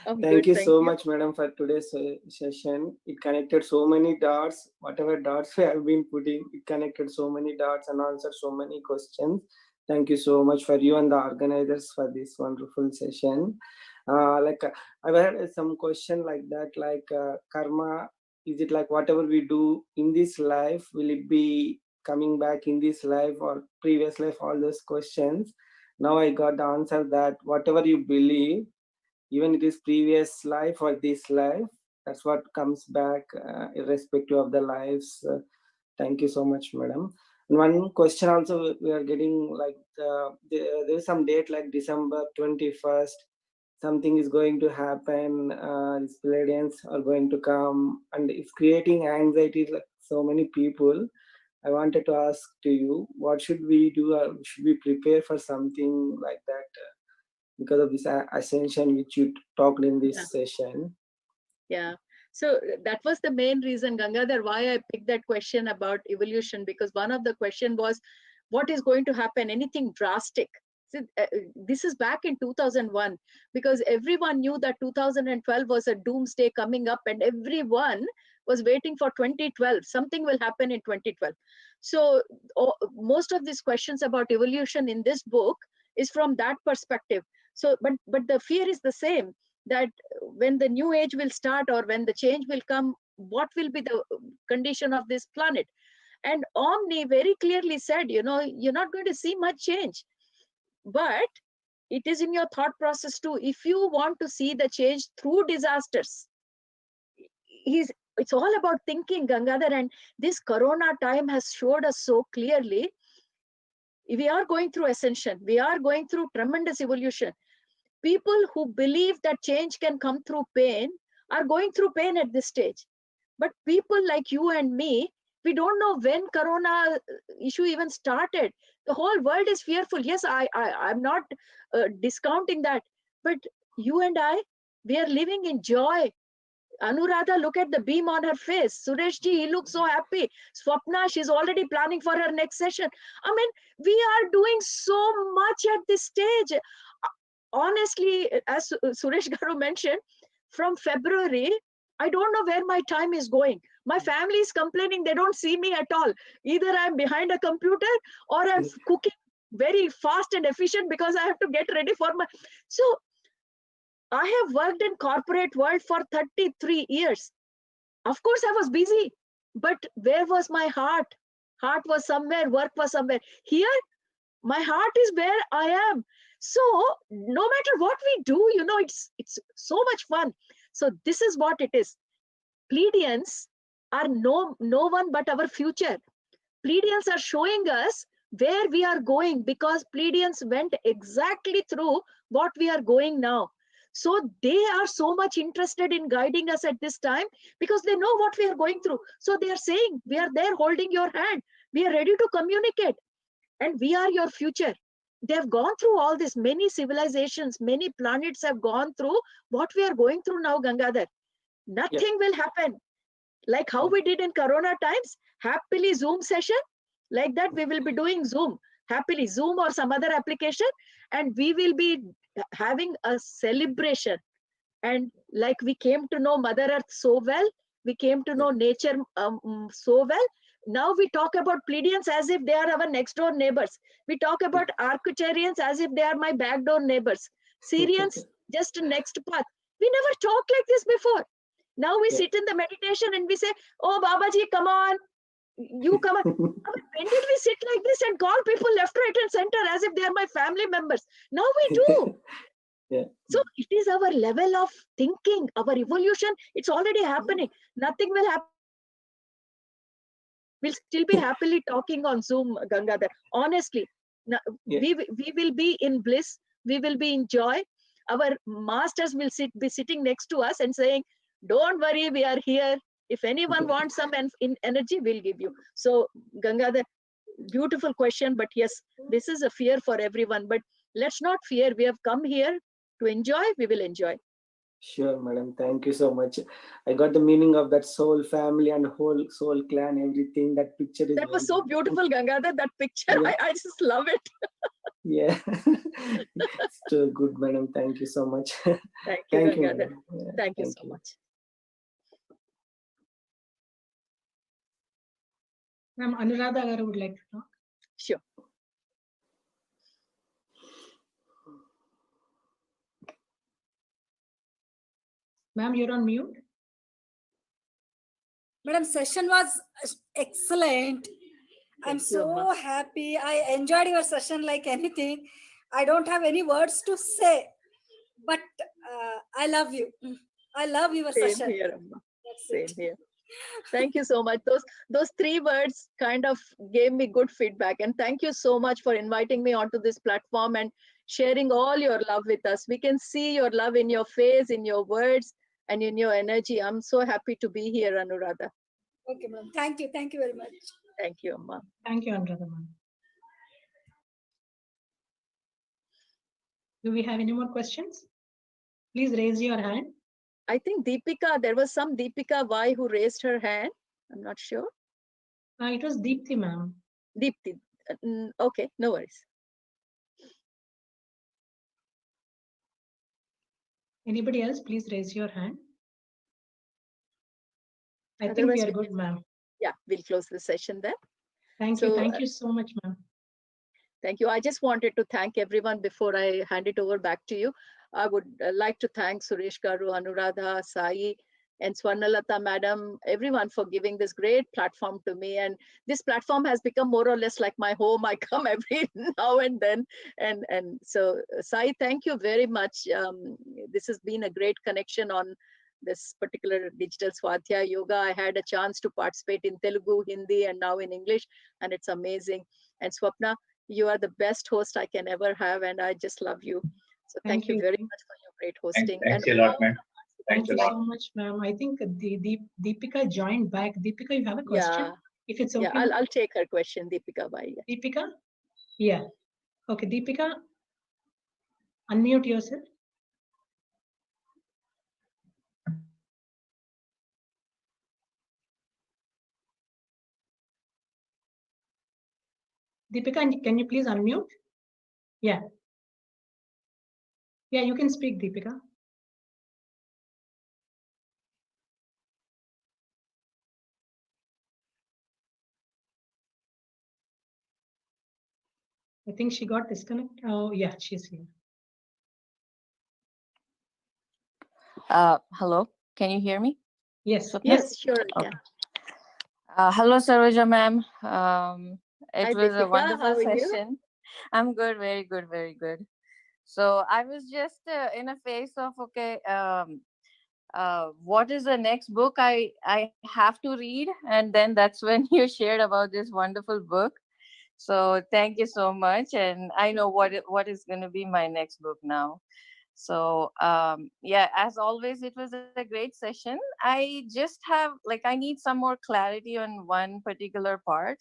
I'm Thank good, you so much, madam, for today's session. It connected so many dots. Whatever dots we have been putting, it connected so many dots and answered so many questions. Thank you so much for you and the organizers for this wonderful session. I had some question like that, karma. Is it like whatever we do in this life, will it be coming back in this life or previous life? All those questions. Now I got the answer that whatever you believe, even it is previous life or this life, that's what comes back irrespective of the lives. Thank you so much, madam. And one question also we are getting, like there's some date like December 21st, something is going to happen, these Palladians are going to come, and it's creating anxiety like so many people. I wanted to ask to you, what should we do? Or should we prepare for something like that because of this ascension which you talked in this session? Yeah. So that was the main reason, Gangadhar, why I picked that question about evolution, because one of the question was, what is going to happen? Anything drastic? See, this is back in 2001, because everyone knew that 2012 was a doomsday coming up, and everyone was waiting for 2012. Something will happen in 2012. So most of these questions about evolution in this book is from that perspective. So, but the fear is the same, that when the new age will start or when the change will come, what will be the condition of this planet? And Omni very clearly said, you're not going to see much change, but it is in your thought process too. If you want to see the change through disasters, it's all about thinking, Gangadhar, and this corona time has showed us so clearly. We are going through ascension. We are going through tremendous evolution. People who believe that change can come through pain are going through pain at this stage. But people like you and me, we don't know when corona issue even started. The whole world is fearful. Yes, I'm not discounting that. But you and I, we are living in joy. Anuradha, look at the beam on her face. Suresh ji, he looks so happy. Swapna, she's already planning for her next session. I mean, we are doing so much at this stage. Honestly, as Suresh Garu mentioned, from February, I don't know where my time is going. My family is complaining they don't see me at all. Either I'm behind a computer or I'm cooking very fast and efficient because I have to get ready for my... So I have worked in corporate world for 33 years. Of course, I was busy, but where was my heart? Heart was somewhere, work was somewhere. Here, my heart is where I am. So no matter what we do, it's so much fun. So this is what it is. Pleiadians are no one but our future. Pleiadians are showing us where we are going, because Pleiadians went exactly through what we are going now. So they are so much interested in guiding us at this time because they know what we are going through. So they are saying, we are there holding your hand. We are ready to communicate and we are your future. They have gone through all this. Many civilizations, many planets have gone through what we are going through now, Gangadhar. Nothing will happen. Like how we did in Corona times, happily Zoom session, like that we will be doing Zoom, happily Zoom or some other application, and we will be having a celebration. And like we came to know Mother Earth so well, we came to know nature so well. Now we talk about Pleiadians as if they are our next door neighbors. We talk about Arcturians as if they are my back door neighbors. Syrians, just next path. We never talked like this before. Now we sit in the meditation and we say, oh, Babaji, come on. You come on. When did we sit like this and call people left, right, and center as if they are my family members? Now we do. So it is our level of thinking, our evolution. It's already happening. Nothing will happen. We'll still be happily talking on Zoom, Gangadhar. Honestly, we will be in bliss. We will be in joy. Our masters will be sitting next to us and saying, don't worry, we are here. If anyone wants some energy, we'll give you. So, Gangadhar, beautiful question. But yes, this is a fear for everyone. But let's not fear. We have come here to enjoy. We will enjoy. Sure, madam. Thank you so much. I got the meaning of that soul family and whole soul clan, everything. That picture is. That was so beautiful, Gangadhar. That picture, I just love it. Yeah, it's so good, madam. Thank you so much. Thank you, Gangadhar. Thank you so much. Ma'am, Anuradha Garu would like to talk. Sure. Ma'am, you're on mute. Madam, session was excellent. I'm so happy. I enjoyed your session like anything. I don't have any words to say, but I love you. I love your session. Same here, Amma. Same here. Thank you so much. Those 3 words kind of gave me good feedback. And thank you so much for inviting me onto this platform and sharing all your love with us. We can see your love in your face, in your words, and in your energy. I'm so happy to be here, Anuradha. Okay, ma'am. Thank you. Thank you very much. Thank you, Amma. Thank you, Anuradha, ma'am. Do we have any more questions? Please raise your hand. I think Deepika, there was some Deepika Y who raised her hand. I'm not sure. It was Deepthi, ma'am. Deepthi. Okay, no worries. Anybody else, please raise your hand. I think we are good, ma'am. Yeah, we'll close the session then. Thank you. Thank you so much, ma'am. Thank you. I just wanted to thank everyone before I hand it over back to you. I would like to thank Suresh Garu, Anuradha, Sai, and Swarnalata madam, everyone for giving this great platform to me. And this platform has become more or less like my home. I come every now and then. And so, Sai, thank you very much. This has been a great connection on this particular digital Swadhyaya Yoga. I had a chance to participate in Telugu, Hindi, and now in English, and it's amazing. And Swapna, you are the best host I can ever have, and I just love you. So thank you very much for your great hosting. Thanks a lot, ma'am. Thank you so much, ma'am. I think Deepika joined back. Deepika, you have a question? Yeah. If it's okay. Yeah, I'll take her question, Deepika. Bye. Deepika? Yeah. Okay, Deepika, unmute yourself. Deepika, can you please unmute? Yeah. Yeah, you can speak, Deepika. I think she got disconnected. Oh, yeah, she's here. Hello, can you hear me? Yes. Yes, sure. Okay. Hello, Saroja ma'am. It Hi, was Deepika. a wonderful How are session. you? I'm good, very good, very good. So I was just in a phase of, okay, what is the next book I have to read? And then that's when you shared about this wonderful book. So thank you so much. And I know what is going to be my next book now. So yeah, as always, it was a great session. I just have like, I need some more clarity on one particular part.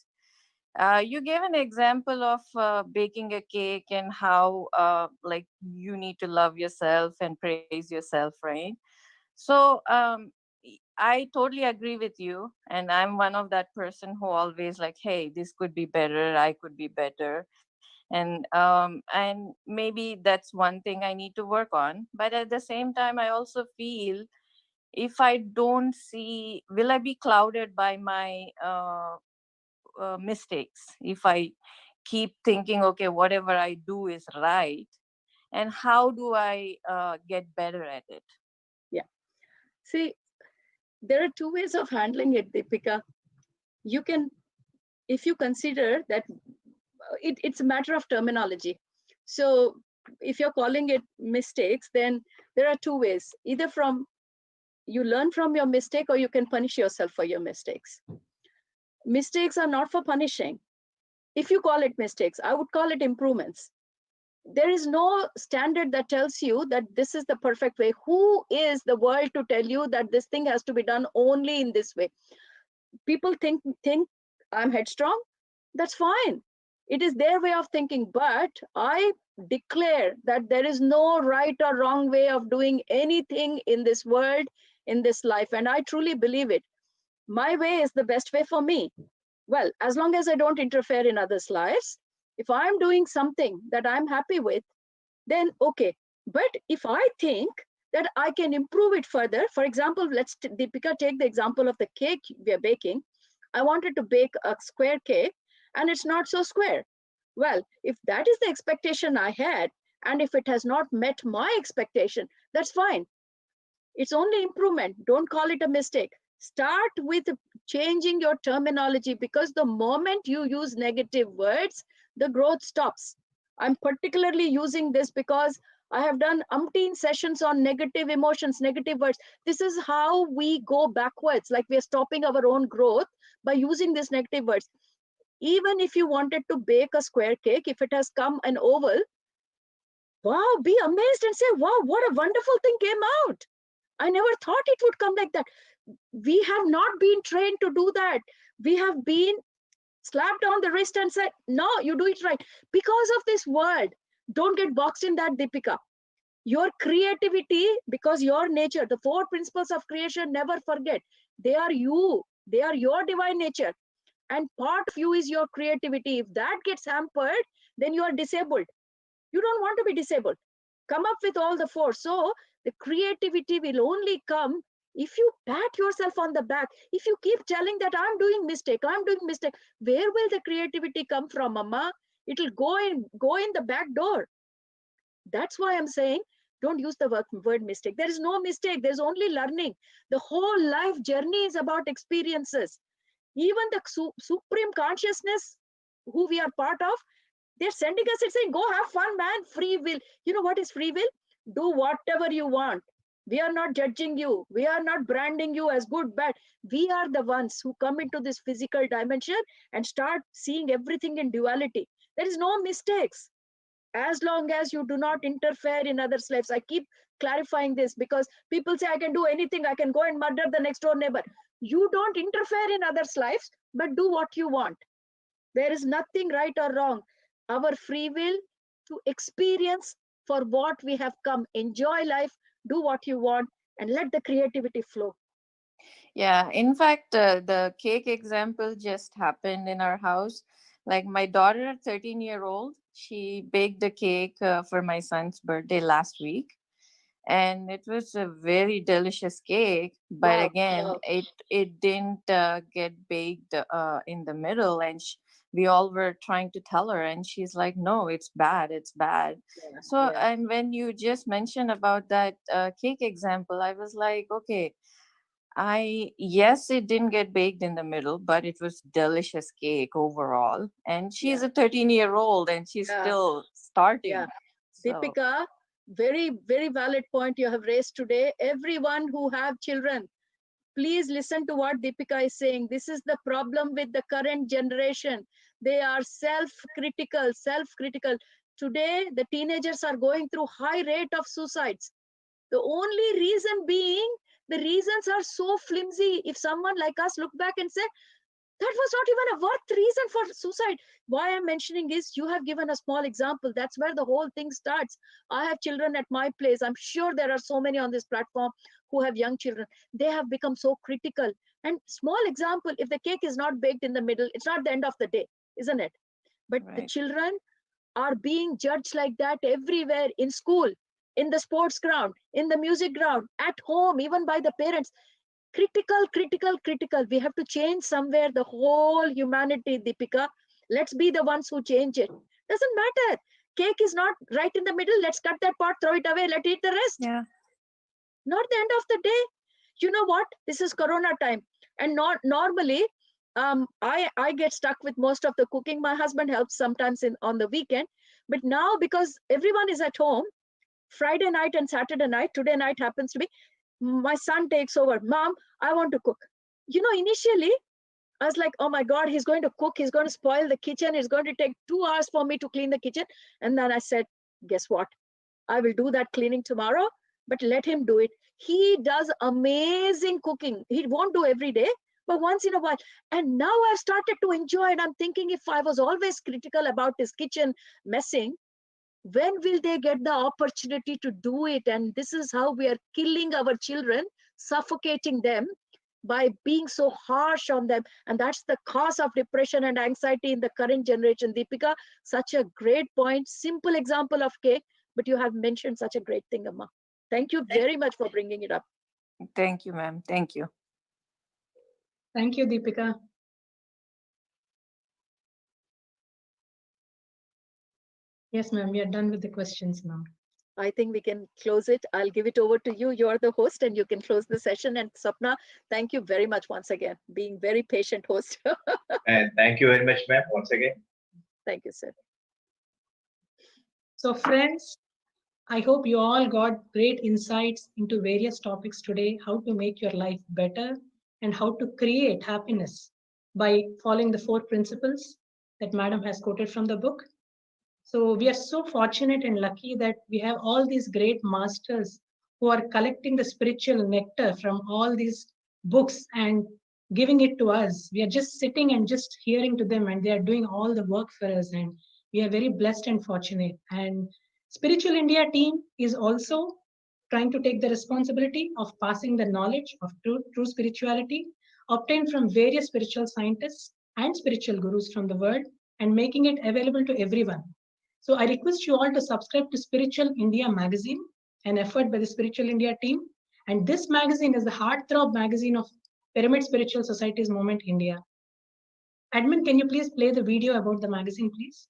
You gave an example of baking a cake and how like you need to love yourself and praise yourself, right? So I totally agree with you, and I'm one of that person who always like, hey, this could be better, I could be better. And maybe that's one thing I need to work on. But at the same time, I also feel, if I don't see, will I be clouded by my mistakes if I keep thinking, okay, whatever I do is right? And how do I get better at it? Yeah. See, there are two ways of handling it, Deepika. You can, if you consider that it's a matter of terminology. So if you're calling it mistakes, then there are two ways. Either from you learn from your mistake, or you can punish yourself for your mistakes. Mistakes are not for punishing. If you call it mistakes, I would call it improvements. There is no standard that tells you that this is the perfect way. Who is the world to tell you that this thing has to be done only in this way? People think I'm headstrong. That's fine. It is their way of thinking. But I declare that there is no right or wrong way of doing anything in this world, in this life. And I truly believe it. My way is the best way for me. Well, as long as I don't interfere in others' lives, if I'm doing something that I'm happy with, then okay. But if I think that I can improve it further, for example, let's Deepika take the example of the cake we are baking. I wanted to bake a square cake and it's not so square. Well, if that is the expectation I had, and if it has not met my expectation, that's fine. It's only improvement. Don't call it a mistake. Start with changing your terminology, because the moment you use negative words, the growth stops. I'm particularly using this because I have done umpteen sessions on negative emotions, negative words. This is how we go backwards, like we're stopping our own growth by using these negative words. Even if you wanted to bake a square cake, if it has come an oval, wow, be amazed and say, wow, what a wonderful thing came out. I never thought it would come like that. We have not been trained to do that. We have been slapped on the wrist and said, no, you do it right. Because of this word, don't get boxed in that, Deepika. Your creativity, because your nature, the four principles of creation, never forget. They are you. They are your divine nature. And part of you is your creativity. If that gets hampered, then you are disabled. You don't want to be disabled. Come up with all the four. So the creativity will only come if you pat yourself on the back. If you keep telling that I'm doing mistake, where will the creativity come from, Mama? It will go in the back door. That's why I'm saying, don't use the word mistake. There is no mistake. There's only learning. The whole life journey is about experiences. Even the supreme consciousness, who we are part of, they're sending us and saying, go have fun, man. Free will. You know what is free will? Do whatever you want. We are not judging you. We are not branding you as good, bad. We are the ones who come into this physical dimension and start seeing everything in duality. There is no mistakes. As long as you do not interfere in others' lives. I keep clarifying this because people say, I can do anything. I can go and murder the next door neighbor. You don't interfere in others' lives, but do what you want. There is nothing right or wrong. Our free will to experience for what we have come. Enjoy life, do what you want, and let the creativity flow. Yeah, in fact, the cake example just happened in our house. Like my daughter, 13-year-old, she baked a cake for my son's birthday last week, and it was a very delicious cake. But Wow, again, wow. it didn't get baked in the middle, and we all were trying to tell her, and she's like, "No, it's bad, it's bad." Yeah, So, yeah. and when you just mentioned about that cake example, I was like, okay, yes, it didn't get baked in the middle, but it was delicious cake overall. And she's Yeah, a 13-year-old and she's yeah, still yeah. starting. So Deepika, very, very valid point you have raised today. Everyone who have children, please listen to what Deepika is saying. This is the problem with the current generation. They are self-critical, self-critical. Today, the teenagers are going through high rate of suicides. The only reason being, the reasons are so flimsy. If someone like us look back and say, that was not even a worth reason for suicide. Why I'm mentioning is you have given a small example. That's where the whole thing starts. I have children at my place. I'm sure there are so many on this platform who have young children. They have become so critical. And small example, if the cake is not baked in the middle, it's not the end of the day, isn't it? But Right. the children are being judged like that everywhere, in school, in the sports ground, in the music ground, at home, even by the parents. Critical, critical, critical. We have to change somewhere the whole humanity, Deepika. Let's be the ones who change it. Doesn't matter. Cake is not right in the middle. Let's cut that part, throw it away, let's eat the rest. Yeah. Not the end of the day. You know what? This is Corona time. And not normally, I get stuck with most of the cooking. My husband helps sometimes on the weekend. But now, because everyone is at home, Friday night and Saturday night, today night happens to be, my son takes over. Mom, I want to cook. You know, initially, I was like, oh my God, he's going to cook. He's going to spoil the kitchen. It's going to take 2 hours for me to clean the kitchen. And then I said, guess what? I will do that cleaning tomorrow, but let him do it. He does amazing cooking. He won't do every day, but once in a while. And now I've started to enjoy it. I'm thinking, if I was always critical about his kitchen messing, when will they get the opportunity to do it? And this is how we are killing our children, suffocating them by being so harsh on them. And that's the cause of depression and anxiety in the current generation. Deepika, such a great point, simple example of cake, but you have mentioned such a great thing, Amma. Thank you very much for bringing it up. Thank you, ma'am. Thank you. Thank you, Deepika. Yes, ma'am, we are done with the questions now. I think we can close it. I'll give it over to you. You're the host and you can close the session. And Sapna, thank you very much once again, being very patient host. And thank you very much, ma'am, once again. Thank you, sir. So friends, I hope you all got great insights into various topics today, how to make your life better and how to create happiness by following the 4 principles that Madam has quoted from the book. So we are so fortunate and lucky that we have all these great masters who are collecting the spiritual nectar from all these books and giving it to us. We are just sitting and just hearing to them, and they are doing all the work for us. And we are very blessed and fortunate. And Spiritual India team is also trying to take the responsibility of passing the knowledge of true spirituality obtained from various spiritual scientists and spiritual gurus from the world and making it available to everyone. So I request you all to subscribe to Spiritual India magazine, an effort by the Spiritual India team. And this magazine is the heartthrob magazine of Pyramid Spiritual Societies Movement India. Admin, can you please play the video about the magazine, please?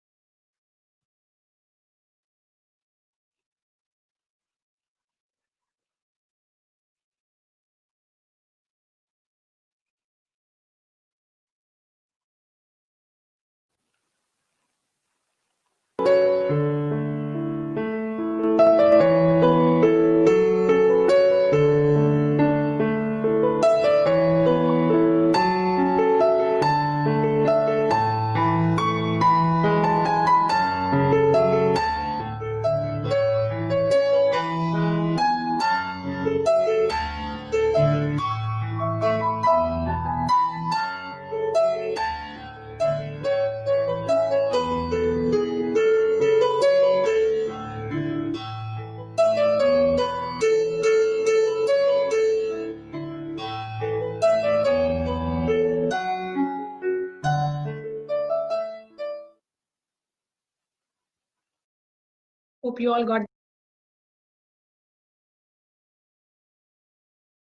Hope you all got